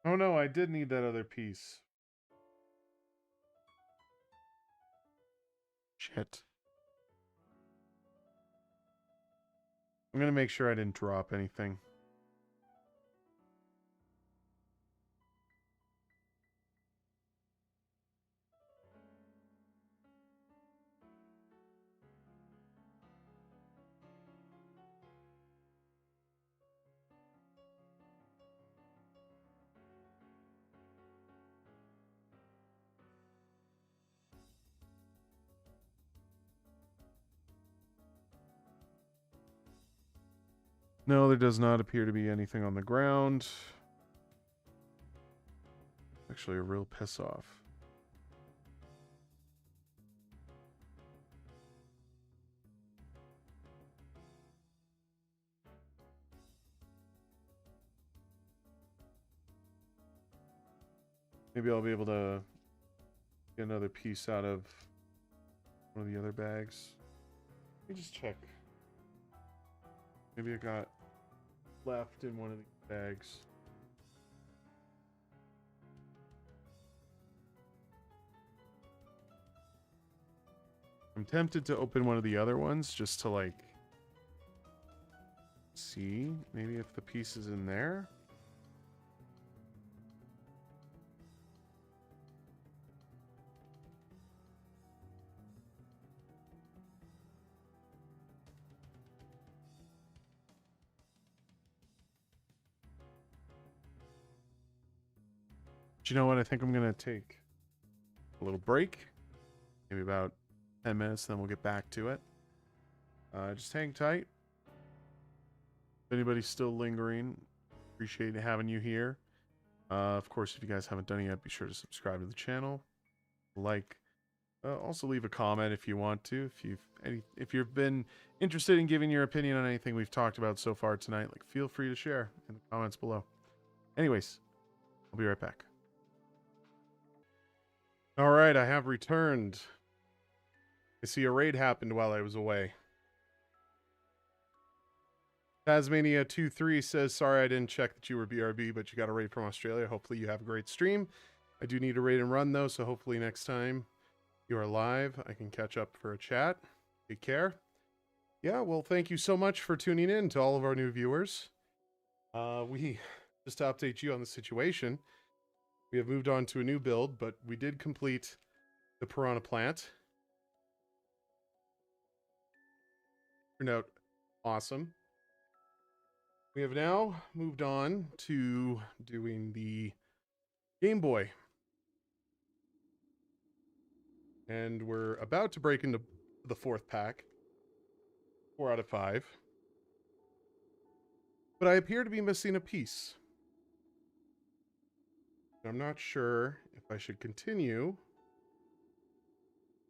Oh no, I did need that other piece. Shit. I'm gonna make sure I didn't drop anything. No, there does not appear to be anything on the ground. Actually, a real piss off. Maybe I'll be able to get another piece out of one of the other bags. Let me just check. Maybe I got left in one of the bags. I'm tempted to open one of the other ones just to like see maybe if the piece is in there. But you know what? I think I'm going to take a little break. Maybe about 10 minutes, then we'll get back to it. Just hang tight. If anybody's still lingering, appreciate having you here. Of course, if you guys haven't done it yet, be sure to subscribe to the channel. Like, Also leave a comment if you want to. If you've been interested in giving your opinion on anything we've talked about so far tonight, like feel free to share in the comments below. Anyways, I'll be right back. All right, I have returned. I see a raid happened while I was away. Tasmania23 says, sorry I didn't check that you were BRB, but you got a raid from Australia. Hopefully you have a great stream. I do need a raid and run, though, so hopefully next time you are live, I can catch up for a chat. Take care. Yeah, well, thank you so much for tuning in to all of our new viewers. We, just to update you on the situation, we have moved on to a new build, but we did complete the Piranha plant. Turned out awesome. We have now moved on to doing the Game Boy. And we're about to break into the 4th pack. 4 out of 5. But I appear to be missing a piece. I'm not sure if I should continue.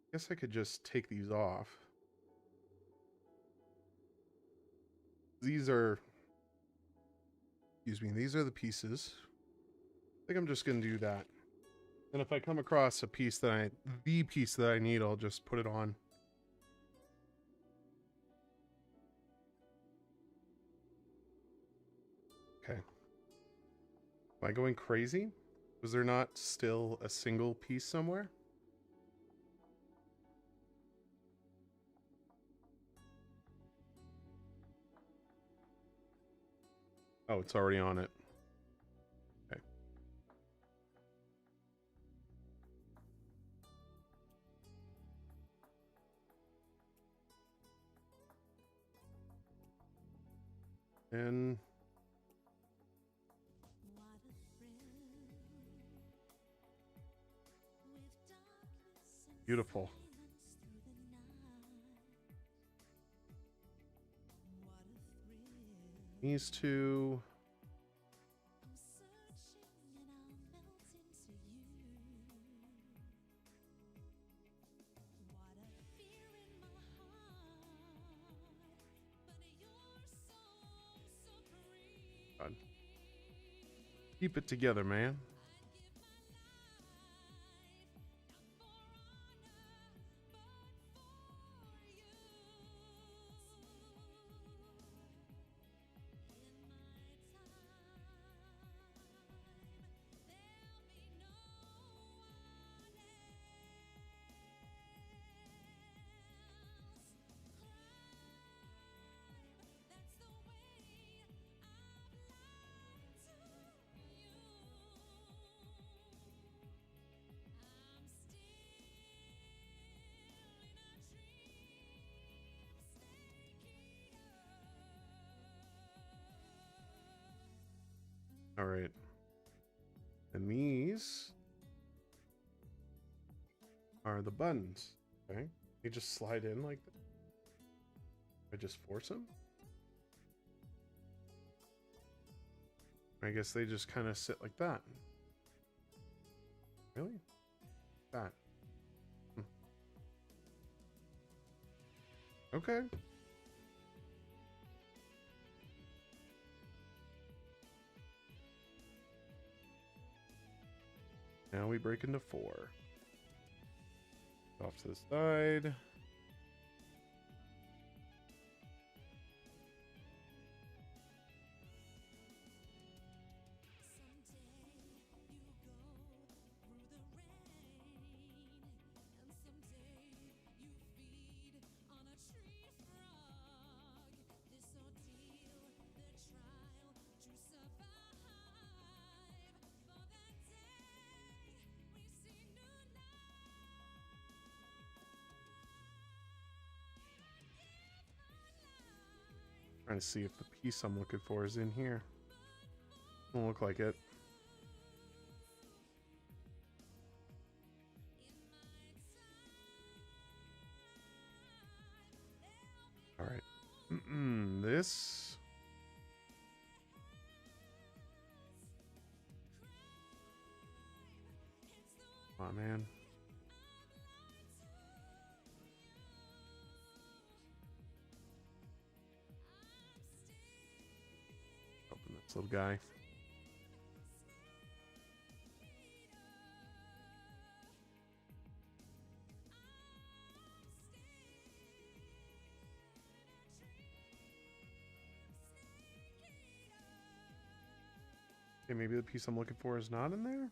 I guess I could just take these off. These are... Excuse me, these are the pieces. I think I'm just going to do that. And if I come across a piece that the piece that I need, I'll just put it on. Okay. Am I going crazy? Was there not still a single piece somewhere? Oh, it's already on it. Okay. And beautiful. These two. God. Keep it together, man. All right. And these are the buttons. Okay. They just slide in like that. I just force them. I guess they just kind of sit like that. Really? That. Okay. Now we break into 4. Off to the side. Trying to see if the piece I'm looking for is in here. Don't look like it. All right. This. Come on, man. This little guy. Okay, maybe the piece I'm looking for is not in there?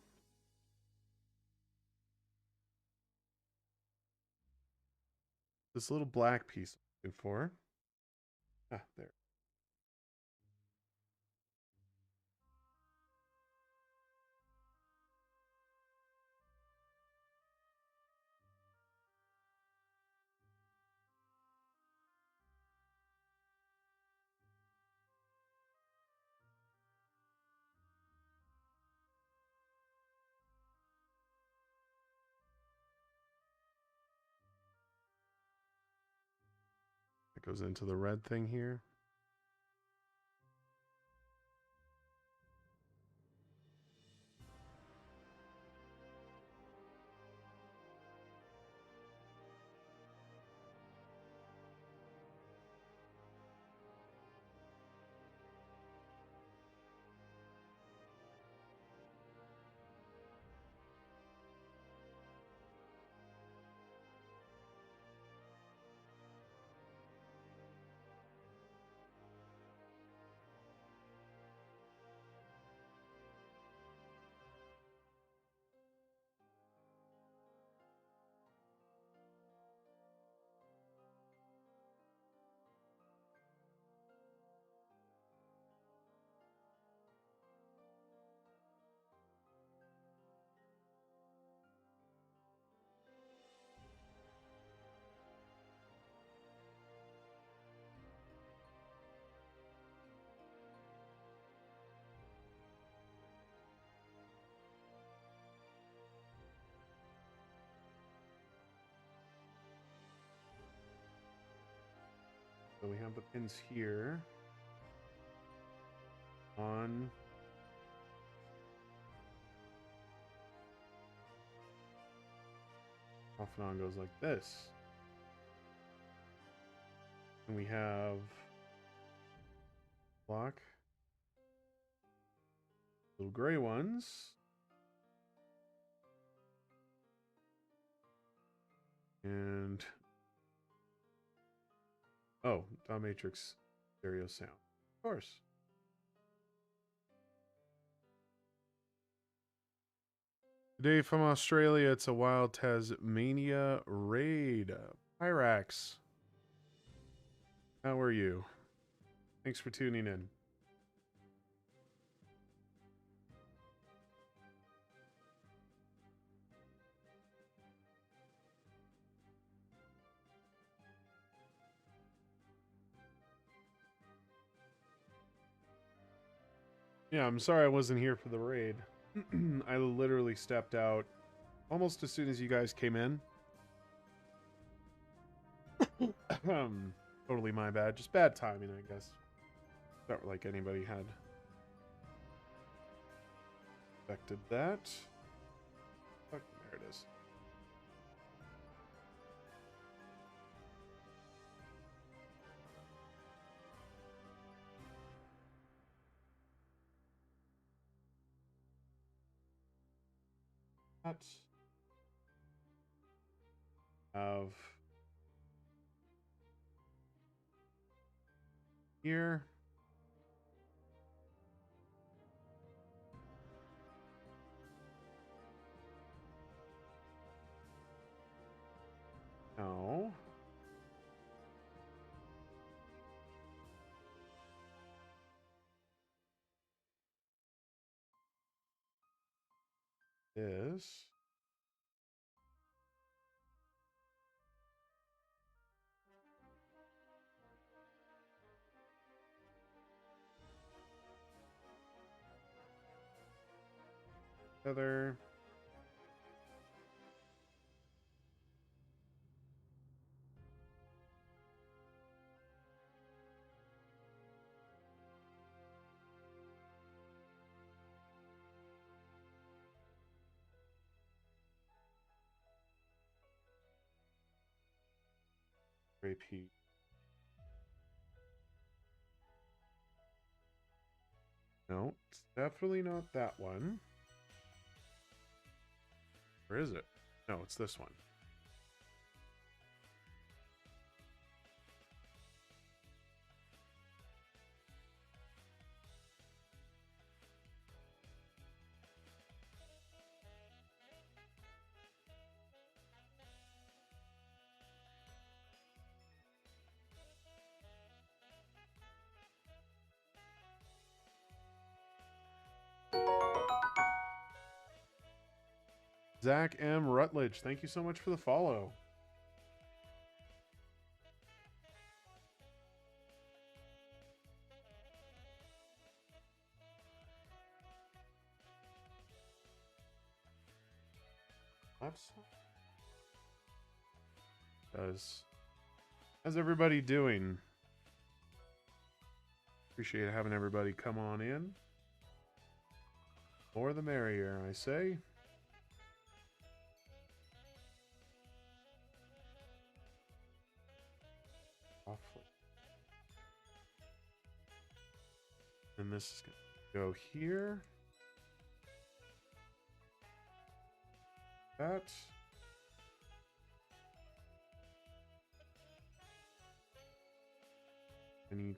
This little black piece I'm looking for. Ah, there. It goes into the red thing here. So we have the pins here on off and on goes like this. And we have block little gray ones. And oh, dot matrix stereo sound. Of course. Today from Australia, it's a Wild Tasmania raid. Pyrax, how are you? Thanks for tuning in. Yeah, I'm sorry I wasn't here for the raid. I literally stepped out almost as soon as you guys came in. Totally my bad. Just bad timing, I guess. Not like anybody had expected that. Oh, there it is. That of here. No. This. Other. Repeat. No, it's definitely not that one. Or is it? No, it's this one. Zach M. Rutledge, thank you so much for the follow. How's everybody doing? Appreciate having everybody come on in. More the merrier, I say. Awfully. And this is going to go here. That. I need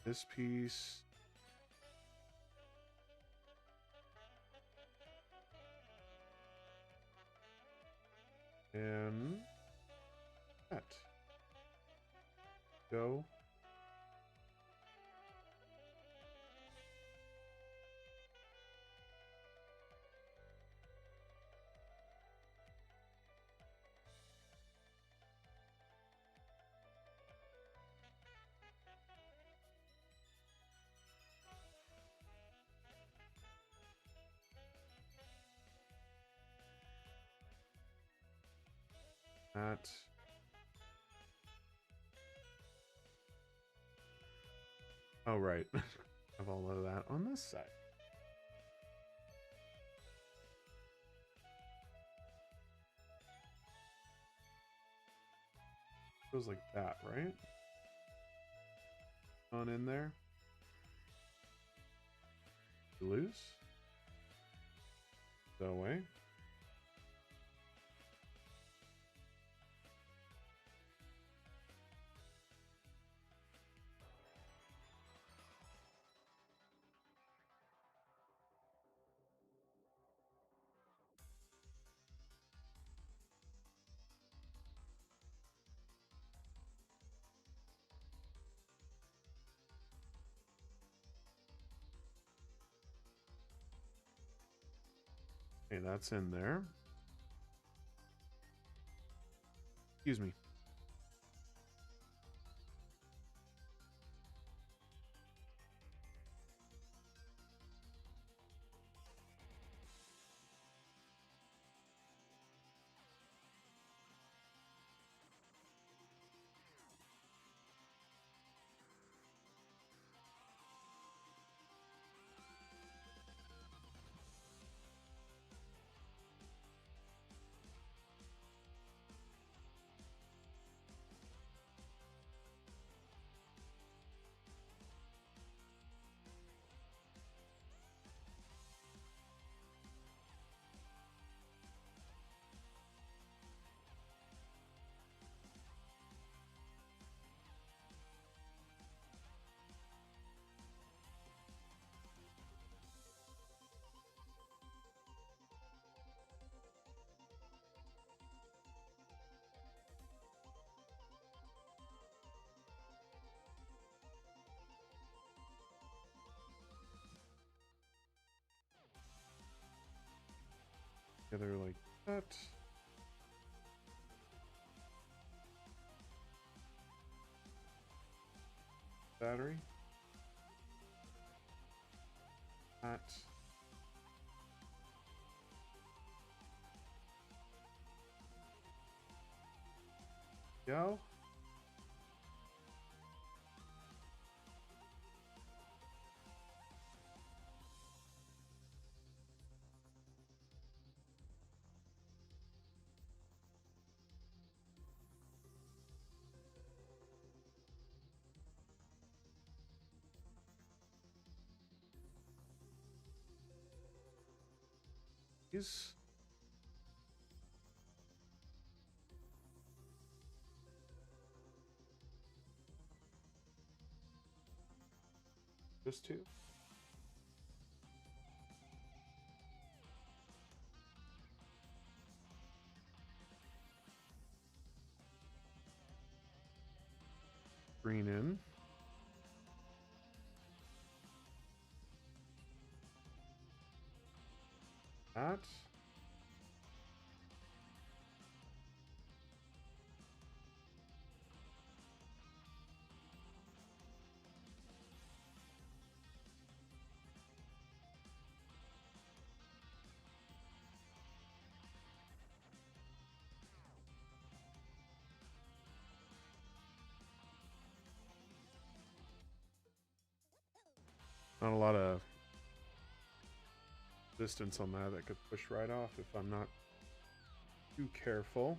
this piece. And that. Go. That. Oh, right. Have all of that on this side. Goes like that, right? On in there. Loose. That way. Okay, that's in there. Excuse me. Together like that. Battery. That. Go. these. Just two. Green in. That. Not a lot of distance on that. That could push right off if I'm not too careful.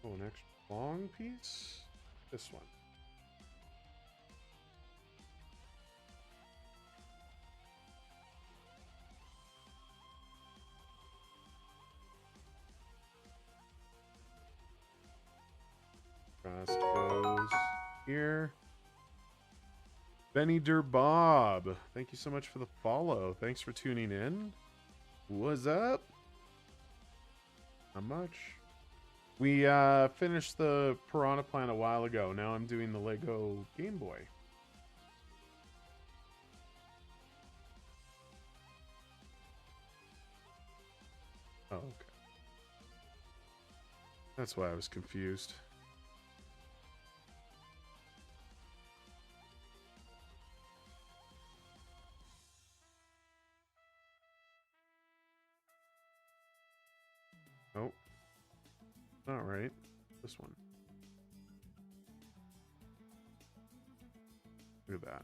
Oh, an extra long piece? This one. Cross goes here. Benny Bob, thank you so much for the follow. Thanks for tuning in. What's up? Not much. We finished the Piranha Plant a while ago. Now I'm doing the Lego Game Boy. Oh, okay. That's why I was confused. Oh. All right. This one. Look at that.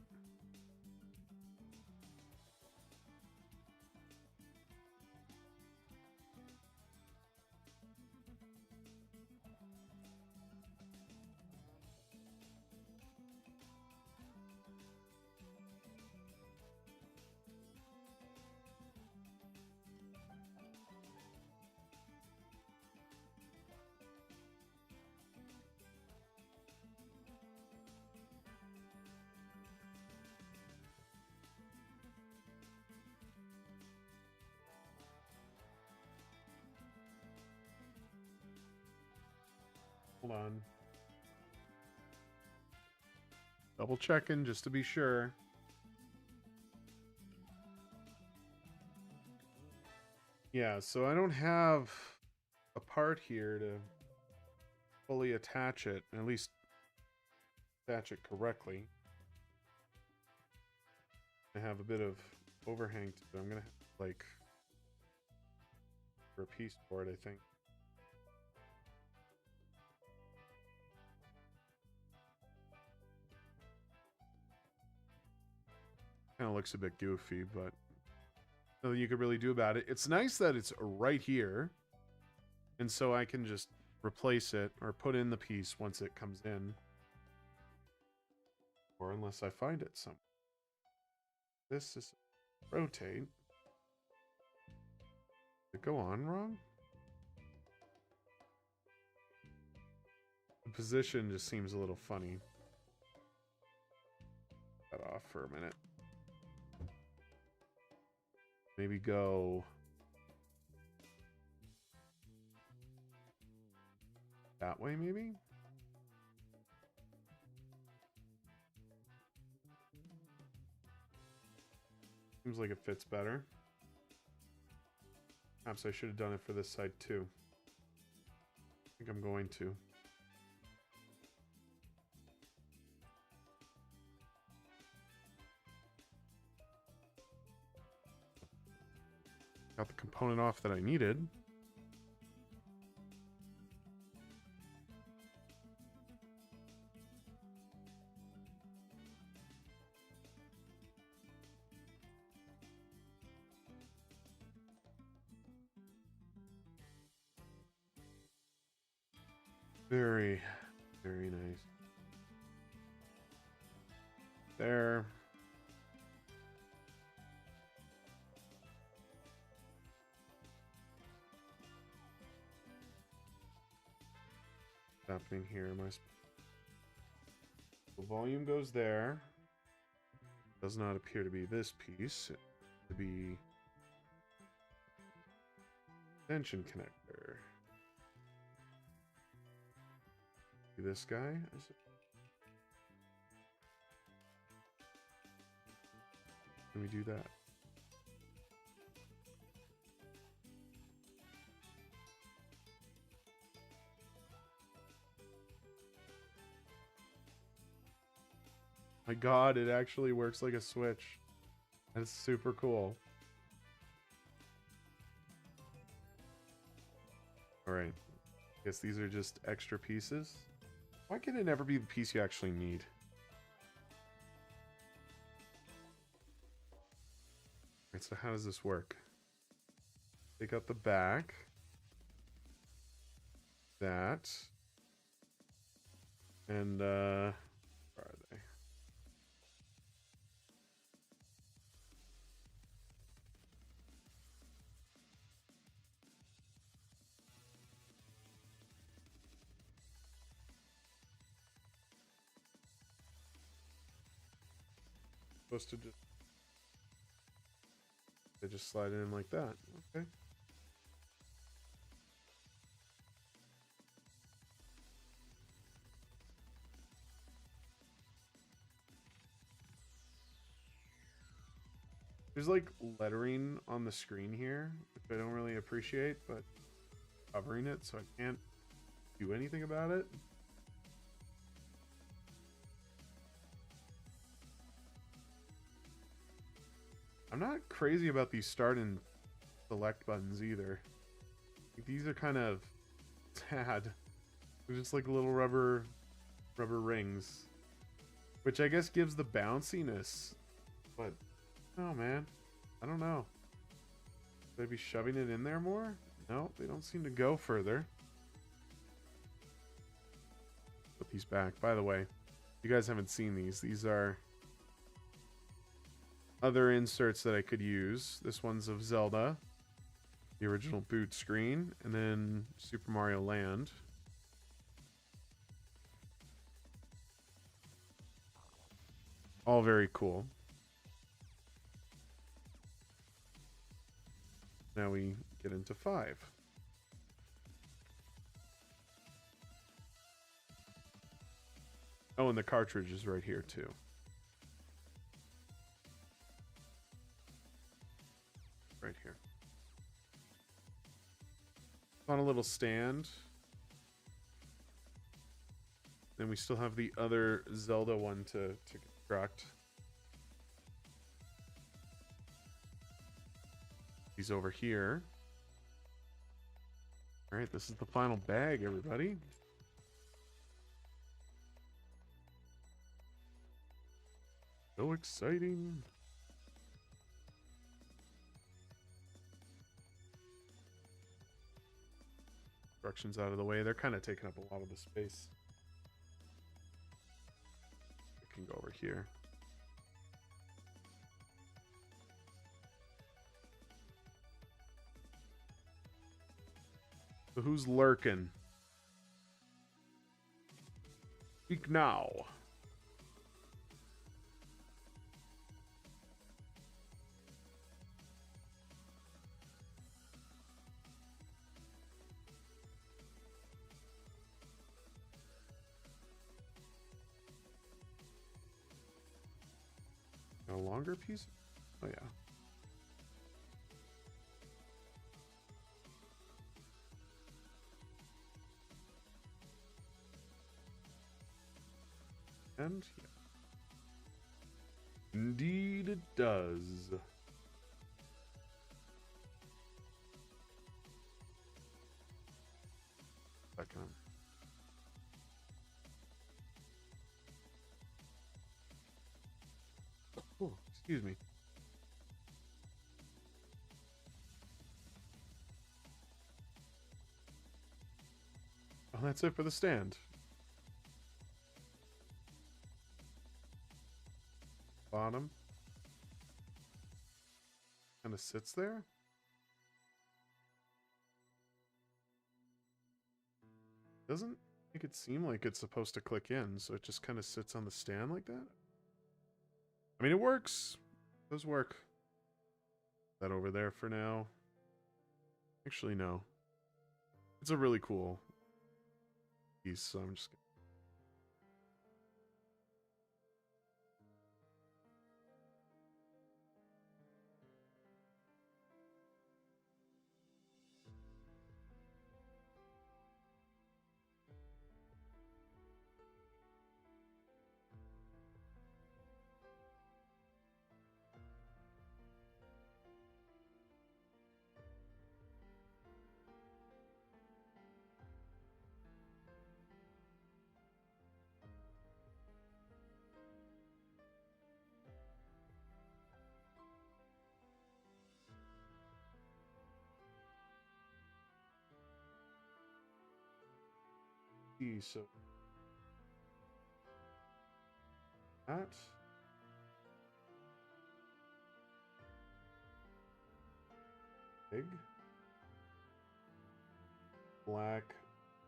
Hold on. Double checking just to be sure. Yeah, so I don't have a part here to fully attach it, at least attach it correctly. I have a bit of overhang to do. I'm gonna have like for a piece for it, I think. Kind of looks a bit goofy, but nothing you could really do about it. It's nice that it's right here, and so I can just replace it or put in the piece once it comes in, or unless I find it somewhere. This is rotate. Did it go on wrong? The position just seems a little funny. Cut off for a minute. Maybe go that way, maybe? Seems like it fits better. Perhaps I should have done it for this side too. I think I'm going to. Got the component off that I needed. Very, very nice. There. What's happening here? The volume goes there. Does not appear to be this piece. It to be extension connector. This guy? Can we do that? My god, it actually works like a switch. That's super cool. Alright. Guess these are just extra pieces. Why can it never be the piece you actually need? Alright, so how does this work? Take out the back. That. And, where are they? Supposed to just... They just slide in like that. Okay. There's like lettering on the screen here, which I don't really appreciate, but covering it so I can't do anything about it. I'm not crazy about these start and select buttons either. These are kind of sad. They're just like little rubber rings, which I guess gives the bounciness, but oh man, I don't know. Should I be shoving it in there more? No, they don't seem to go further. Put these back. By the way, you guys haven't seen these. These are other inserts that I could use. This one's of Zelda, the original boot screen, and then Super Mario Land. All very cool. Now we get into 5. Oh, and the cartridge is right here too. Right here. On a little stand. Then we still have the other Zelda one to construct. He's over here. All right, this is the final bag, everybody. So exciting. Instructions out of the way. They're kind of taking up a lot of the space. I can go over here. So who's lurking? Speak now. A longer piece? Oh yeah. And yeah. Indeed it does. Second. Oh, excuse me. Oh, that's it for the stand. Bottom. Kind of sits there. Doesn't make it seem like it's supposed to click in, so it just kind of sits on the stand like that. I mean, it works. It does work. That over there for now. Actually, no. It's a really cool piece, so I'm just gonna... So that big black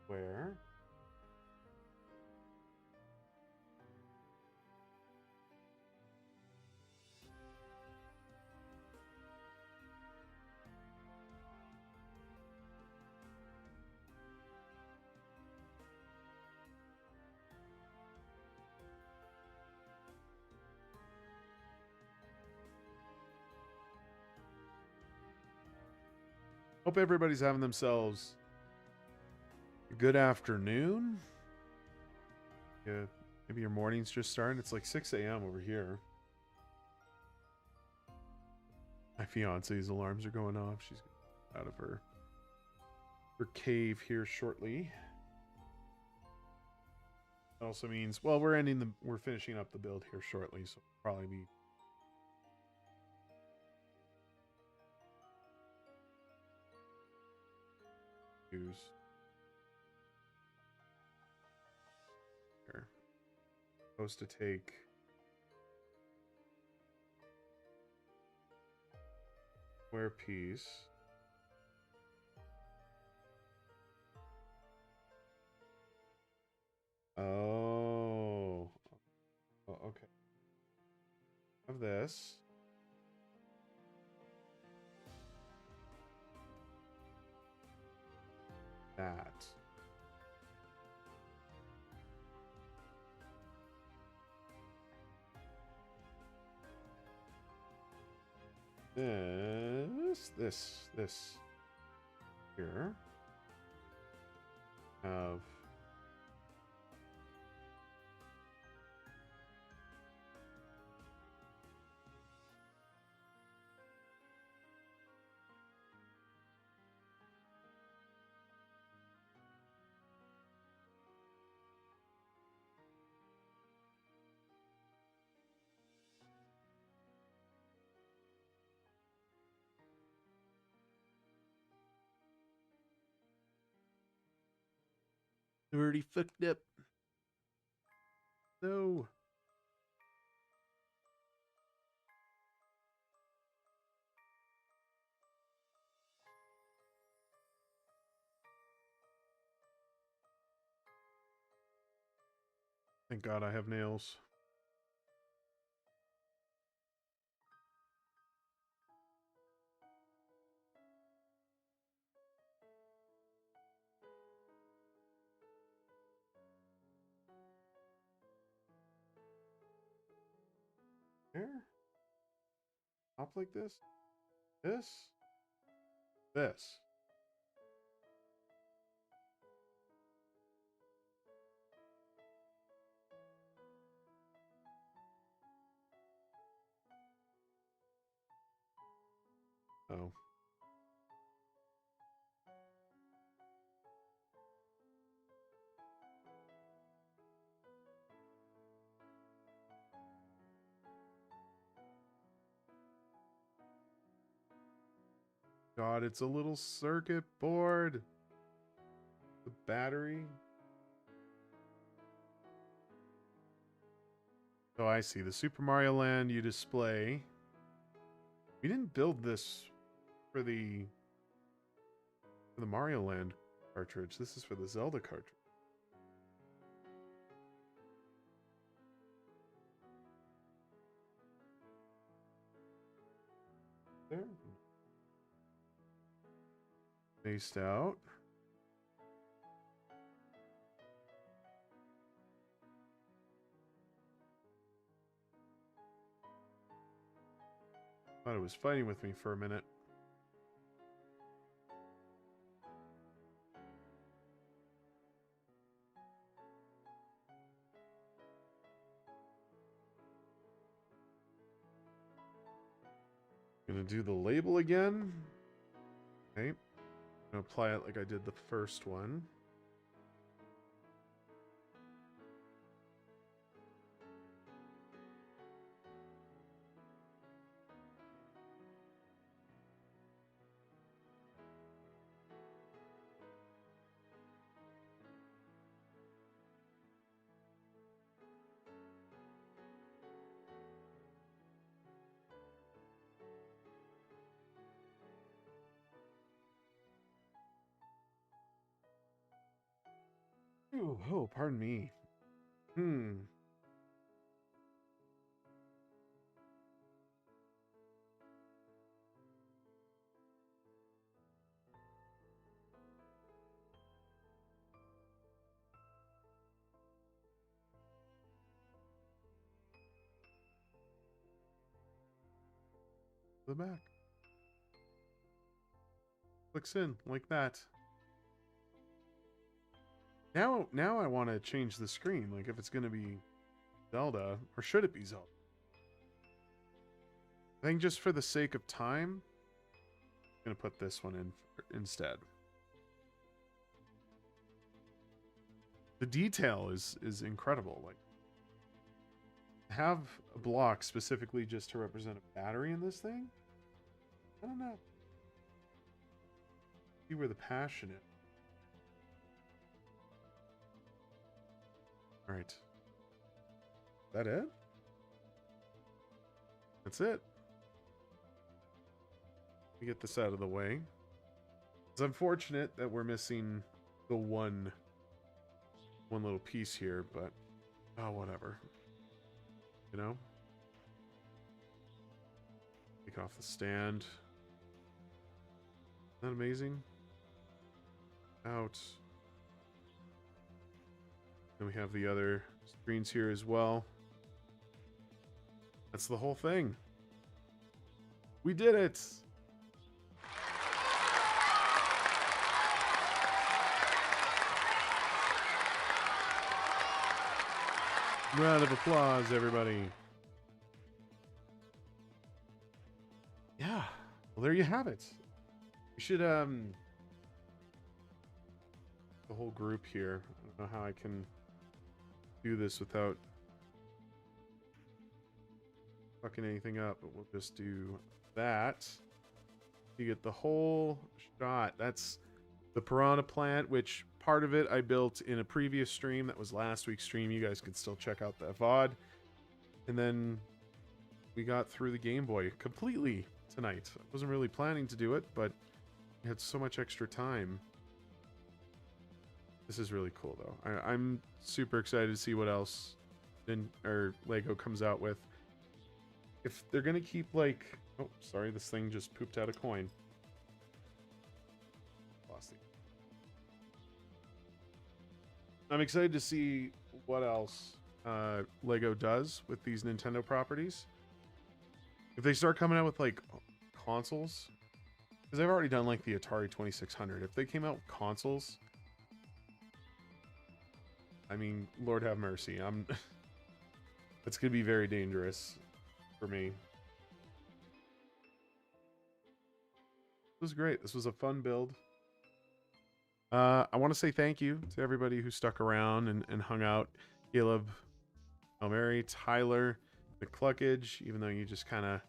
square. Hope everybody's having themselves a good afternoon. Yeah, maybe your morning's just starting. It's like 6 a.m. over here. My fiance's alarms are going off. She's out of her cave here shortly. That also means, well, we're finishing up the build here shortly, so it'll probably be use here. Supposed to take square piece. Oh, okay. Have this. That. This here. Have already fucked up. No. Thank God I have nails. Here? Up like this? This? This. Oh. God, it's a little circuit board. The battery. Oh, I see. The Super Mario Land you display. We didn't build this for the Mario Land cartridge. This is for the Zelda cartridge. There. Spaced out. Thought it was fighting with me for a minute. Gonna do the label again. Okay. Gonna apply it like I did the first one. Ooh, oh, pardon me. The back. Clicks in like that. Now I want to change the screen. Like if it's going to be Zelda, or should it be Zelda? I think just for the sake of time, I'm going to put this one in instead. The detail is incredible. Like, have a block specifically just to represent a battery in this thing? I don't know. See where the passion is. All right. Is that it? That's it. Let me get this out of the way. It's unfortunate that we're missing the one little piece here, but oh, whatever. You know? Take off the stand. Isn't that amazing? Out. Then we have the other screens here as well. That's the whole thing. We did it! Round of applause, everybody. Yeah. Well, there you have it. We should, the whole group here. I don't know how I can do this without fucking anything up, but we'll just do that. You get the whole shot. That's the Piranha plant, which part of it I built in a previous stream. That was last week's stream. You guys could still check out that VOD. And then we got through the Game Boy completely tonight. I wasn't really planning to do it, but we had so much extra time. This is really cool, though. I'm super excited to see what else Lego comes out with. If they're gonna keep, like... Oh, sorry, this thing just pooped out a coin. Lost it. I'm excited to see what else Lego does with these Nintendo properties. If they start coming out with, like, consoles... Because they've already done, like, the Atari 2600. If they came out with consoles... I mean, Lord have mercy. That's going to be very dangerous for me. This was great. This was a fun build. I want to say thank you to everybody who stuck around and hung out. Caleb, Mary, Tyler, McCluckage, even though you just kind of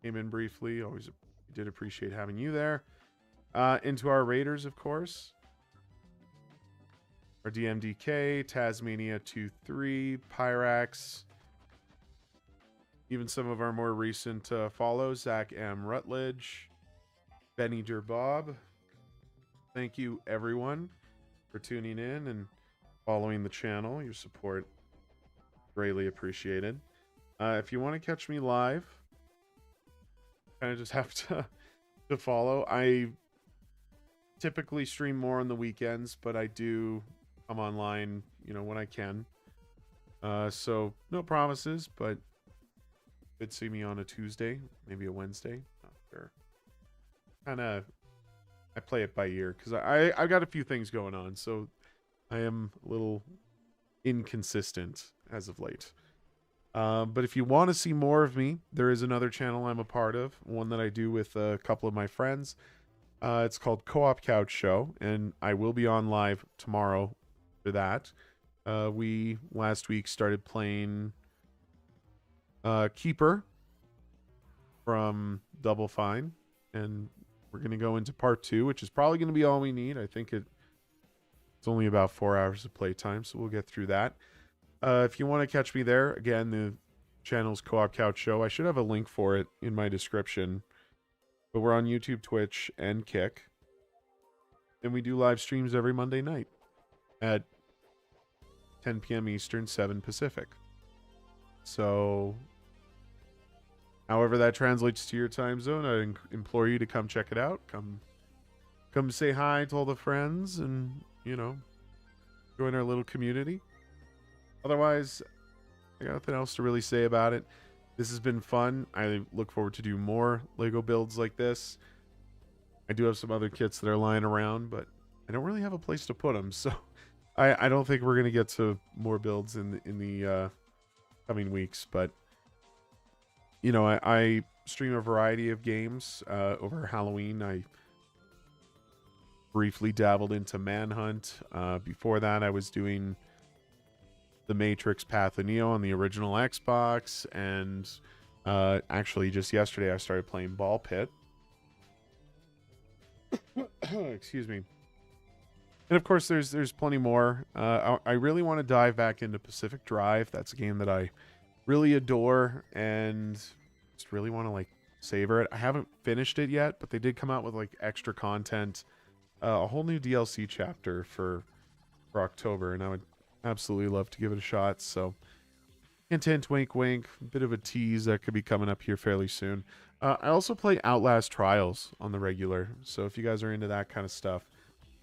came in briefly. Always did appreciate having you there. Into our Raiders, of course. Our DMDK, Tasmania 2-3, Pyrax, even some of our more recent follows, Zach M. Rutledge, Benny Derbob. Thank you, everyone, for tuning in and following the channel. Your support greatly appreciated. If you want to catch me live, kind of just have to follow. I typically stream more on the weekends, but I do come online, when I can. So no promises, but could see me on a Tuesday, maybe a Wednesday. Not sure. I play it by ear because I've got a few things going on, so I am a little inconsistent as of late. But if you want to see more of me, there is another channel I'm a part of, one that I do with a couple of my friends. It's called Co-op Couch Show, and I will be on live tomorrow for that. We last week started playing Keeper from Double Fine, and we're going to go into part 2, which is probably going to be all we need. I think it's only about 4 hours of playtime, so we'll get through that. If you want to catch me there, again, the channel's Co-op Couch Show. I should have a link for it in my description. But we're on YouTube, Twitch, and Kick. And we do live streams every Monday night at 10 p.m. Eastern, 7 Pacific. So, however that translates to your time zone, I implore you to come check it out. Come say hi to all the friends and, join our little community. Otherwise, I got nothing else to really say about it. This has been fun. I look forward to do more Lego builds like this. I do have some other kits that are lying around, but I don't really have a place to put them. So I don't think we're going to get to more builds in the coming weeks. But, I stream a variety of games. Over Halloween, I briefly dabbled into Manhunt. Before that, I was doing The Matrix Path of Neo on the original Xbox, and actually just yesterday I started playing Ball Pit. Excuse me. And of course there's plenty more. I really want to dive back into Pacific Drive. That's a game that I really adore and just really want to savor it. I haven't finished it yet, but they did come out with extra content, a whole new DLC chapter for October, and I would absolutely love to give it a shot. So hint hint, wink wink, bit of a tease that could be coming up here fairly soon. I also play Outlast Trials on the regular, so if you guys are into that kind of stuff,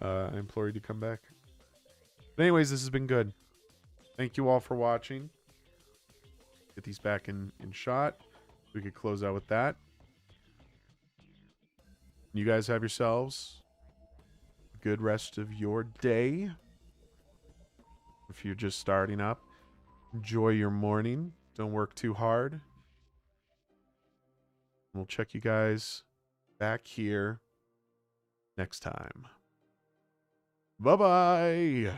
I implore you to come back. But anyways, this has been good. Thank you all for watching. Get these back in shot. We could close out with that. You guys have yourselves a good rest of your day. If you're just starting up, enjoy your morning. Don't work too hard. We'll check you guys back here next time. Bye-bye.